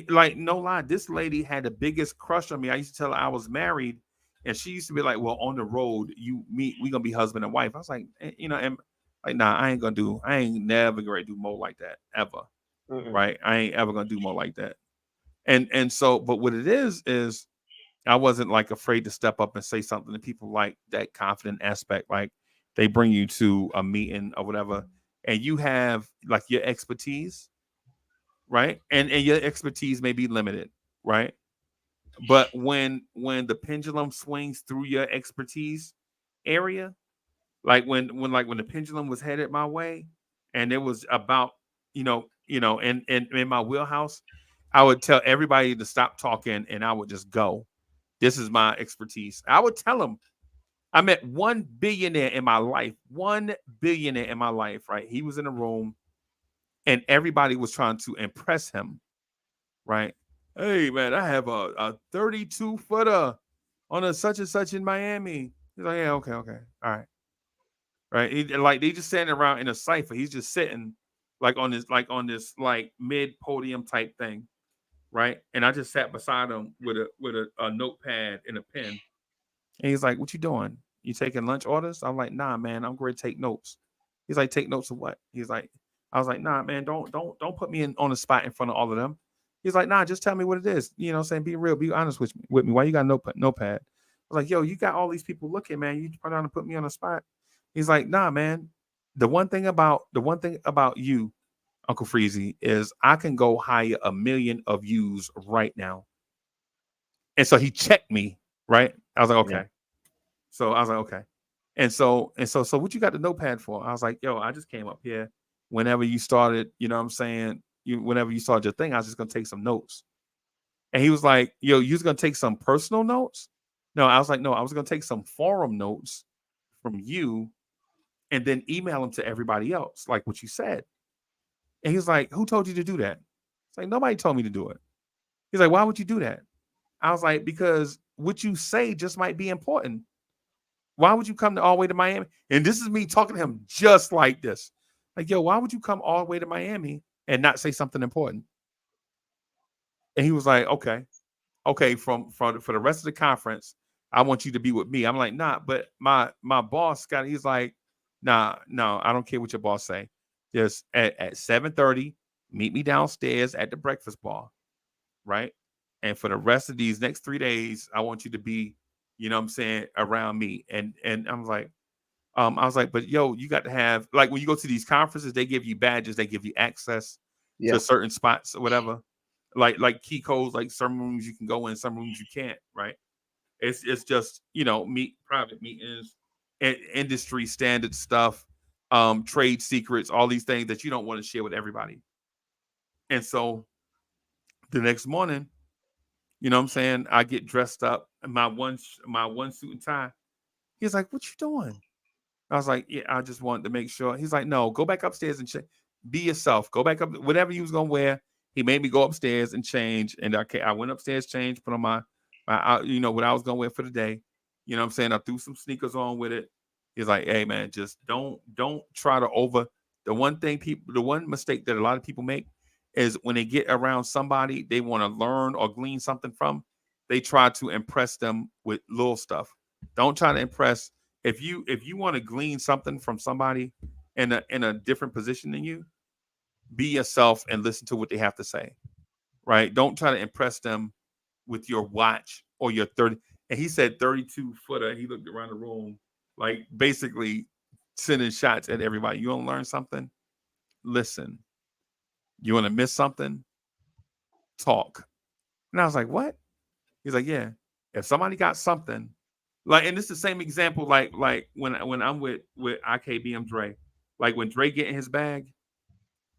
like, no lie. This lady had the biggest crush on me. I used to tell her I was married, and she used to be like, "Well, on the road, we gonna be husband and wife." I was like, and like, nah, I ain't never gonna do more like that ever. Right? I ain't ever gonna do more like that. And so, but what it is I wasn't like afraid to step up and say something to people, like that confident aspect. Like they bring you to a meeting or whatever, and you have like your expertise, right? And your expertise may be limited, right? But when the pendulum swings through your expertise area, like when the pendulum was headed my way, and it was about and in my wheelhouse, I would tell everybody to stop talking, and I would just go. This is my expertise. I would tell them. I met one billionaire in my life. One billionaire in my life, right? He was in a room, and everybody was trying to impress him, right? Hey man, I have a 32-footer on a such and such in Miami. He's like, yeah, okay, all right. Like they just standing around in a cipher. He's just sitting on this mid podium type thing, right? And I just sat beside him with a notepad and a pen. And he's like, "What you doing? You taking lunch orders?" I'm like, "Nah, man, I'm going to take notes." He's like, "Take notes of what?" I was like, "Nah, man, don't put me on the spot in front of all of them." He's like, "Nah, just tell me what it is. You know what I'm saying? Be real, be honest with me. Why you got a notepad?" I was like, "Yo, you got all these people looking, man. You trying to put me on the spot." He's like, "Nah, man. The one thing about you, Uncle Freezy, is I can go hire 1 million of yous right now." And so he checked me, right? I was like, "Okay." Yeah. So I was like, "Okay." And so what you got the notepad for? I was like, "Yo, I just came up here whenever you started, you know what I'm saying? Whenever you started your thing, I was just gonna take some notes." And he was like, "Yo, you was gonna take some personal notes?" No, I was like, "No, I was gonna take some forum notes from you and then email them to everybody else, like what you said." And he's like, "Who told you to do that?" It's like, "Nobody told me to do it." He's like, "Why would you do that?" I was like, "Because what you say just might be important. Why would you come all the way to Miami?" And this is me talking to him just like this. Like, "Yo, why would you come all the way to Miami and not say something important?" And he was like, "Okay. For the rest of the conference, I want you to be with me." I'm like, "Nah, but my boss got," he's like, "Nah, no, I don't care what your boss say. Just at 7:30, meet me downstairs at the breakfast bar, right? And for the rest of these next 3 days, I want you to be, you know what I'm saying, around me." And I was like, "But yo, you got to have, like, when you go to these conferences, they give you badges, they give you access Yeah. to certain spots or whatever. Like key codes, like some rooms you can go in, some rooms you can't, right? It's just, private meetings, industry standard stuff, trade secrets, all these things that you don't want to share with everybody." And so the next morning, you know what I'm saying, I get dressed up in my one suit and tie. He's like, "What you doing?" I was like, "Yeah, I just wanted to make sure." He's like, "No, go back upstairs and be yourself. Go back up, whatever you was gonna wear." He made me go upstairs and change, and I went upstairs, changed, put on my what I was gonna wear for the day. You know what I'm saying? I threw some sneakers on with it. He's like, "Hey man, just don't try to over." The one mistake that a lot of people make is when they get around somebody they want to learn or glean something from, they try to impress them with little stuff. Don't try to impress. If you want to glean something from somebody in a different position than you, be yourself and listen to what they have to say. Right? Don't try to impress them with your watch or your 30. And he said 32-footer. He looked around the room, like basically sending shots at everybody. You want to learn something? Listen. You want to miss something? Talk. And I was like, "What?" He's like, "Yeah. If somebody got something, like," and this is the same example, like when I'm with IKBM Dre, like when Dre get in his bag,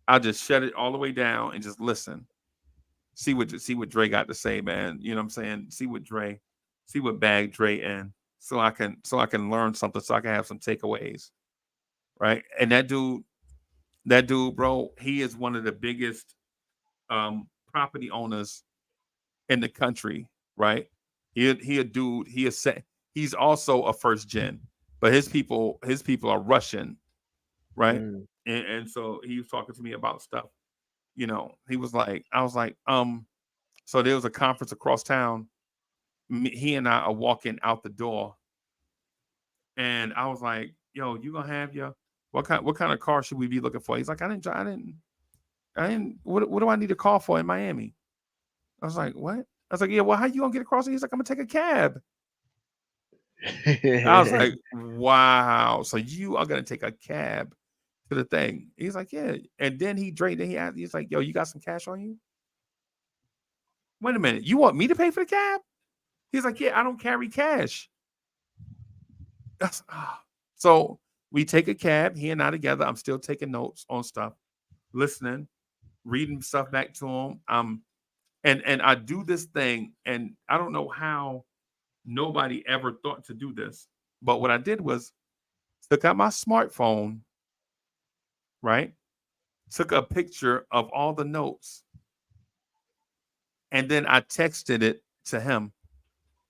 I'll just shut it all the way down and just listen. See what Dre got to say, man. You know what I'm saying? See what bag Dre in, so I can learn something, so I can have some takeaways, right? And that dude, bro, he is one of the biggest property owners in the country, right? He a dude. He's also a first gen, but his people are Russian, right? Mm. And so he was talking to me about stuff. He was like, I was like, so there was a conference across town. He and I are walking out the door, and I was like, "Yo, you gonna have your what kind of car should we be looking for?" He's like, I didn't. What do I need a car for in Miami?" I was like, "What?" I was like, "Yeah, well, how you gonna get across?" He's like, "I'm gonna take a cab." I was like, "Wow, so you are gonna take a cab to the thing?" He's like, "Yeah." And then he's like, "Yo, you got some cash on you?" Wait a minute, you want me to pay for the cab? He's like, "Yeah, I don't carry cash." So we take a cab, he and I together. I'm still taking notes on stuff, listening, reading stuff back to him. And I do this thing, and I don't know how nobody ever thought to do this, but what I did was took out my smartphone, right? Took a picture of all the notes, and then I texted it to him.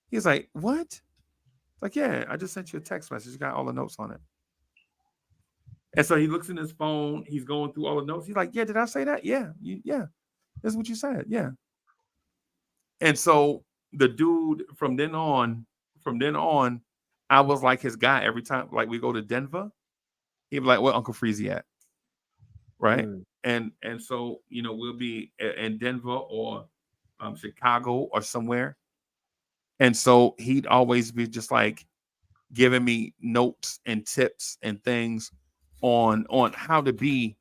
He's like, "What?" Like, yeah, I just sent you a text message. Got all the notes on it. And so he looks in his phone. He's going through all the notes. He's like, "Yeah, did I say that? Yeah, yeah, that's what you said. Yeah." And so the dude from then on, I was like his guy every time. Like we go to Denver, he'd be like, "Where Uncle Freezy at?" Right? And so we'll be in Denver or Chicago or somewhere. And so he'd always be just like giving me notes and tips and things on how to.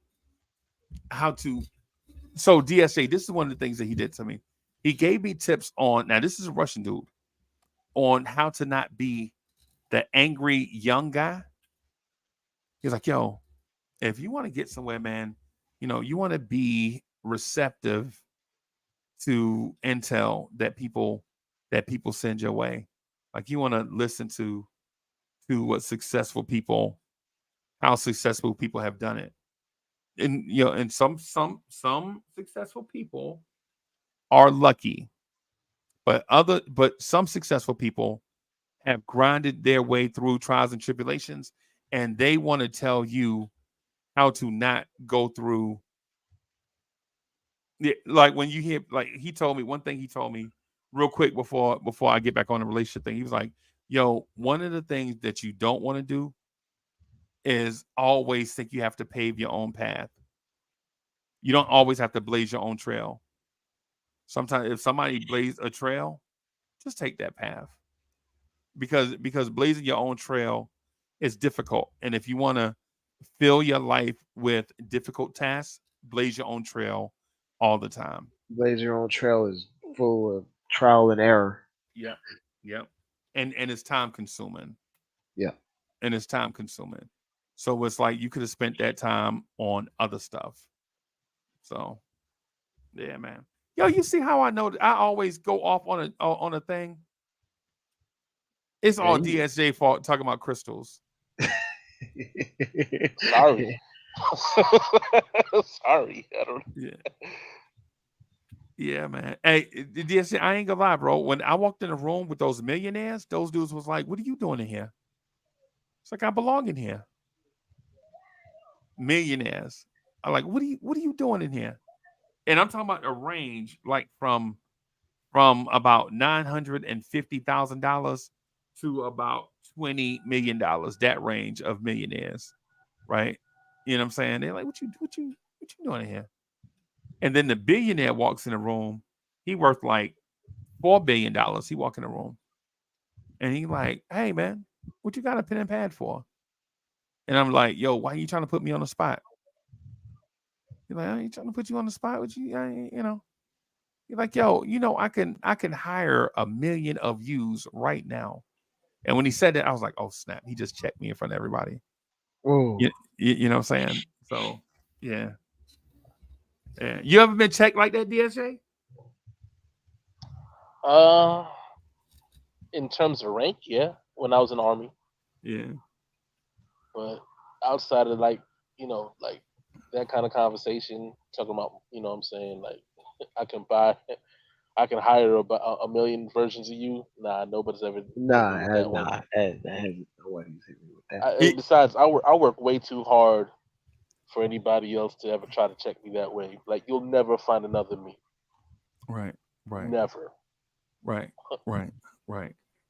So DSJ, this is one of the things that he did to me. He gave me tips on, now this is a Russian dude, on how to not be the angry young guy. He's like, yo, if you want to get somewhere, man, you want to be receptive to intel that people send your way. Like you want to listen to what how successful people have done it. And some successful people are lucky, but some successful people have grinded their way through trials and tribulations, and they want to tell you how to not go through. Like when you hear, like he told me one thing. He told me real quick before I get back on the relationship thing. He was like, "Yo, one of the things that you don't want to do is always think you have to pave your own path. You don't always have to blaze your own trail. Sometimes if somebody blazed a trail, just take that path. Because blazing your own trail is difficult. And if you want to fill your life with difficult tasks, blaze your own trail all the time. Blaze your own trail is full of trial and error. Yeah. Yep. And it's time consuming. Yeah. And it's time consuming. So it's like you could have spent that time on other stuff. So yeah, man. Yo, you see how I know that I always go off on a thing? It's all DSJ fault talking about crystals. Sorry. Sorry. I don't. Yeah. Yeah, man. Hey, DSJ, I ain't gonna lie, bro. When I walked in the room with those millionaires, those dudes was like, "What are you doing in here?" It's like I belong in here. Millionaires. I'm like, what are you doing in here? And I'm talking about a range like from about $950,000 to about $20 million. That range of millionaires, right? You know what I'm saying? They're like, what you doing in here? And then the billionaire walks in the room. He worth like $4 billion. He walk in the room, and he like, hey man, what you got a pen and pad for? And I'm like, yo, why are you trying to put me on the spot? He's like, I ain't trying to put you on the spot with you. You're like, yo, I can hire 1 million of yous right now. And when he said that, I was like, oh snap, he just checked me in front of everybody. You know what I'm saying? So yeah. Yeah. You ever been checked like that, DSJ? In terms of rank, yeah, when I was in the army. Yeah. But outside of like that kind of conversation, talking about, what I'm saying, like I can hire about 1 million versions of you. Nah, nobody's ever. Nobody's hit me with that. Besides, I work way too hard for anybody else to ever try to check me that way. Like you'll never find another me. Right. Never. Right.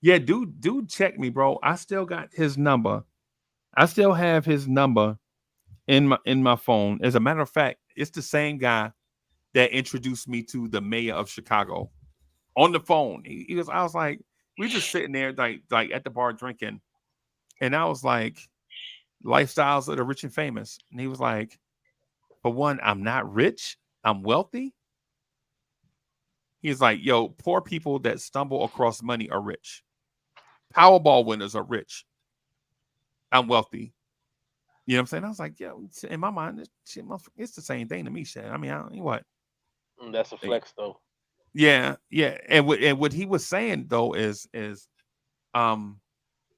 Yeah, dude, check me, bro. I still got his number. I still have his number in my phone. As a matter of fact, it's the same guy that introduced me to the mayor of Chicago on the phone. I was like, we just sitting there like at the bar drinking, and I was like, lifestyles of the rich and famous. And he was like, for one, I'm not rich, I'm wealthy. He's like, yo, poor people that stumble across money are rich. Powerball winners are rich. I'm wealthy. You know what I'm saying? I was like, yo, in my mind, it's the same thing to me, shit. I mean, what? That's a flex though. Yeah, yeah. And what he was saying though is um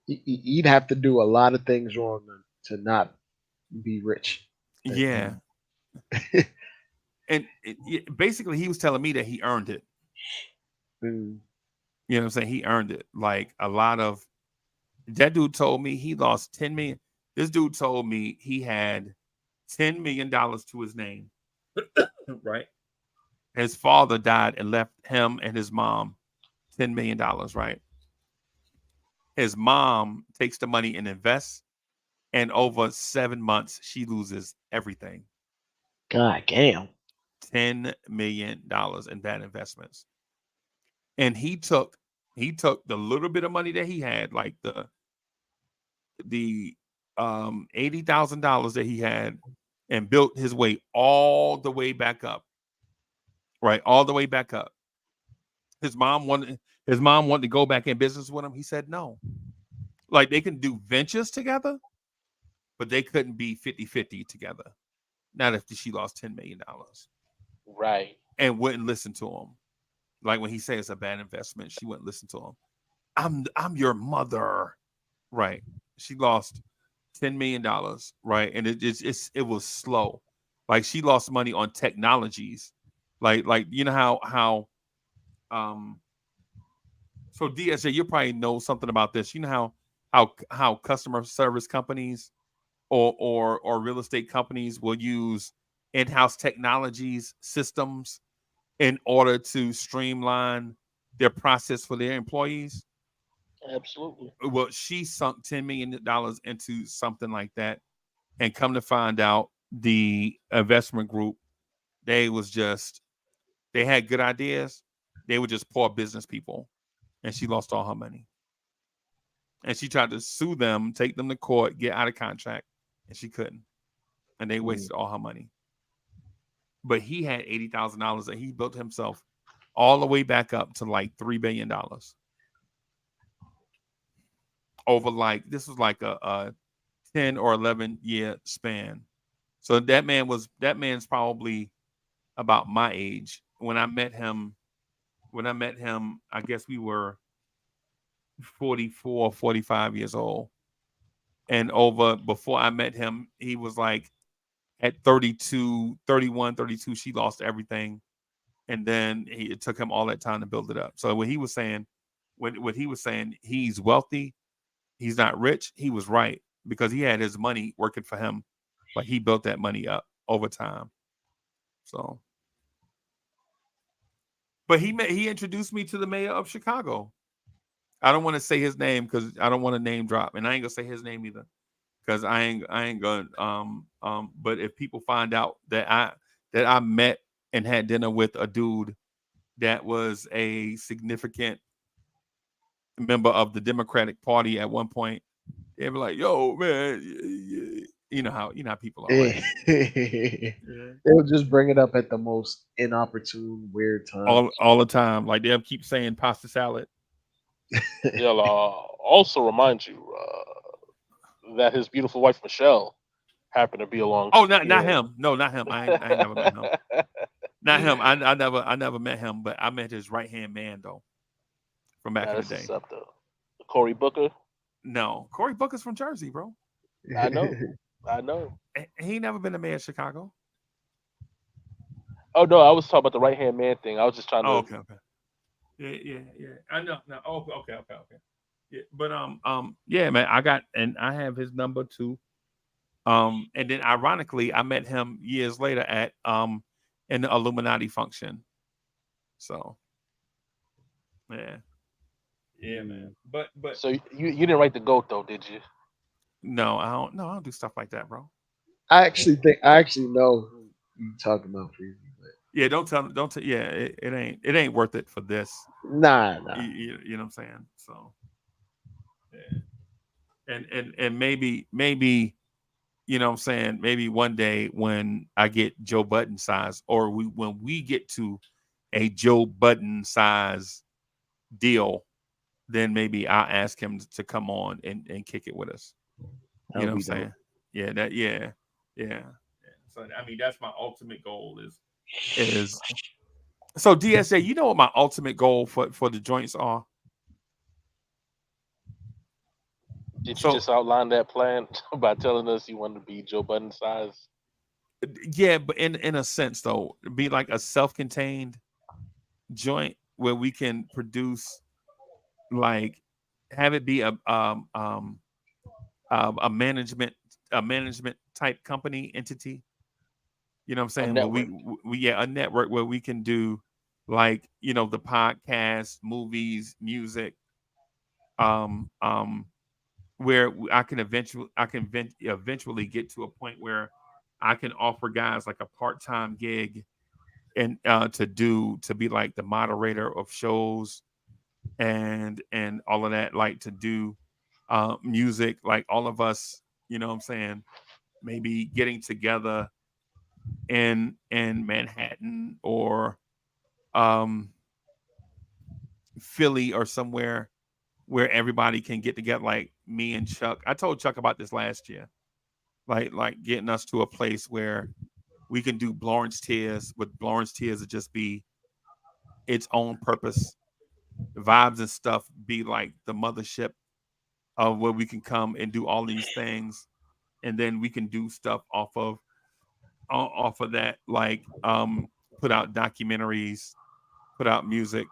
You'd have to do a lot of things wrong to not be rich. yeah. And basically he was telling me that he earned it. Mm. You know what I'm saying? He earned it. Like a lot of that dude told me he lost 10 million. This dude told me he had $10 million to his name. Right? His father died and left him and his mom $10 million, right? His mom takes the money and invests, and over 7 months, she loses everything. God damn. $10 million in bad investments. And he took the little bit of money that he had, like the $80,000 that he had, and built his way all the way back up. Right, all the way back up. His mom wanted to go back in business with him. He said no. Like they can do ventures together, but they couldn't be 50-50 together. Not if she lost $10 million. Right. And wouldn't listen to him. Like when he said it's a bad investment, she wouldn't listen to him. I'm your mother. Right. She lost $10 million, right? And it was slow. Like she lost money on technologies. Like you know how so DSJ, you probably know something about this. You know how customer service companies or real estate companies will use in-house technologies systems in order to streamline their process for their employees. Absolutely. Well, she sunk $10 million into something like that, and come to find out, the investment group, they had good ideas. They were just poor business people, and she lost all her money. And she tried to sue them, take them to court, get out of contract, and she couldn't. And they wasted all her money. But he had $80,000 that he built himself all the way back up to like $3 billion. Over this was like a 10 or 11 year span. So that man's probably about my age. When I met him, I guess we were 44, 45 years old. And before I met him, he was like at 32, 31, 32, she lost everything. And then it took him all that time to build it up. So when he was saying, he's wealthy, he's not rich, he was right, because he had his money working for him. Like he built that money up over time. So, but he introduced me to the mayor of Chicago. I don't want to say his name because I don't want to name drop, and I ain't gonna say his name either because I ain't gonna But if people find out that I met and had dinner with a dude that was a significant member of the Democratic Party at one point, they were like, "Yo, man, you know how people are." Right? They'll just bring it up at the most inopportune, weird time. All the time. Like they'll keep saying pasta salad. They'll also remind you that his beautiful wife Michelle happened to be along. Oh, not him. No, not him. I ain't never met him. Not him. I never met him, but I met his right hand man though, from back in the day. Up, though. Cory Booker. No, Cory Booker's from Jersey, bro. I know. He ain't never been to mayor of Chicago. Oh no, I was talking about the right hand man thing. I was just trying to. Oh, okay. Yeah. I know. No. Oh, okay. Yeah, but yeah, man. I have his number too. And then ironically, I met him years later at in the Illuminati function. So, yeah, man. But so you didn't write the GOAT though, did you? No, I don't. No, I don't do stuff like that, bro. I actually know who you talking about, Freezy. Yeah, don't tell. Yeah, it ain't worth it for this. Nah. You know what I'm saying? So, yeah. And maybe you know what I'm saying, maybe one day when I get Joe Budden size, or when we get to a Joe Budden size deal, then maybe I'll ask him to come on and kick it with us. You know what I'm saying? Yeah, that yeah. So I mean, that's my ultimate goal is so DSA. You know what my ultimate goal for the joints are? Did you So just outline that plan by telling us you wanted to be Joe Budden size? yeah, but in a sense though, be like a self-contained joint where we can produce like have it be a management type company entity. You know what I'm A saying? Where network. we yeah, a network where we can do like, you know, the podcast, movies, music, um, um, where I can eventually get to a point where I can offer guys like a part-time gig and to be like the moderator of shows and all of that, like to do music, like all of us, you know what I'm saying, maybe getting together in Manhattan or um Philly or somewhere where everybody can get together, like me and Chuck. I told Chuck about this last year. Like getting us to a place where we can do Lawrence Tears, but Lawrence Tears would just be its own purpose. Vibes and stuff be like the mothership of where we can come and do all these things, and then we can do stuff off of that, like put out documentaries, put out music,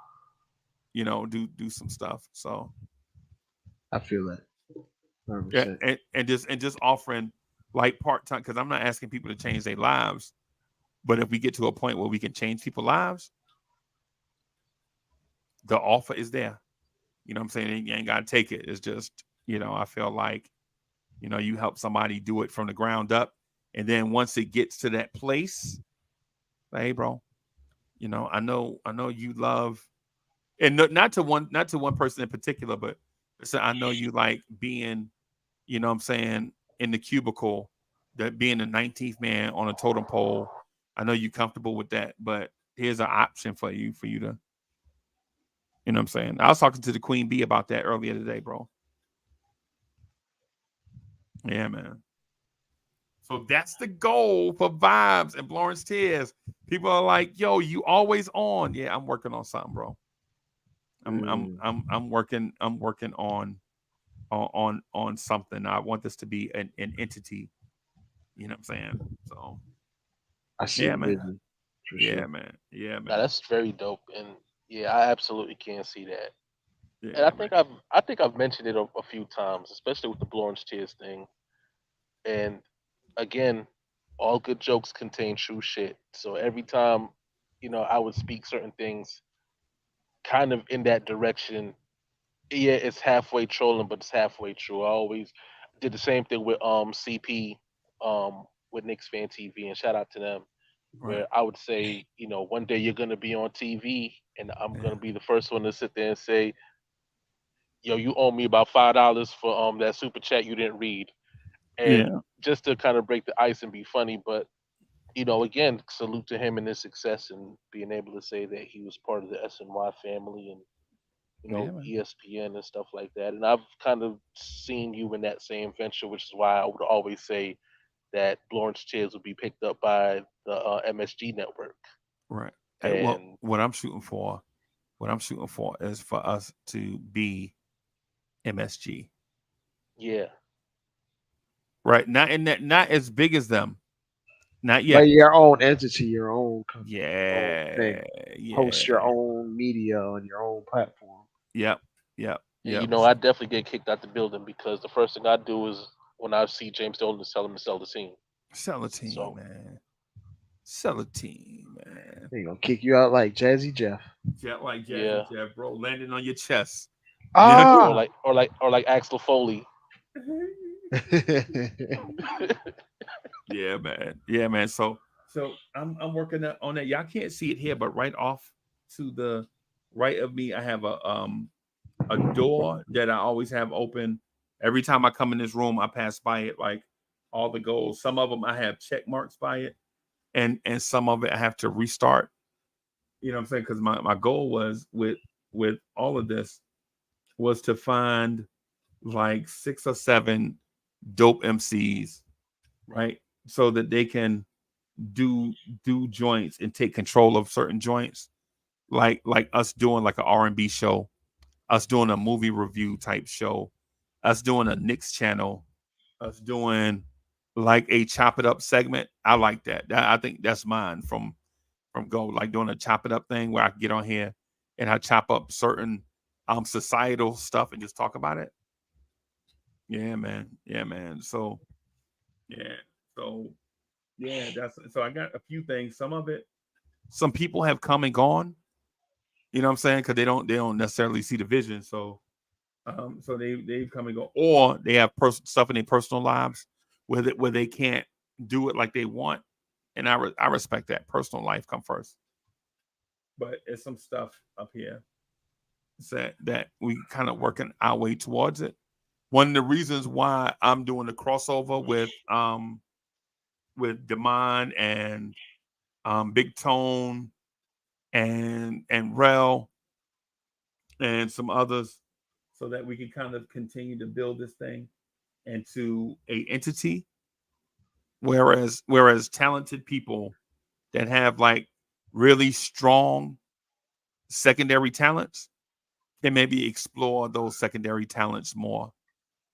you know, do some stuff. So I feel that yeah, 100%. and just offering like part time, because I'm not asking people to change their lives, but if we get to a point where we can change people's lives, the offer is there. You know what I'm saying? You ain't gotta take it. It's just, you know, I feel like, you know, you help somebody do it from the ground up, and then once it gets to that place, like, hey, bro, you know, I know you love, and not to one person in particular, but so I know you like being, you know what I'm saying, in the cubicle, that being the 19th man on a totem pole. I know you comfortable with that, but here's an option for you to, you know what I'm saying. I was talking to the Queen Bee about that earlier today, bro. Yeah, man. So that's the goal for Vibes and Florence Tears. People are like, "Yo, you always on?" Yeah, I'm working on something, bro. I'm working on something. I want this to be an entity. You know what I'm saying? So I see yeah, the man. vision for Yeah, sure. man. Yeah, Now man. that's very dope, and yeah, I absolutely can see that. And Yeah, man. I think I've mentioned it a few times, especially with the Blue Orange Tears thing. And again, all good jokes contain true shit. So every time, I would speak certain things kind of in that direction. Yeah, it's halfway trolling, but it's halfway true. I always did the same thing with CP, with Knicks Fan TV, and shout out to them. Right. Where I would say, one day you're gonna be on TV, and I'm Yeah. gonna be the first one to sit there and say, yo, you owe me about $5 for that super chat you didn't read, and Yeah. just to kind of break the ice and be funny. But again, salute to him and his success and being able to say that he was part of the SNY family and Yeah, man. ESPN and stuff like that. And I've kind of seen you in that same venture, which is why I would always say that Lawrence Chairs would be picked up by the MSG network. Right. Well, And what I'm shooting for is for us to be MSG. yeah, Right. Not as big as them. Not But yet. your own entity, your own company, your own Yeah. thing. Host your Yeah. own media on your own platform. Yep. Yep. and Yep. I definitely get kicked out the building because the first thing I do is when I see James Dolan is tell him to sell the team. Sell a team, So man. Sell a team, man. They gonna kick you out like Jazzy Jeff. Jet like yeah, Jazzy Jeff, bro, landing on your chest. Yeah. or Ah, like Axel Foley. Yeah, man. Yeah, man. So I'm working on that. Y'all can't see it here, but right off to the right of me, I have a door that I always have open. Every time I come in this room, I pass by it, like all the goals. Some of them I have check marks by it, and some of it I have to restart. You know what I'm saying? Because my goal was with all of this was to find like 6 or 7 dope MCs right? So that they can do joints and take control of certain joints, like us doing like an R&B show, us doing a movie review type show, us doing a Knicks channel, us doing like a chop it up segment. I like that. I think that's mine from Gold, like doing a chop it up thing where I can get on here and I chop up certain societal stuff and just talk about it. Yeah, man. Yeah, man. So yeah. So yeah, so I got a few things. Some people have come and gone. You know what I'm saying? Because they don't necessarily see the vision. So so they've come and go, or they have stuff in their personal lives where they can't do it like they want, and I respect that. Personal life come first, but it's some stuff up here that we kind of working our way towards it. One of the reasons why I'm doing the crossover with Demond and Big Tone and Rel and some others, so that we can kind of continue to build this thing into a entity. Whereas talented people that have like really strong secondary talents can maybe explore those secondary talents more,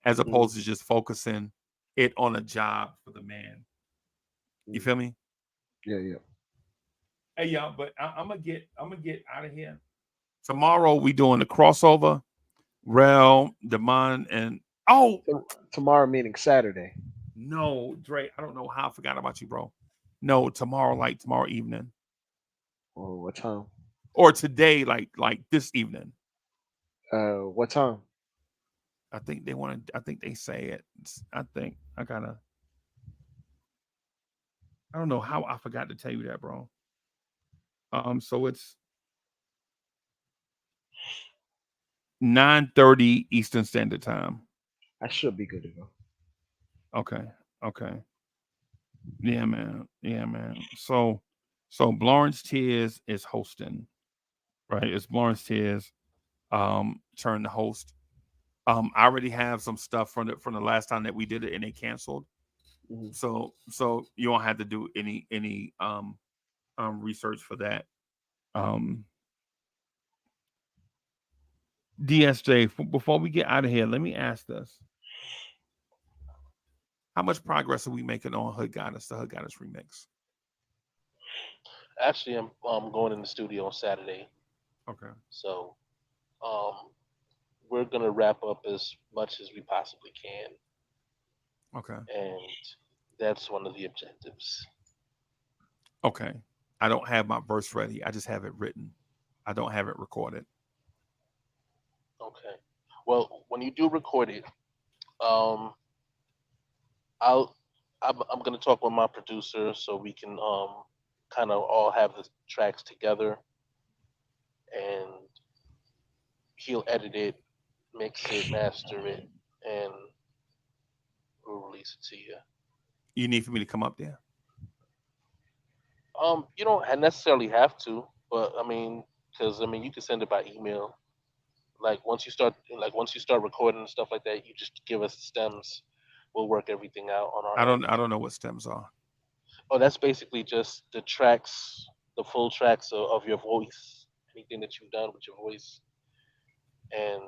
as opposed to just focusing it on a job for the man. You feel me? Yeah. Hey y'all, but I'm gonna get out of here. Tomorrow we doing the crossover. Rel, Demond, and Tomorrow meaning Saturday. no, Dre. I don't know how I forgot about you, bro. No, tomorrow evening, Or what time? or today, like this evening. What time? I think they want to. I think they say it. I think I gotta. I don't know how I forgot to tell you that, bro. So it's 9:30 Eastern Standard Time. I should be good to go. Okay. Yeah, man. So Lawrence Tears is hosting, right? It's Lawrence Tears turn to host. I already have some stuff from the last time that we did it and they canceled. Mm-hmm. So you don't have to do any research for that. DSJ, before we get out of here, let me ask this. How much progress are we making on Hood Goddess, the Hood Goddess remix? Actually, I'm going in the studio on Saturday, Okay. so we're gonna wrap up as much as we possibly can, Okay. and that's one of the objectives. Okay. I don't have my verse ready. I just have it written. I don't have it recorded. Okay. Well, when you do record it, um, I'm gonna talk with my producer so we can kind of all have the tracks together, and he'll edit it, mix it, master it, and we'll release it to you. You need for me to come up there? You don't necessarily have to, but because you can send it by email. Once you start recording and stuff like that, you just give us the stems. We'll work everything out on our end. I don't know what stems are. Oh, that's basically just the tracks, the full tracks of your voice, anything that you've done with your voice, and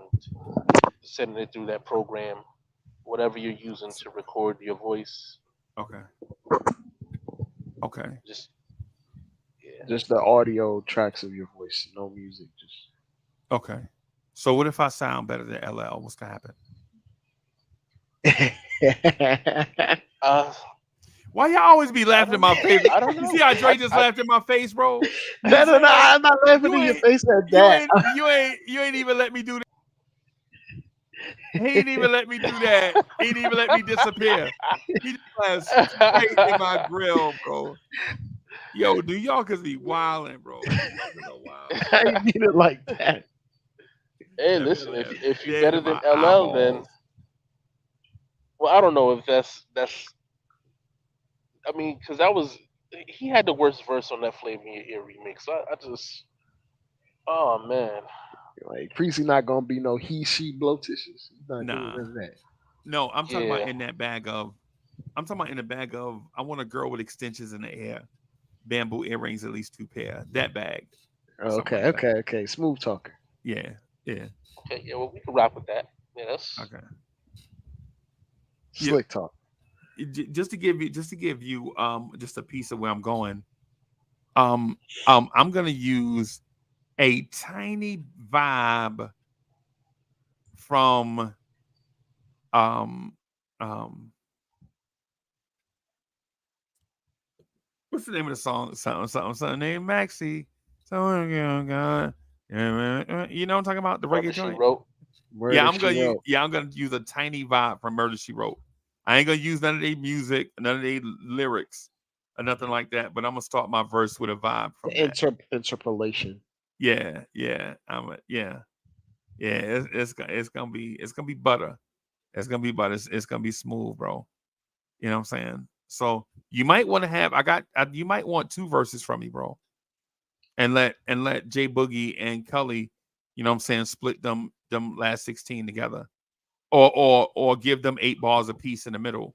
sending it through that program, whatever you're using to record your voice. Okay. Just Just the audio tracks of your voice, no music. Just Okay. So what if I sound better than LL? What's gonna happen? Why y'all always be laughing in my face? I don't know. You see how Dre just laughed in my face, bro? No, I'm not laughing in your face at that. You ain't even let me do that. He ain't even let me do that. He didn't even let me disappear. He just straight in my grill, bro. Yo, New Yorkers be wilding, bro. I ain't mean it like that. Hey, listen, if you're better than LL, then I don't know if that's. Because he had the worst verse on that Flavor in Your Ear remix. I just, oh man. Like Precy not gonna be no he she blow tissues. He's not Nah. doing that. No, I'm talking about in that bag of I'm talking about in the bag of. I want a girl with extensions in the hair, bamboo earrings, at least 2 pair. That bag, something Okay, like that. okay, okay. Smooth talker. Yeah, yeah. Okay, yeah, well, we can rock with that. Yeah, that's Okay. Yeah. Slick talk. Just to give you just a piece of where I'm going. I'm gonna use a tiny vibe from um um what's the name of the song? Something named Maxie. Someone God. You know what I'm talking about? The reggae Murder She joint? Wrote. Murder She Wrote. I'm gonna use a tiny vibe from Murder She Wrote. I ain't gonna use none of their music, none of their lyrics, or nothing like that. But I'm gonna start my verse with a vibe from The that. interpolation. Yeah, yeah, yeah, yeah. It's gonna be butter. It's gonna be butter. It's gonna be smooth, bro. You know what I'm saying? So you might want to have. You might want 2 verses from me, bro, and let J Boogie and Cully, you know what I'm saying, split them last 16 together, or give them 8 bars apiece in the middle.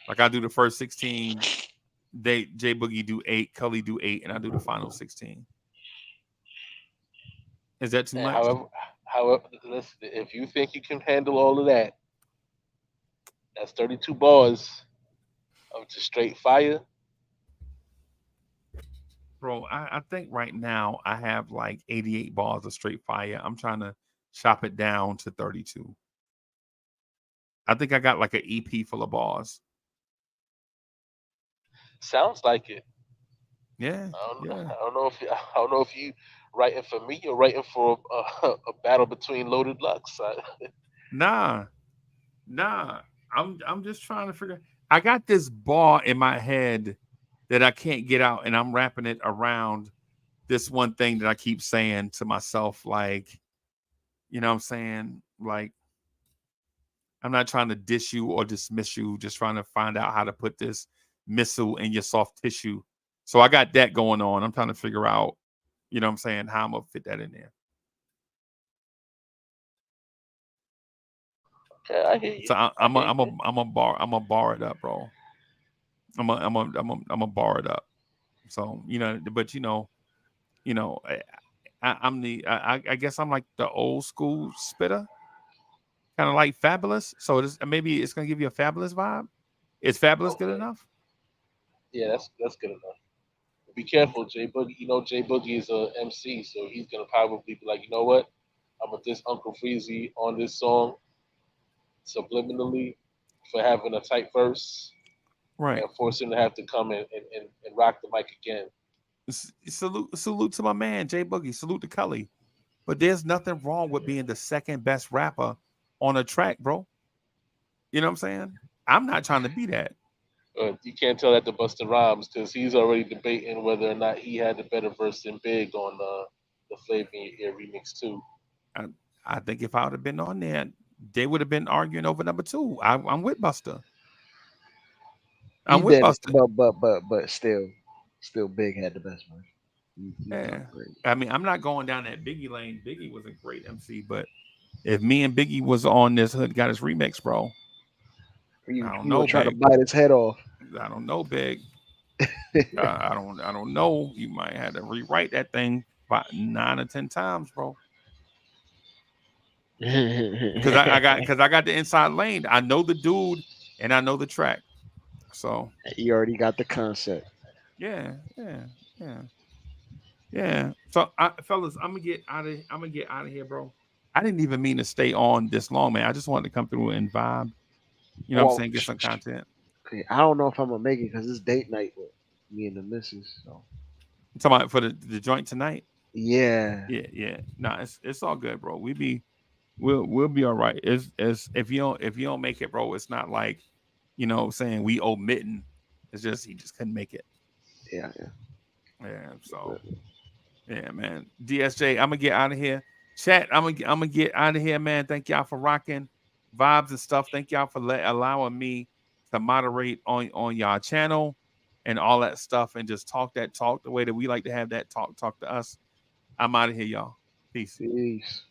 Like I do the first 16, J Boogie do 8, Cully do 8, and I do the final 16. Is that too And much? however, listen, if you think you can handle all of that, that's 32 bars of just straight fire. Bro, I think right now I have like 88 bars of straight fire. I'm trying to chop it down to 32. I think I got like an EP full of bars. Sounds like it. Yeah, I don't, yeah. I don't know if I don't know if you writing for me or writing for a battle between Loaded Lux. Nah, nah. I'm just trying to figure. I got this bar in my head that I can't get out, and I'm wrapping it around this one thing that I keep saying to myself, like, you know what I'm saying? Like, I'm not trying to dish you or dismiss you, just trying to find out how to put this missile in your soft tissue. So I got that going on. I'm trying to figure out, you know what I'm saying, how I'm gonna fit that in there. Okay, I hear you. So I, I I'm a, hear I'm a, you. I'm a bar it up, bro. I'm a bar it up. So but I guess I'm like the old school spitter, kind of like Fabulous. So maybe it's gonna give you a Fabulous vibe. Is Fabulous good Okay, enough? yeah, that's good enough. Be careful, Jay Boogie. You know Jay Boogie is a MC, so he's gonna probably be like, you know what? I'm gonna diss Uncle Freezy on this song subliminally for having a tight verse Right. and force him to have to come and rock the mic again. Salute to my man Jay Boogie. Salute to Cully. But there's nothing wrong with being the second best rapper on a track, bro. You know what I'm saying? I'm not trying to be that. You can't tell that to Busta Rhymes because he's already debating whether or not he had the better verse than Big on the Flavor in Your Ear remix too. I, I think if I would have been on there, they would have been arguing over number 2. I'm with Buster. He I'm with did, Buster. but still, Big had the best one. He Yeah. dropped great. I mean, I'm not going down that Biggie lane. Biggie was a great MC, but if me and Biggie was on this Hood Got His remix, bro, I don't You were know, trying to Big. bite his head off. I don't know, Big. I don't know. You might have to rewrite that thing about 9 or 10 times, bro. Because I got the inside lane. I know the dude and I know the track. So You already got the concept. yeah, yeah, yeah, yeah. So fellas, I'm gonna get out of here, bro. I didn't even mean to stay on this long, man. I just wanted to come through and vibe. You know what I'm Well, saying? Get some content. okay, I don't know if I'm gonna make it because it's date night with me and the missus. So You talking about for the joint tonight? yeah, Yeah, yeah. Nah, it's all good, bro. We'll be all right. It's if you don't make it, bro, it's not like, saying we omitting. It's just he just couldn't make it. yeah, Yeah. So yeah. yeah, man. DSJ, I'm gonna get out of here. Chat, I'm gonna get out of here, man. Thank y'all for rocking vibes and stuff. Thank y'all for allowing me to moderate on y'all channel and all that stuff and just talk that talk the way that we like to have that talk to us. I'm out of here, y'all. Peace. Peace.